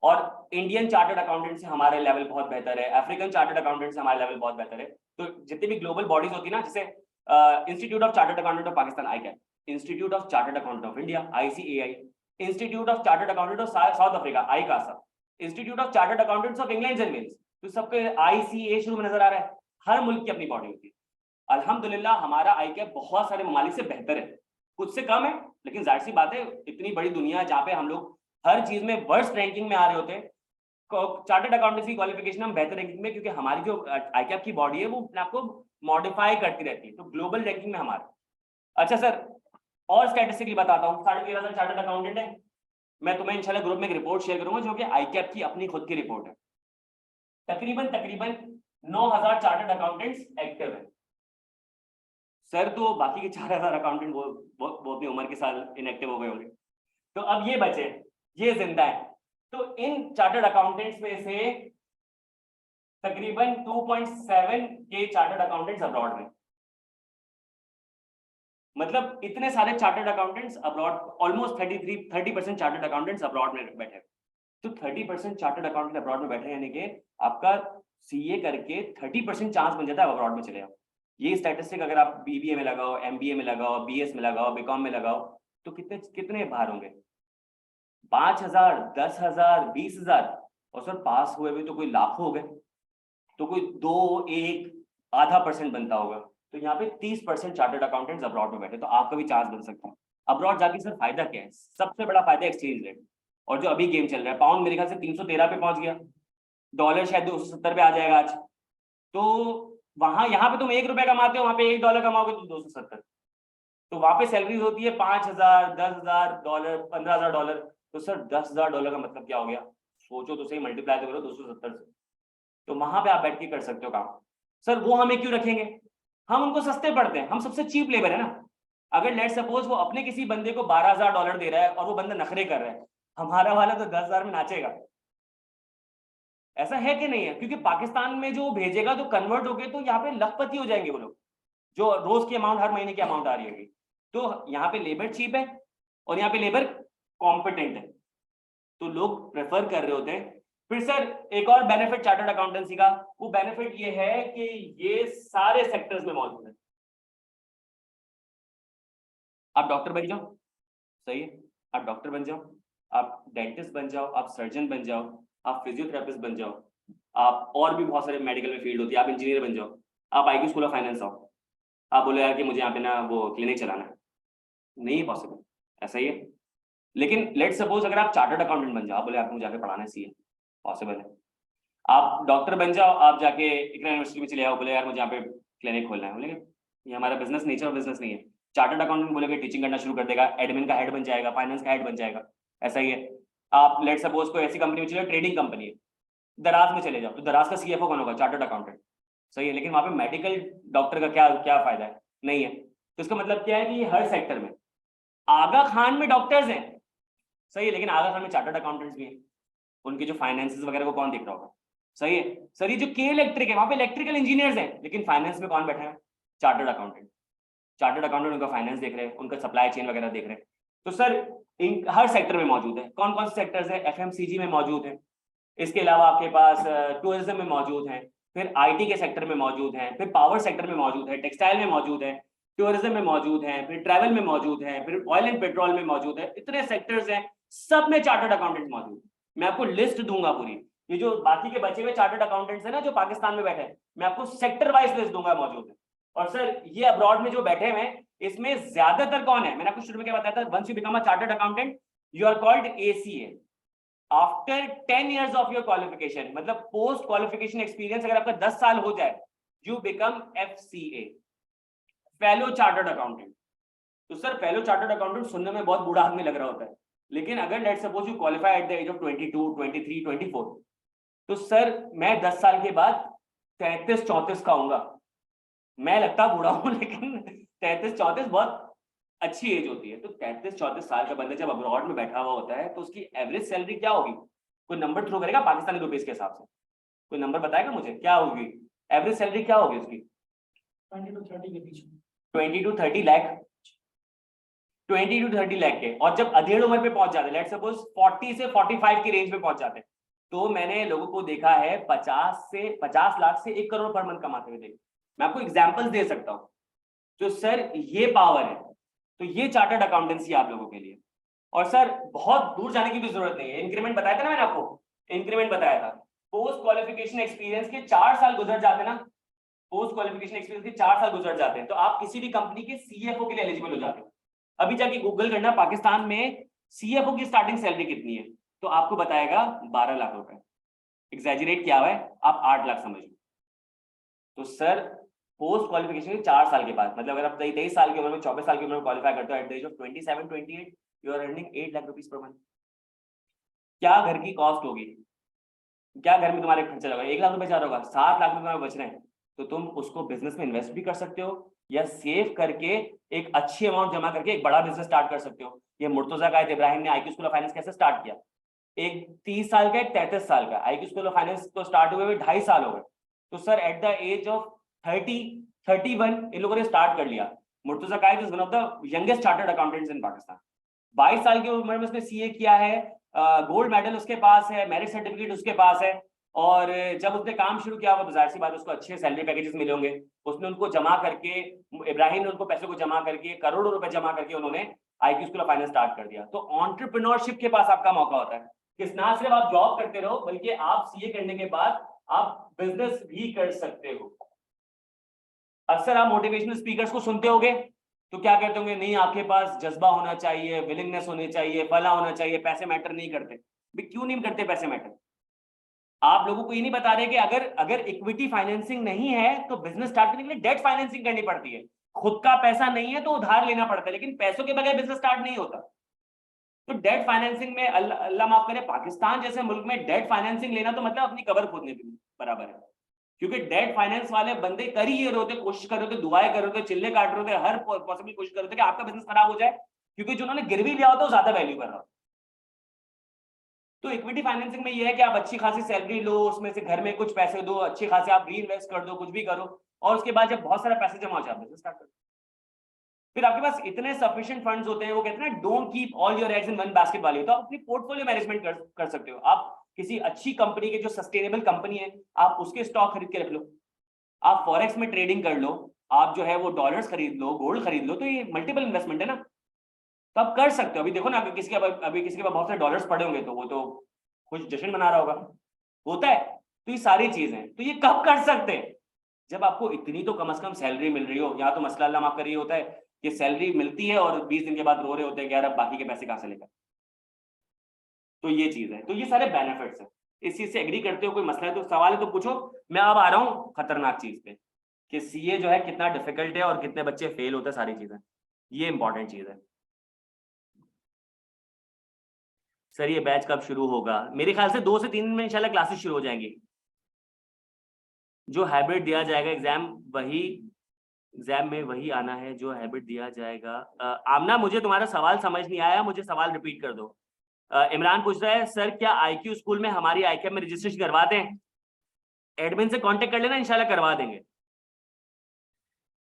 और इंडियन चार्टर्ड अकाउंटेंट से हमारे लेवल बहुत बेहतर है, अफ्रीकन चार्टर्ड अकाउंटेंट से हमारा लेवल बहुत बेहतर है। तो जितनी भी ग्लोबल बॉडीज होती है ना, जैसे institute of chartered accountant of Pakistan ICAP, institute of chartered accountant of India ICAI, institute of chartered accountant of South Africa ICASA, institute of chartered accountants of England and Wales, तो सबके ICA शुरू में नजर आ रहा है। हर मुल्क की अपनी बॉडी होती है। अल्हम्दुलिल्लाह हमारा ICAP बहुत सारे ममालिक से बेहतर है, कुछ से कम है, लेकिन जाहिर सी बात है इतनी बड़ी दुनिया जहाँ पे हम लोग हर चीज में वर्स्ट रैंकिंग में आ रहे होते हैं, चार्टर्ड अकाउंटेंसी क्वालिफिकेशन हम बेहतर रैंकिंग में, क्योंकि हमारी जो ICAP की बॉडी है वो अपने आपको मॉडिफाई करती रहती है, तो ग्लोबल रैंकिंग में हमारे। अच्छा सर, और स्टैटिस्टिकली बताता हूँ, 13,500 चार्टर्ड अकाउंटेंट है। मैं तुम्हें इंशाल्लाह ग्रुप में एक रिपोर्ट शेयर करूंगा जो कि ICAP की अपनी खुद की रिपोर्ट है। तकरीबन 9,000 चार्टर्ड अकाउंटेंट्स एक्टिव है। सर तो बाकी के 4,000 अकाउंटेंट वो अपनी उम्र के साथ इनएक्टिव हो गए होंगे, तो अब ये बचे, ये जिंदा है। तो इन चार्टर्ड अकाउंटेंट्स में से तकरीबन 2.7 के चार्टर्ड अकाउंटेंट्स अब्रॉड में, मतलब इतने सारे chartered accountants abroad, almost 30% chartered accountants abroad में बैठे। तो 30% चार्टर्ड अकाउंटेंट अब्रॉड में बैठे, यानी कि आपका CA करके 30% चांस बन जाता है अब्रॉड में चले जाओ। ये स्टैटिस्टिक अगर आप BBA में लगाओ, MBA में लगाओ, BS में लगाओ, बीकॉम में लगाओ, तो कितने बाहर होंगे? 5,000, 10,000, 20,000, और सर पास हुए भी तो कोई लाखों हो गए, तो कोई 2, 1, ½ % बनता होगा। तो यहाँ पे 30% चार्टर्ड अकाउंटेंट्स अब्रॉड में बैठे, तो आपका भी चांस बन सकता है। अब्रॉड जाके सर फायदा क्या है? सबसे बड़ा फायदा एक्सचेंज रेट, और जो अभी गेम चल रहा है, पाउंड मेरे ख्याल से 313 पे पहुंच गया, डॉलर शायद 270 पे आ जाएगा आज, तो वहां यहाँ पे तुम ₹1 कमाते हो, वहां पे $1 कमाओगे तो 270। तो वहां पे सैलरीज होती है 5,000, $10,000, $15,000। तो सर $10,000 का मतलब क्या हो गया, सोचो तो सही, मल्टीप्लाई तो करो 270 से। तो वहां पे आप बैठ के कर सकते हो काम। सर वो हमें क्यों रखेंगे, हम उनको सस्ते पड़ते हैं, हम सबसे चीप लेबर है ना। अगर लेट सपोज वो अपने किसी बंदे को $12,000 दे रहा है और वो बंदा नखरे कर रहा है, हमारा वाला तो 10,000 में नाचेगा। ऐसा है कि नहीं है, क्योंकि पाकिस्तान में जो भेजेगा तो कन्वर्ट हो गए तो यहाँ पे लखपति हो जाएंगे वो लोग, जो रोज की अमाउंट, हर महीने की अमाउंट आ रही होगी। तो यहाँ पे लेबर चीप है और यहाँ पे लेबर कॉम्पिटेंट है, तो लोग प्रेफर कर रहे होते हैं। फिर सर एक और बेनिफिट चार्टर्ड अकाउंटेंसी का, वो बेनिफिट ये है कि ये सारे सेक्टर्स में मौजूद है। आप डॉक्टर बन जाओ, सही है, आप डॉक्टर बन जाओ, आप डेंटिस्ट बन जाओ, आप सर्जन बन जाओ, आप फिजियोथेरेपिस्ट बन जाओ, आप और भी बहुत सारे मेडिकल में फील्ड होती है, आप इंजीनियर बन जाओ, आप आईक्यू स्कूल ऑफ फाइनेंस आओ, आप बोले यार कि मुझे यहाँ पे ना वो क्लिनिक चलाना है, नहीं पॉसिबल, ऐसा ही है। लेकिन लेट सपोज अगर आप चार्टर्ड अकाउंटेंट बन जाओ, आप बोले आपको मुझे जाके पढ़ाना सीए, पॉसिबल है। आप डॉक्टर बन जाओ, आप जाके इकरा यूनिवर्सिटी में चले आओ, बोले यार मुझे यहाँ पे क्लिनिक खोलना है, बोलेंगे ये हमारा बिजनेस, नेचर ऑफ बिजनेस नहीं है। चार्टर्ड अकाउंटेंट बोलेगा टीचिंग करना शुरू कर देगा, एडमिन का हेड बन जाएगा, फाइनेंस का हेड बन जाएगा, ऐसा ही है। आप लेट सपोज कोई ऐसी कंपनी में चले, ट्रेडिंग कंपनी है, दराज में चले जाओ, तो दराज का सीएफओ कौन होगा, चार्टर्ड अकाउंटेंट, सही है। लेकिन वहां पे मेडिकल डॉक्टर का क्या क्या फायदा है, नहीं है। तो इसका मतलब क्या है कि हर सेक्टर में, आगा खान में डॉक्टर्स हैं, सही है, लेकिन आगा खान में चार्टर्ड अकाउंटेंट्स भी हैं, उनके जो फाइनेंसेस वगैरह को कौन देख रहा होगा, सही है। सर ये जो के इलेक्ट्रिक है, वहां पे इलेक्ट्रिकल इंजीनियर्स हैं, लेकिन फाइनेंस में कौन बैठा है, चार्टर्ड अकाउंटेंट। चार्टर्ड अकाउंटेंट उनका फाइनेंस देख रहे हैं, उनका सप्लाई चेन वगैरह देख रहे हैं। तो सर हर सेक्टर में मौजूद है। कौन कौन से सेक्टर्स है, एफएमसीजी में मौजूद है, इसके अलावा आपके पास टूरिज्म में मौजूद है, फिर आईटी के सेक्टर में मौजूद है, फिर पावर सेक्टर में मौजूद है, टेक्सटाइल में मौजूद है, टूरिज्म में मौजूद है, फिर ट्रैवल में मौजूद है, फिर ऑयल एंड पेट्रोल में मौजूद है। इतने सेक्टर्स हैं, सब में चार्टर्ड अकाउंटेंट मौजूद है। मैं आपको लिस्ट दूंगा पूरी, ये जो बाकी के बचे हुए चार्टर्ड अकाउंटेंट्स है ना जो पाकिस्तान में बैठे हैं, मैं आपको सेक्टर वाइज लिस्ट दूंगा, मौजूद है। और सर ये अब्रॉड में जो बैठे हुए हैं, इसमें ज्यादातर कौन है, मैंने आपको शुरू में क्या बताया था, once you become a chartered accountant you are called ACA. After 10 years of your qualification, मतलब पोस्ट क्वालिफिकेशन एक्सपीरियंस अगर आपका 10 साल हो जाए, you become FCA, fellow chartered accountant. तो सर फेलो चार्टर्ड अकाउंटेंट सुनने में बहुत बूढ़ा आदमी लग रहा होता है, लेकिन अगर let suppose you qualify at the age of 22, 23, 24, तो सर मैं 10 साल के बाद 33-34 का होऊंगा। मैं लगता बूढ़ा हूं, लेकिन 33-34 बहुत अच्छी एज होती है। तो 33-34 साल का बंदा जब अब्रॉड में बैठा हुआ होता है, तो उसकी एवरेज सैलरी क्या होगी, कोई नंबर थ्रो करेगा पाकिस्तानी रुपीस के हिसाब से, कोई नंबर बताएगा मुझे क्या होगी एवरेज सैलरी, क्या होगी उसकी, 20 to 30 के बीच में, 20 to 30 लाख, 20 to 30 लाख के। और जब अधेड़ उम्र पे पहुंच जाते हैं, लेट सपोज 40 से 45 की रेंज में पहुंच जाते हैं, तो मैंने लोगों को देखा है 50 लाख से 1 करोड़ पर मंथ कमाते हुए देखे। मैं आपको एग्जाम्पल्स दे सकता हूँ। तो सर ये पावर है, तो ये चार्टर्ड अकाउंटेंसी आप लोगों के लिए। और सर बहुत दूर जाने की भी जरूरत नहीं है, इंक्रीमेंट बताया था ना मैंने आपको, इंक्रीमेंट बताया था, पोस्ट क्वालिफिकेशन एक्सपीरियंस के 4 साल गुजर जाते ना, पोस्ट क्वालिफिकेशन एक्सपीरियंस के 4 साल गुजर जाते हैं, तो आप किसी भी कंपनी के सीएफओ के लिए एलिजिबल हो जाते हो। अभी जाके गूगल करना पाकिस्तान में सीएफओ की स्टार्टिंग सैलरी कितनी है, तो आपको बताएगा 12 लाख रुपए, एग्जैजरेट किया हुआ है, आप 8 लाख समझ लो। तो सर पोस्ट क्वालिफिकेशन के 4 साल के बाद, मतलब अगर आप 23 साल की उम्र में, 24 साल की उम्र में क्वालिफाई करते हो, at the age of 27, 28 you are earning 8 lakh rupees per month. क्या घर की कॉस्ट होगी, क्या घर में तुम्हारे खर्चा होगा, 1 लाख रुपए जा रहा होगा, 7 लाख रुपए बच रहे हैं, तो तुम उसको बिजनेस में इन्वेस्ट भी कर सकते हो, या सेव करके एक अच्छी अमाउंट जमा करके एक बड़ा बिजनेस स्टार्ट कर सकते हो। ये मुर्तजा कायद इब्राहिम ने आईक्यू स्कूल ऑफ फाइनेंस कैसे स्टार्ट किया, एक 30 साल का, एक 33 साल का, आईक्यू स्कूल ऑफ फाइनेंस तो स्टार्ट हुए 2.5 साल हो गए। तो sir at the age of 31 इन लोगों ने स्टार्ट कर लिया। Murtaza Qaid is one of the youngest chartered accountants in Pakistan. 22 साल की उम्र में उसने सीए किया है, गोल्ड मेडल उसके पास है, मैरिज सर्टिफिकेट उसके पास है, और जब उसने काम शुरू किया वो जाहिर सी बात उसको अच्छे सैलरी पैकेजेस मिले होंगे, उसने उनको जमा करके, इब्राहिम ने उनको पैसे को जमा करके, करोड़ों रुपए जमा करके उन्होंने IQ school of finance start कर दिया। तो एंटरप्रेन्योरशिप के पास आपका मौका होता है कि ना सिर्फ आप जॉब करते रहो, बल्कि आप सीए करने के बाद आप बिजनेस भी कर सकते हो। अक्सर आप मोटिवेशनल स्पीकर्स को सुनते होंगे, तो क्या कहते होंगे, नहीं आपके पास जज्बा होना चाहिए, विलिंगनेस होनी चाहिए, फला होना चाहिए, पैसे मैटर नहीं करते। क्यों नहीं करते पैसे मैटर? आप लोगों को ये नहीं बता रहे कि अगर इक्विटी फाइनेंसिंग नहीं है तो बिजनेस स्टार्ट करने के लिए डेट फाइनेंसिंग करनी पड़ती है। खुद का पैसा नहीं है तो उधार लेना पड़ता है, लेकिन पैसों के बगैर बिजनेस स्टार्ट नहीं होता। तो डेट फाइनेंसिंग में अल्लाह माफ करे, पाकिस्तान जैसे मुल्क में डेट फाइनेंसिंग लेना तो मतलब अपनी कब्र खोदने के बराबर है। क्योंकि डेट फाइनेंस वाले बंदे कर ही ये रहे होते, कोशिश कर रहे होते, दुआएं कर रहे होते, चिल्ले काट रहे होते, हर पॉसिबल कोशिश कर रहे होते कि आपका बिजनेस खराब हो जाए, क्योंकि जो उन्होंने गिरवी लिया होता है वो ज्यादा वैल्यू कर रहा हो। तो इक्विटी फाइनेंसिंग में ये है कि आप अच्छी खासी सैलरी लो, उसमें से घर में कुछ पैसे दो, अच्छे खासे आप री इन्वेस्ट कर दो, कुछ भी करो, और उसके बाद जब बहुत सारा पैसे जमा हो जाए बिजनेस स्टार्ट करो। फिर आपके पास इतने सफिशिएंट फंड्स होते हैं, वो कहते हैं ना don't keep all your eggs in one basket वाली, तो आप अपनी पोर्टफोलियो मैनेजमेंट कर सकते हो। आप किसी अच्छी कंपनी के, जो सस्टेनेबल कंपनी है, आप उसके स्टॉक खरीद के रख लो, आप फॉरेक्स में ट्रेडिंग कर लो, आप जो है वो डॉलर्स खरीद लो, गोल्ड खरीद लो, तो ये मल्टीपल इन्वेस्टमेंट है ना, तो आप कर सकते हो। अभी देखो ना, अभी किसी के पास बहुत सारे डॉलर्स पड़े होंगे तो वो तो कुछ जश्न मना रहा होगा, होता है। तो ये सारी चीजें हैं, तो ये कब कर सकते हैं? जब आपको इतनी तो कम से कम सैलरी मिल रही हो। यहाँ तो मसला अल्लाह माफ कर ये होता है कि सैलरी मिलती है और 20 दिन के बाद रो रहे होते हैं कि यार अब बाकी के पैसे कहां से लेकर। तो ये चीज है, तो ये सारे बेनिफिट्स हैं। इस चीज से एग्री करते हो? कोई मसला है तो सवाल है तो पूछो। मैं अब आ रहा हूँ खतरनाक चीज पे कि सीए जो है कितना डिफिकल्ट है और कितने बच्चे फेल होते हैं, सारी चीजें, ये इंपॉर्टेंट चीज है। सर ये बैच कब शुरू होगा? मेरे ख्याल से 2 से 3 दिन में इंशाल्लाह क्लासेस शुरू हो जाएंगी। जो हाइब्रिड दिया जाएगा एग्जाम में वही आना है जो हाइब्रिड दिया जाएगा। आमना, मुझे तुम्हारा सवाल समझ नहीं आया, मुझे सवाल रिपीट कर दो। इमरान पूछ रहा है सर क्या आईक्यू स्कूल में हमारी आईक्यू में रजिस्ट्रेशन करवा दें? एडमिन से कांटेक्ट कर लेना, इंशाल्लाह करवा देंगे।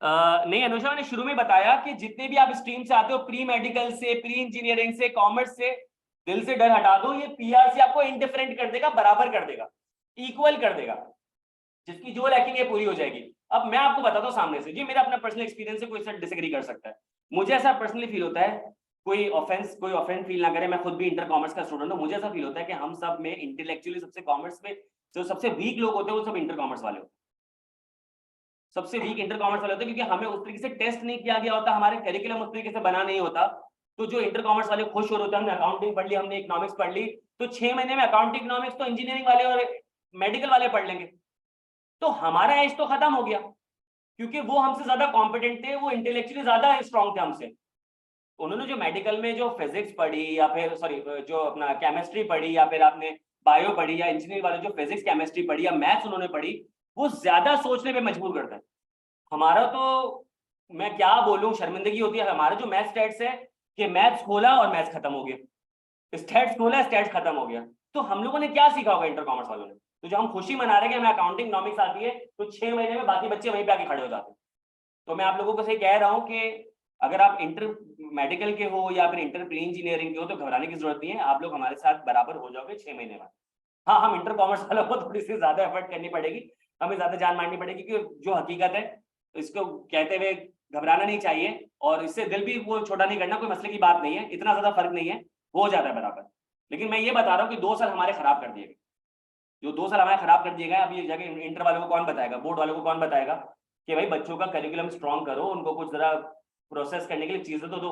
नहीं अनुषा, मैंने शुरू में बताया कि जितने भी आप स्ट्रीम से आते हो, प्री मेडिकल से, प्री इंजीनियरिंग से, कॉमर्स से, दिल से डर हटा दो। ये पीआरसी आपको इंडिफरेंट कर देगा, बराबर कर देगा, इक्वल कर देगा, जिसकी जो लैकिंग है पूरी हो जाएगी। अब मैं आपको बताता हूँ सामने से, जी मेरा अपना पर्सनल एक्सपीरियंस है, कोई इससे डिसएग्री कर सकता है। मुझे ऐसा पर्सनली फील होता है, कोई ऑफेंस फील ना करे, मैं खुद भी इंटर कॉमर्स का स्टूडेंट हूँ, मुझे ऐसा फील होता है कि हम सब में इंटेलेक्चुअली सबसे कॉमर्स में जो सबसे वीक लोग होते हैं वो सब इंटर कॉमर्स वाले होते हैं। सबसे वीक इंटर कॉमर्स वाले होते हैं, क्योंकि हमें उस तरीके से टेस्ट नहीं किया गया होता, हमारे करिकुलम उस तरीके से बना नहीं होता। तो जो इंटर कॉमर्स वाले खुश हो रहे होते हैं, हमने अकाउंटिंग पढ़ ली, हमने इकोनॉमिक्स पढ़ ली, तो 6 महीने में अकाउंटिंग इकोनॉमिक्स तो इंजीनियरिंग वाले और मेडिकल वाले पढ़ लेंगे। तो हमारा एज तो खत्म हो गया, क्योंकि वो हमसे ज्यादा कॉम्पिटेंट थे, वो इंटेलेक्चुअली ज्यादा स्ट्रॉन्ग थे हमसे। उन्होंने जो मेडिकल में जो फिजिक्स पढ़ी, या फिर सॉरी जो अपना केमिस्ट्री पढ़ी, या फिर आपने बायो पढ़ी, या इंजीनियरिंग वाले जो फिजिक्स केमिस्ट्री पढ़ी या मैथ्स उन्होंने पढ़ी, वो ज्यादा सोचने पे मजबूर करता है। हमारा तो मैं क्या बोलूं, शर्मिंदगी होती है। हमारा जो मैथ्स स्टैट्स है कि मैथ्स खोला और मैथ्स खत्म हो गया, स्टैट्स खोला स्टैट्स खत्म हो गया। तो हम लोगों ने क्या सीखा होगा इंटर कॉमर्स वालों ने? तो जो हम खुशी मना रहे हैं कि हमें अकाउंटिंग इकोनॉमिक्स आती है, तो 6 महीने में बाकी बच्चे वहीं पे आके खड़े हो जाते हैं। तो मैं आप लोगों को सही कह रहा हूँ कि अगर आप इंटर मेडिकल के हो या फिर इंटर प्री इंजीनियरिंग के हो तो घबराने की जरूरत नहीं है, आप लोग हमारे साथ बराबर हो जाओगे 6 महीने बाद। हाँ, हम इंटर कॉमर्स वालों को थोड़ी सी ज्यादा एफर्ट करनी पड़ेगी, हमें ज्यादा जान मारनी पड़ेगी, क्योंकि जो हकीकत है इसको कहते हुए घबराना नहीं चाहिए, और इससे दिल भी वो छोटा नहीं करना, कोई मसले की बात नहीं है, इतना ज्यादा फर्क नहीं है, हो जाता है बराबर। लेकिन मैं ये बता रहा हूँ कि 2 साल हमारे खराब कर दिए गए, जो 2 साल हमारे खराब कर दिए गए। अब ये जाके इंटर वालों को कौन बताएगा, बोर्ड वालों को कौन बताएगा कि भाई बच्चों का करिकुलम स्ट्रॉन्ग करो, उनको कुछ जरा प्रोसेस करने के लिए चीजें तो दो।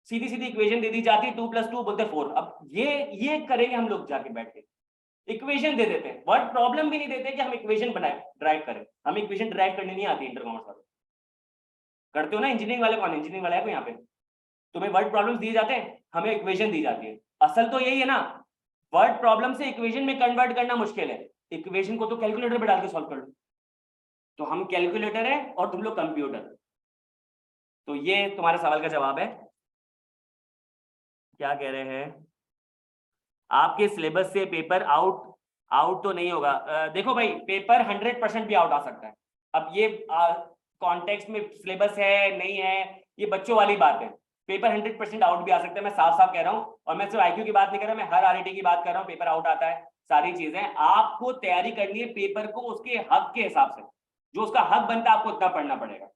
सीधी सीधी इक्वेशन दे दी जाती है, 2 + 2 बोलते 4। अब ये करेंगे हम लोग जाके बैठ के, इक्वेशन दे देते हैं, वर्ड प्रॉब्लम भी नहीं देते कि हम इक्वेशन बनाए ड्राइव करें। हमें इक्वेशन ड्राइव करनी नहीं आती, इंटर कॉमर्स वाले करते हो ना। इंजीनियरिंग वाले कौन, इंजीनियरिंग वाला है कोई यहाँ पे? तुम्हें वर्ड प्रॉब्लम्स दिए जाते हैं, हमें इक्वेशन दी जाती है। असल तो यही है ना, वर्ड प्रॉब्लम से इक्वेशन में कन्वर्ट करना मुश्किल है, इक्वेशन को तो कैलकुलेटर पे डाल के सॉल्व कर लो। तो हम कैलकुलेटर है और तुम लोग कंप्यूटर। तो ये तुम्हारे सवाल का जवाब है। क्या कह रहे हैं? आपके सिलेबस से पेपर आउट तो नहीं होगा। देखो भाई, पेपर 100% भी आउट आ सकता है। अब ये कॉन्टेक्स्ट में सिलेबस है नहीं है, ये बच्चों वाली बात है। पेपर 100% आउट भी आ सकता है, मैं साफ साफ कह रहा हूँ। और मैं सिर्फ आईक्यू की बात नहीं कर रहा, मैं हर आरईटी की बात कर रहा हूँ, पेपर आउट आता है, सारी चीजें। आपको तैयारी करनी है पेपर को उसके हक के हिसाब से, जो उसका हक बनता है आपको उतना पढ़ना पड़ेगा।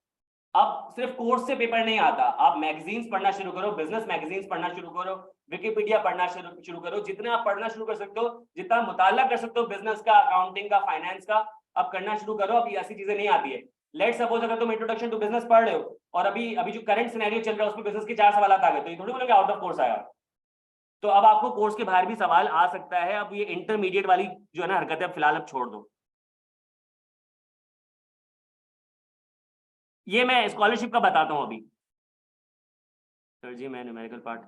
अब सिर्फ कोर्स से पेपर नहीं आता, आप मैगजीन्स पढ़ना शुरू करो, बिजनेस मैगजीन्स पढ़ना शुरू करो, विकिपीडिया पढ़ना शुरू करो। जितना आप पढ़ना शुरू कर सकते हो, जितना मुताला कर सकते हो बिजनेस का, अकाउंटिंग का, फाइनेंस का, अब करना शुरू करो। अभी ऐसी चीजें नहीं आती है। लेट सपोज अगर तुम इंट्रोडक्शन टू बिजनेस पढ़ रहे हो और अभी जो करंट सिनेरियो चल रहा है उसमें बिजनेस के 4 सवाल आ गए, तो ये थोड़ी बोलोगे आउट ऑफ कोर्स आया। तो अब आपको कोर्स के बाहर भी सवाल आ सकता है। अब ये इंटरमीडिएट वाली जो है ना हरकत है फिलहाल अब छोड़ दो। ये मैं स्कॉलरशिप का बताता हूं अभी। सर जी मैं न्यूमेरिकल पार्ट,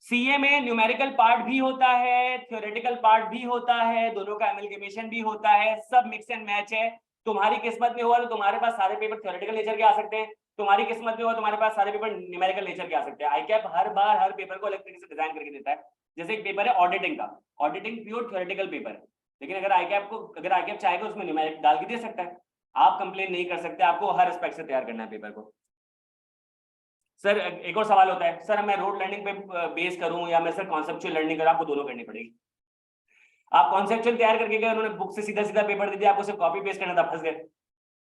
सीए में न्यूमेरिकल पार्ट भी होता है, थ्योरेटिकल पार्ट भी होता है, दोनों का एमलगेमेशन भी होता है, सब मिक्स एंड मैच है। तुम्हारी किस्मत में हुआ तो तुम्हारे पास सारे पेपर थ्योरेटिकल नेचर के आ सकते हैं, तुम्हारी किस्मत में हुआ तुम्हारे पास सारे पेपर न्यूमेरिकल नेचर के आ सकते हैं। आईकैप हर बार हर पेपर को अलग तरीके से डिजाइन करके देता है। जैसे एक पेपर है ऑडिटिंग का, ऑडिटिंग प्योर थ्योरेटिकल पेपर है, लेकिन अगर आईकैप चाहेगा उसमें न्यूमेरिक डाल के दे सकता है। आप कंप्लेन नहीं कर सकते, आपको हर एस्पेक्ट से तैयार करना है पेपर को। सर एक और सवाल होता है, सर मैं रोड लर्निंग पे बेस करूं या मैं सर कॉन्सेप्चुअल लर्निंग करूं? आपको दोनों करनी पड़ेगी। आप कॉन्सेप्चुअल तैयार करके गए, उन्होंने बुक से सीधा सीधा पेपर दे दिया, आपको सिर्फ कॉपी पेस्ट करना था, फंस गए।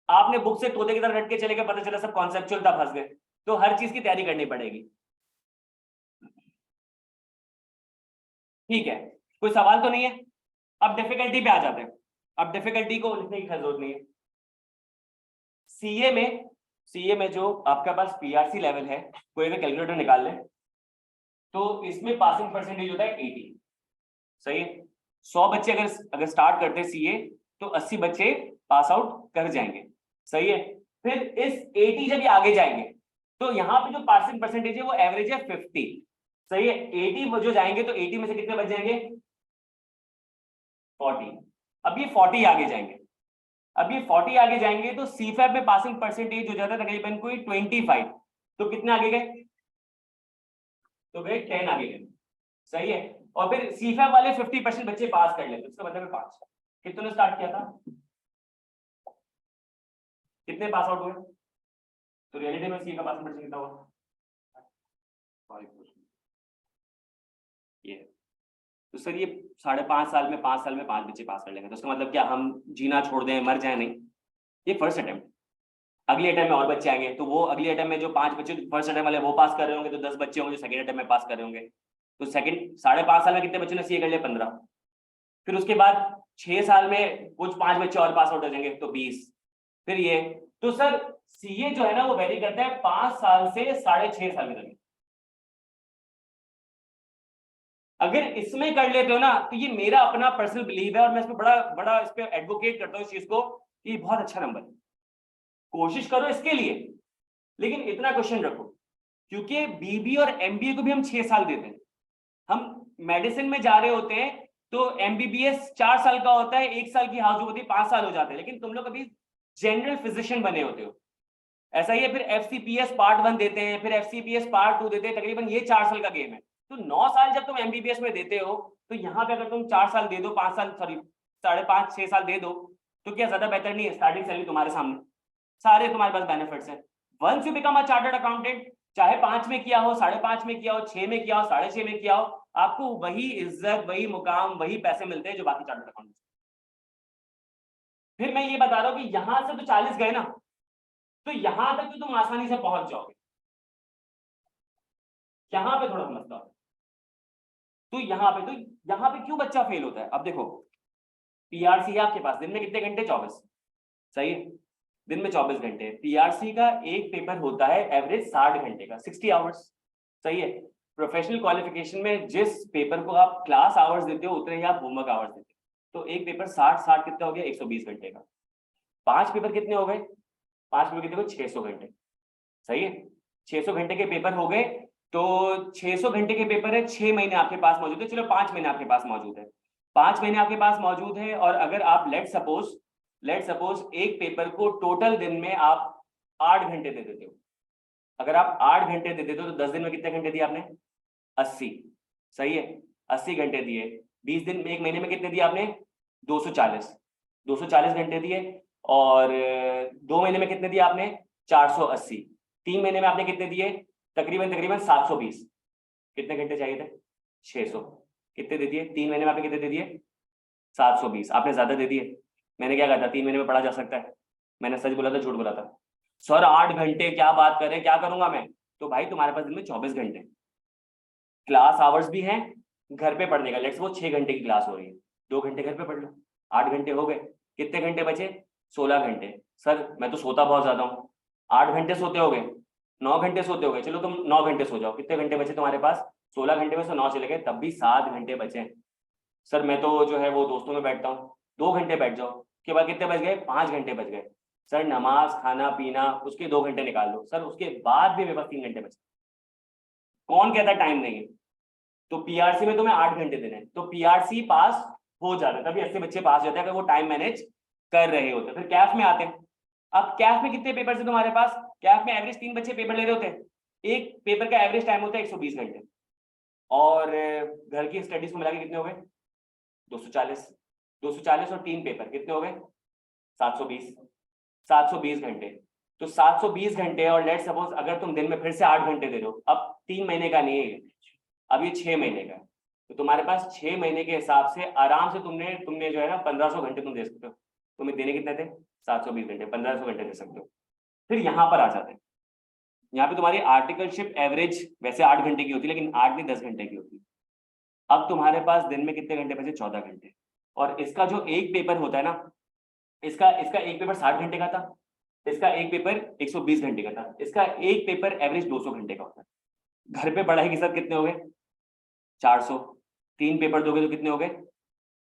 आपने बुक से तोते की तरह रट के चले गए, पता चला सब कॉन्सेप्चुअल था, फंस गए। तो हर चीज की तैयारी करनी पड़ेगी। ठीक है, कोई सवाल तो नहीं है? अब डिफिकल्टी पे आ जाते हैं। अब डिफिकल्टी को लिखने की जरूरत नहीं है। सीए में जो आपका पास पीआरसी लेवल है, कोई अगर कैलकुलेटर निकाल ले तो इसमें पासिंग परसेंटेज होता है 80। सही है, 100 बच्चे अगर स्टार्ट करते हैं सीए तो 80 बच्चे पास आउट कर जाएंगे। सही है, फिर इस 80 जब ये आगे जाएंगे तो यहाँ पे जो पासिंग परसेंटेज है वो एवरेज है 50। सही है, 80 वो जो जाएंगे तो 80 में से कितने बच जाएंगे? 40। अब ये 40 आगे जाएंगे, अब ये 40 आगे जाएंगे तो सीफैब में पासिंग परसेंटेज हो जाता है तकरीबन कोई 25। तो कितने आगे गए? तो गए 10 आगे गए। सही है, और फिर सीफैब वाले 50% बच्चे पास कर लेते, इसका मतलब है 5। कितने ने स्टार्ट किया था? कितने पास आउट हुए? तो रियलिटी में सी का पासिंग परसेंटेज कितना हुआ? 5%। ये तो सर ये 5.5 साल में 5 साल में 5 बच्चे पास कर लेंगे, तो इसका मतलब क्या हम जीना छोड़ दें, मर जाए? नहीं, ये फर्स्ट अटेम्प्ट। अगले अटेम्प्ट में और बच्चे आएंगे तो वो अगले अटेम्प्ट में जो 5 बच्चे फर्स्ट अटेम्प्ट वाले वो पास कर रहे होंगे तो 10 बच्चे होंगे जो सेकंड अटेम्प्ट में पास कर रहे होंगे। तो सेकंड 5.5 साल में कितने बच्चों ने सीए कर लिया? 15। फिर उसके बाद 6 साल में कुछ 5 बच्चे और पास आउट हो जाएंगे तो 20। फिर ये तो सर सीए जो है ना वो वेरी करता है 5 साल से 6.5 साल के तक। अगर इसमें कर लेते हो ना तो ये मेरा अपना पर्सनल बिलीव है और मैं इस पे बड़ा इस पे एडवोकेट करता हूँ इस चीज को कि बहुत अच्छा नंबर है, कोशिश करो इसके लिए, लेकिन इतना क्वेश्चन रखो क्योंकि बीबी और एमबीए को भी हम 6 साल देते हैं। हम मेडिसिन में जा रहे होते हैं तो एमबीबीएस 4 साल का होता है, 1 साल की हाउस होती है, 5 साल हो जाते हैं, लेकिन तुम लोग अभी जनरल फिजिशियन बने होते हो। ऐसा ही है, फिर एफसीपीएस पार्ट 1 देते हैं, फिर एफसीपीएस पार्ट 2 देते हैं, तकरीबन ये 4 साल का गेम है। तो 9 साल जब तुम एमबीबीएस में देते हो तो यहाँ पे अगर तुम 4 साल दे दो, 5 साल सॉरी 5.5 6 साल दे दो तो क्या ज्यादा बेहतर नहीं है? स्टार्टिंग सैलरी तुम्हारे सामने, सारे तुम्हारे पास बेनिफिट्स हैं। Once you become a chartered accountant, चाहे 5 में किया हो, 5.5 में किया हो, 6 में किया हो, 6.5 में किया हो, आपको वही इज्जत, वही मुकाम, वही पैसे मिलते हैं जो बाकी चार्टर्ड अकाउंटेंट। फिर मैं ये बता रहा हूँ कि यहां से तो 40 गए ना, तो यहां तक तो तुम आसानी से पहुंच जाओगे, यहां पे थोड़ा समझता हूं। तो यहाँ पे क्यों बच्चा फेल होता है? अब देखो पीआरसी है आपके पास, दिन में कितने घंटे? 24। सही है, दिन में 24 घंटे। पीआरसी का एक पेपर होता है एवरेज 60 घंटे का, 60 आवर्स। सही है, प्रोफेशनल क्वालिफिकेशन में जिस पेपर को आप क्लास आवर्स देते हो उतने ही आप होमवर्क आवर्स देते हो। तो एक पेपर 60 कितना हो गया? 120 घंटे का। 5 पेपर कितने हो गए? 5 पेपर कितने हो गए? 600 घंटे। सही है, 600 घंटे के पेपर हो गए। तो 600 घंटे के पेपर है, 6 महीने आपके पास मौजूद है, चलो 5 महीने आपके पास मौजूद है, 5 महीने आपके पास मौजूद है। और अगर आप लेट सपोज एक पेपर को टोटल दिन में आप 8 घंटे दे देते हो, अगर आप 8 घंटे दे देते हो तो 10 दिन में कितने घंटे दिए आपने? 80। सही है, 80 घंटे दिए। 20 दिन में, एक महीने में कितने दिए आपने? 240 घंटे दिए। और 2 महीने में कितने दिए आपने? 480। 3 महीने में आपने कितने दिए? तकरीबन 720। कितने घंटे चाहिए थे? 600। कितने दे दिए? 3 महीने में आपने कितने दे दिए? 720। आपने ज्यादा दे दिए। मैंने क्या कहा था? 3 महीने में पढ़ा जा सकता है। मैंने सच बोला था झूठ बोला था? सर 8 घंटे क्या बात कर रहे हैं, क्या करूंगा मैं? तो भाई तुम्हारे पास दिन में 24 घंटे, क्लास आवर्स भी हैं, घर पे पढ़ने का लेट्स वो 6 घंटे की क्लास हो रही है, 2 घंटे घर पे पढ़ लो, 8 घंटे हो गए। कितने घंटे बचे? 16 घंटे। सर मैं तो सोता बहुत ज्यादा हूँ। 8 घंटे सोते हो गए, 9 घंटे सोते हो गए, चलो तुम 9 घंटे सो जाओ, कितने घंटे बचे तुम्हारे पास? 16 घंटे में से 9 चले गए, तब भी 7 घंटे बचे हैं। सर मैं तो जो है वो दोस्तों में बैठता हूँ, 2 घंटे बैठ जाओ, उसके बाद कितने बच गए, 5 घंटे बच गए। सर नमाज खाना पीना उसके 2 घंटे निकाल दो, सर उसके बाद भी मेरे पास 3 घंटे बचे। कौन कहता टाइम नहीं है? तो पीआरसी में तुम्हें 8 घंटे देने हैं, तो पीआरसी पास हो जाता है, तभी 80 बच्चे पास होते हैं अगर वो टाइम मैनेज कर रहे होते। फिर कैफ में आते हैं। अब कैफ में कितने पेपर है तुम्हारे पास? कैफ में एवरेज 3 बच्चे पेपर ले रहे होते हैं, एक पेपर का एवरेज टाइम होता है 120 घंटे, और घर की स्टडीज को मिला के कितने हो गए? 240। 240 और 3 पेपर कितने हो गए? 720। 720 घंटे। तो 720 घंटे, और लेट सपोज अगर तुम दिन में फिर से 8 घंटे दे रहे हो, अब 3 महीने का नहीं है, अब ये 6 महीने का है, तो तुम्हारे पास 6 महीने के हिसाब से आराम से तुमने जो है ना 1500 घंटे तुम दे सकते हो। तुम्हें देने कितने थे? 720 घंटे, 1500 घंटे दे सकते हो। फिर यहाँ पर आ जाते हैं, यहाँ पे तुम्हारी आर्टिकलशिप एवरेज वैसे 8 घंटे की होती है, लेकिन 8 नहीं 10 घंटे की होती है। अब तुम्हारे पास दिन में कितने घंटे बचे? 14 घंटे। और इसका जो एक पेपर होता है ना, इसका इसका एक पेपर 60 घंटे का था, इसका एक पेपर 120 घंटे का था, इसका एक पेपर एवरेज 200 घंटे का होता है। घर पे पढ़ाई के साथ कितने हो गए? 400। 3 पेपर दोगे तो कितने हो गए?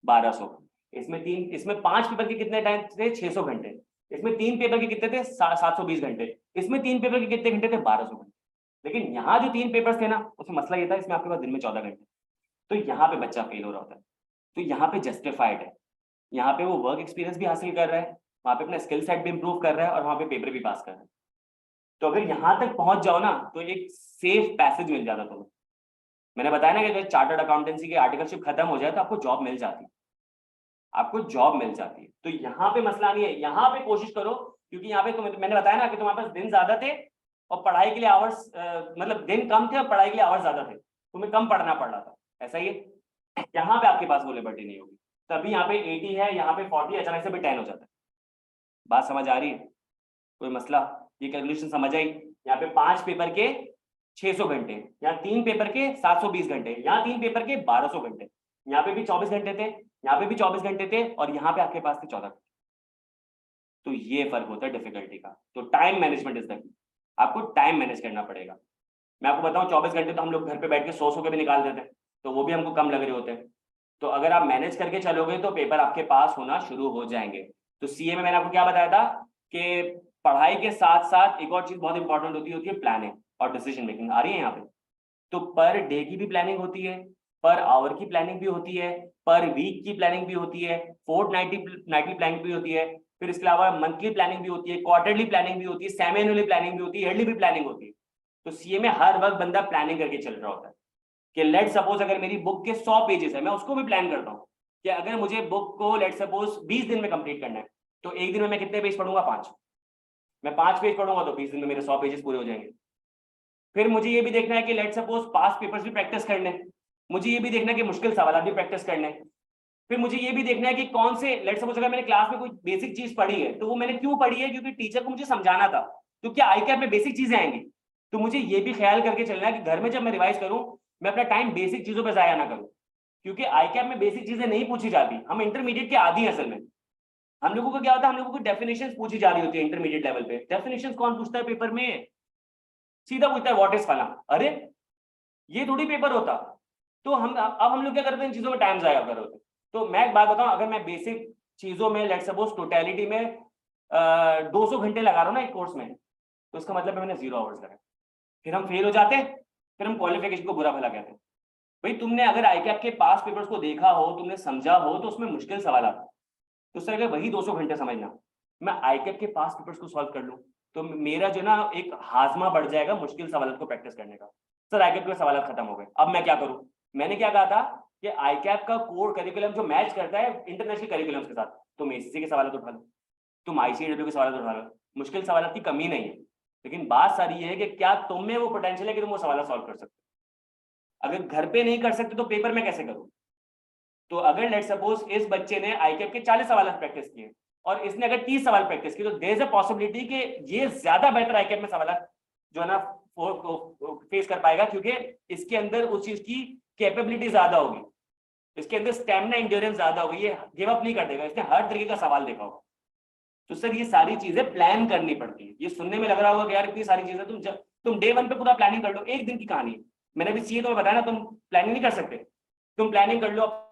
1200। इसमें 5 पेपर के कितने टाइम थे? 600 घंटे। इसमें 3 पेपर के कितने थे? 720 घंटे। इसमें 3 पेपर के कितने घंटे थे? 1200 घंटे। लेकिन यहाँ जो 3 पेपर्स थे ना, उसमें मसला ये था, इसमें आपके पास दिन में 14 घंटे, तो यहाँ पे बच्चा फेल हो रहा होता है। तो यहाँ पे जस्टिफाइड है, यहाँ पे वो वर्क एक्सपीरियंस भी हासिल कर रहा है, वहाँ पे अपना स्किल सेट भी इंप्रूव कर रहा है, और वहाँ पे पेपर भी पास कर रहा है। तो अगर यहाँ तक पहुंच जाओ ना, तो एक सेफ पैसेज मिल जाता तुम्हें। मैंने बताया ना कि अगर चार्टर्ड अकाउंटेंसी की आर्टिकलशिप खत्म हो जाए तो आपको जॉब मिल जाती है, आपको जॉब मिल जाती है। तो यहाँ पे मसला नहीं है, यहाँ पे कोशिश करो, क्योंकि यहाँ पे मैंने बताया ना कि तुम्हारे पास दिन ज्यादा थे और पढ़ाई के लिए आवर्स, मतलब दिन कम थे और पढ़ाई के लिए आवर्स ज्यादा थे, तुम्हें कम पढ़ना पड़ रहा था, ऐसा ही है। यहाँ पे आपके पास वो लिबर्टी नहीं होगी, तभी यहाँ पे 80 है, यहाँ पे 40, अचानक से भी 10 हो जाता है। बात समझ आ रही है? कोई मसला? ये कैलकुलेशन समझ आई? यहाँ पे 5 पेपर के 600 घंटे, यहाँ 3 पेपर के 720 घंटे, यहाँ 3 पेपर के 1200 घंटे, यहाँ पे भी 24 घंटे थे, यहाँ पे भी 24 घंटे थे, और यहाँ पे आपके पास थे 14 घंटे। तो ये फर्क होता है डिफिकल्टी का। तो time management is the key, आपको टाइम मैनेज करना पड़ेगा। मैं आपको बताऊं 24 घंटे तो हम लोग घर पे बैठ के 100 के भी निकाल देते हैं, तो वो भी हमको कम लग रहे होते हैं। तो अगर आप मैनेज करके चलोगे तो पेपर आपके पास होना शुरू हो जाएंगे। तो सीए में मैंने आपको क्या बताया था कि पढ़ाई के साथ साथ एक और चीज बहुत इंपॉर्टेंट होती है प्लानिंग और डिसीजन मेकिंग। आ रही है यहाँ पे? तो पर डे की भी प्लानिंग होती है, पर आवर की प्लानिंग भी होती है, पर वीक की प्लानिंग भी होती है, फोर्टनाइटली प्लानिंग भी होती है, फिर इसके अलावा मंथली प्लानिंग भी होती है, क्वार्टरली प्लानिंग भी होती है, सेमी एनुअली प्लानिंग भी होती है, ईयरली भी प्लानिंग होती है। तो सीए में हर वक्त बंदा प्लानिंग करके चल रहा होता है कि लेट सपोज अगर मेरी बुक के 100 पेजेस है, मैं उसको भी प्लान करता हूँ कि अगर मुझे बुक को लेट सपोज 20 दिन में कंप्लीट करना है, तो एक दिन में मैं कितने पेज पढ़ूंगा? 5। मैं 5 पेज पढ़ूंगा तो 20 दिन में मेरे 100 पेजेस पूरे हो जाएंगे। फिर मुझे ये भी देखना है कि लेट सपोज पास पेपर्स भी प्रैक्टिस करने हैं, मुझे ये भी देखना है कि मुश्किल सवाल भी प्रैक्टिस करने हैं, फिर मुझे ये भी देखना है कि कौन से, लेट सपोज अगर मैंने क्लास में कोई बेसिक चीज पढ़ी है तो वो मैंने क्यों पढ़ी है, क्योंकि टीचर को मुझे समझाना था, तो क्या आई कैप में बेसिक चीजें आएंगी? तो मुझे ये भी ख्याल करके चलना है कि घर में जब मैं रिवाइज करूं मैं अपना टाइम बेसिक चीजों पर जाया ना करूं, क्योंकि आई कैप में बेसिक चीजें नहीं पूछी जाती। हम इंटरमीडिएट के आदी हैं असल में। हम लोगों को क्या होता है, हम लोगों को डेफिनेशंस पूछी जा रही होती है इंटरमीडिएट लेवल पे। डेफिनेशंस कौन पूछता है पेपर में? सीधा पूछता है व्हाट इज फला। अरे ये थोड़ी पेपर होता। तो हम लोग क्या करते हैं, इन चीजों में टाइम जाया कर होते। तो मैं एक बात बताऊं, अगर मैं बेसिक चीजों में लेट सपोज टोटलिटी में 200 घंटे लगा रहा हूं ना एक कोर्स में, तो उसका मतलब मैंने 0 आवर्स लगाए, फिर हम फेल हो जाते हैं, फिर हम क्वालिफिकेशन को बुरा भला कहते हैं। भाई तुमने अगर आईकैप के पास पेपर्स को देखा हो, तुमने समझा हो, तो उसमें मुश्किल सवाल आता है, तो उससे अगर वही 200 घंटे समझना, मैं आईकैप के पास पेपर्स को सॉल्व कर लूं, तो मेरा जो ना एक हाजमा बढ़ जाएगा मुश्किल सवालों को प्रैक्टिस करने का। सर आईकैप के सवाल खत्म हो गए, अब मैं क्या करूं? मैंने क्या कहा था कि आईकैप का कोर करिकुलम जो मैच करता है इंटरनेशनल करिकुलम के साथ, तुम एसीसी के सवाल उठा लो, तुम आईसीडब्ल्यू के सवाल उठा लो, मुश्किल सवाल की कमी नहीं है। लेकिन बात सारी ये है कि क्या तुम में वो पोटेंशियल है कि तुम वो सवाल सॉल्व कर सकते हो। अगर घर पे नहीं कर सकते तो पेपर में कैसे करूं? तो अगर लेट सपोज इस बच्चे ने आईकैप के 40 सवाल प्रैक्टिस किए और इसने अगर 30 सवाल प्रैक्टिस किए, तो देयर इज अ पॉसिबिलिटी कि ये ज्यादा बेहतर आईकैप में सवाल जो है ना फेस कर पाएगा, क्योंकि इसके अंदर उस चीज की कैपेबिलिटी ज्यादा होगी, इसके अंदर स्टैमिना इंड्योरेंस ज्यादा होगी, ये गिव अप नहीं कर देगा, इसने हर तरीके का सवाल देखा होगा। तो सर ये सारी चीजें प्लान करनी पड़ती है। ये सुनने में लग रहा होगा कि यार इतनी सारी चीजें, तुम डे 1 पे पूरा प्लानिंग कर लो, एक दिन की कहानी, मैंने भी सीए तो बताया ना, तुम प्लानिंग नहीं कर सकते, तुम प्लानिंग कर लो।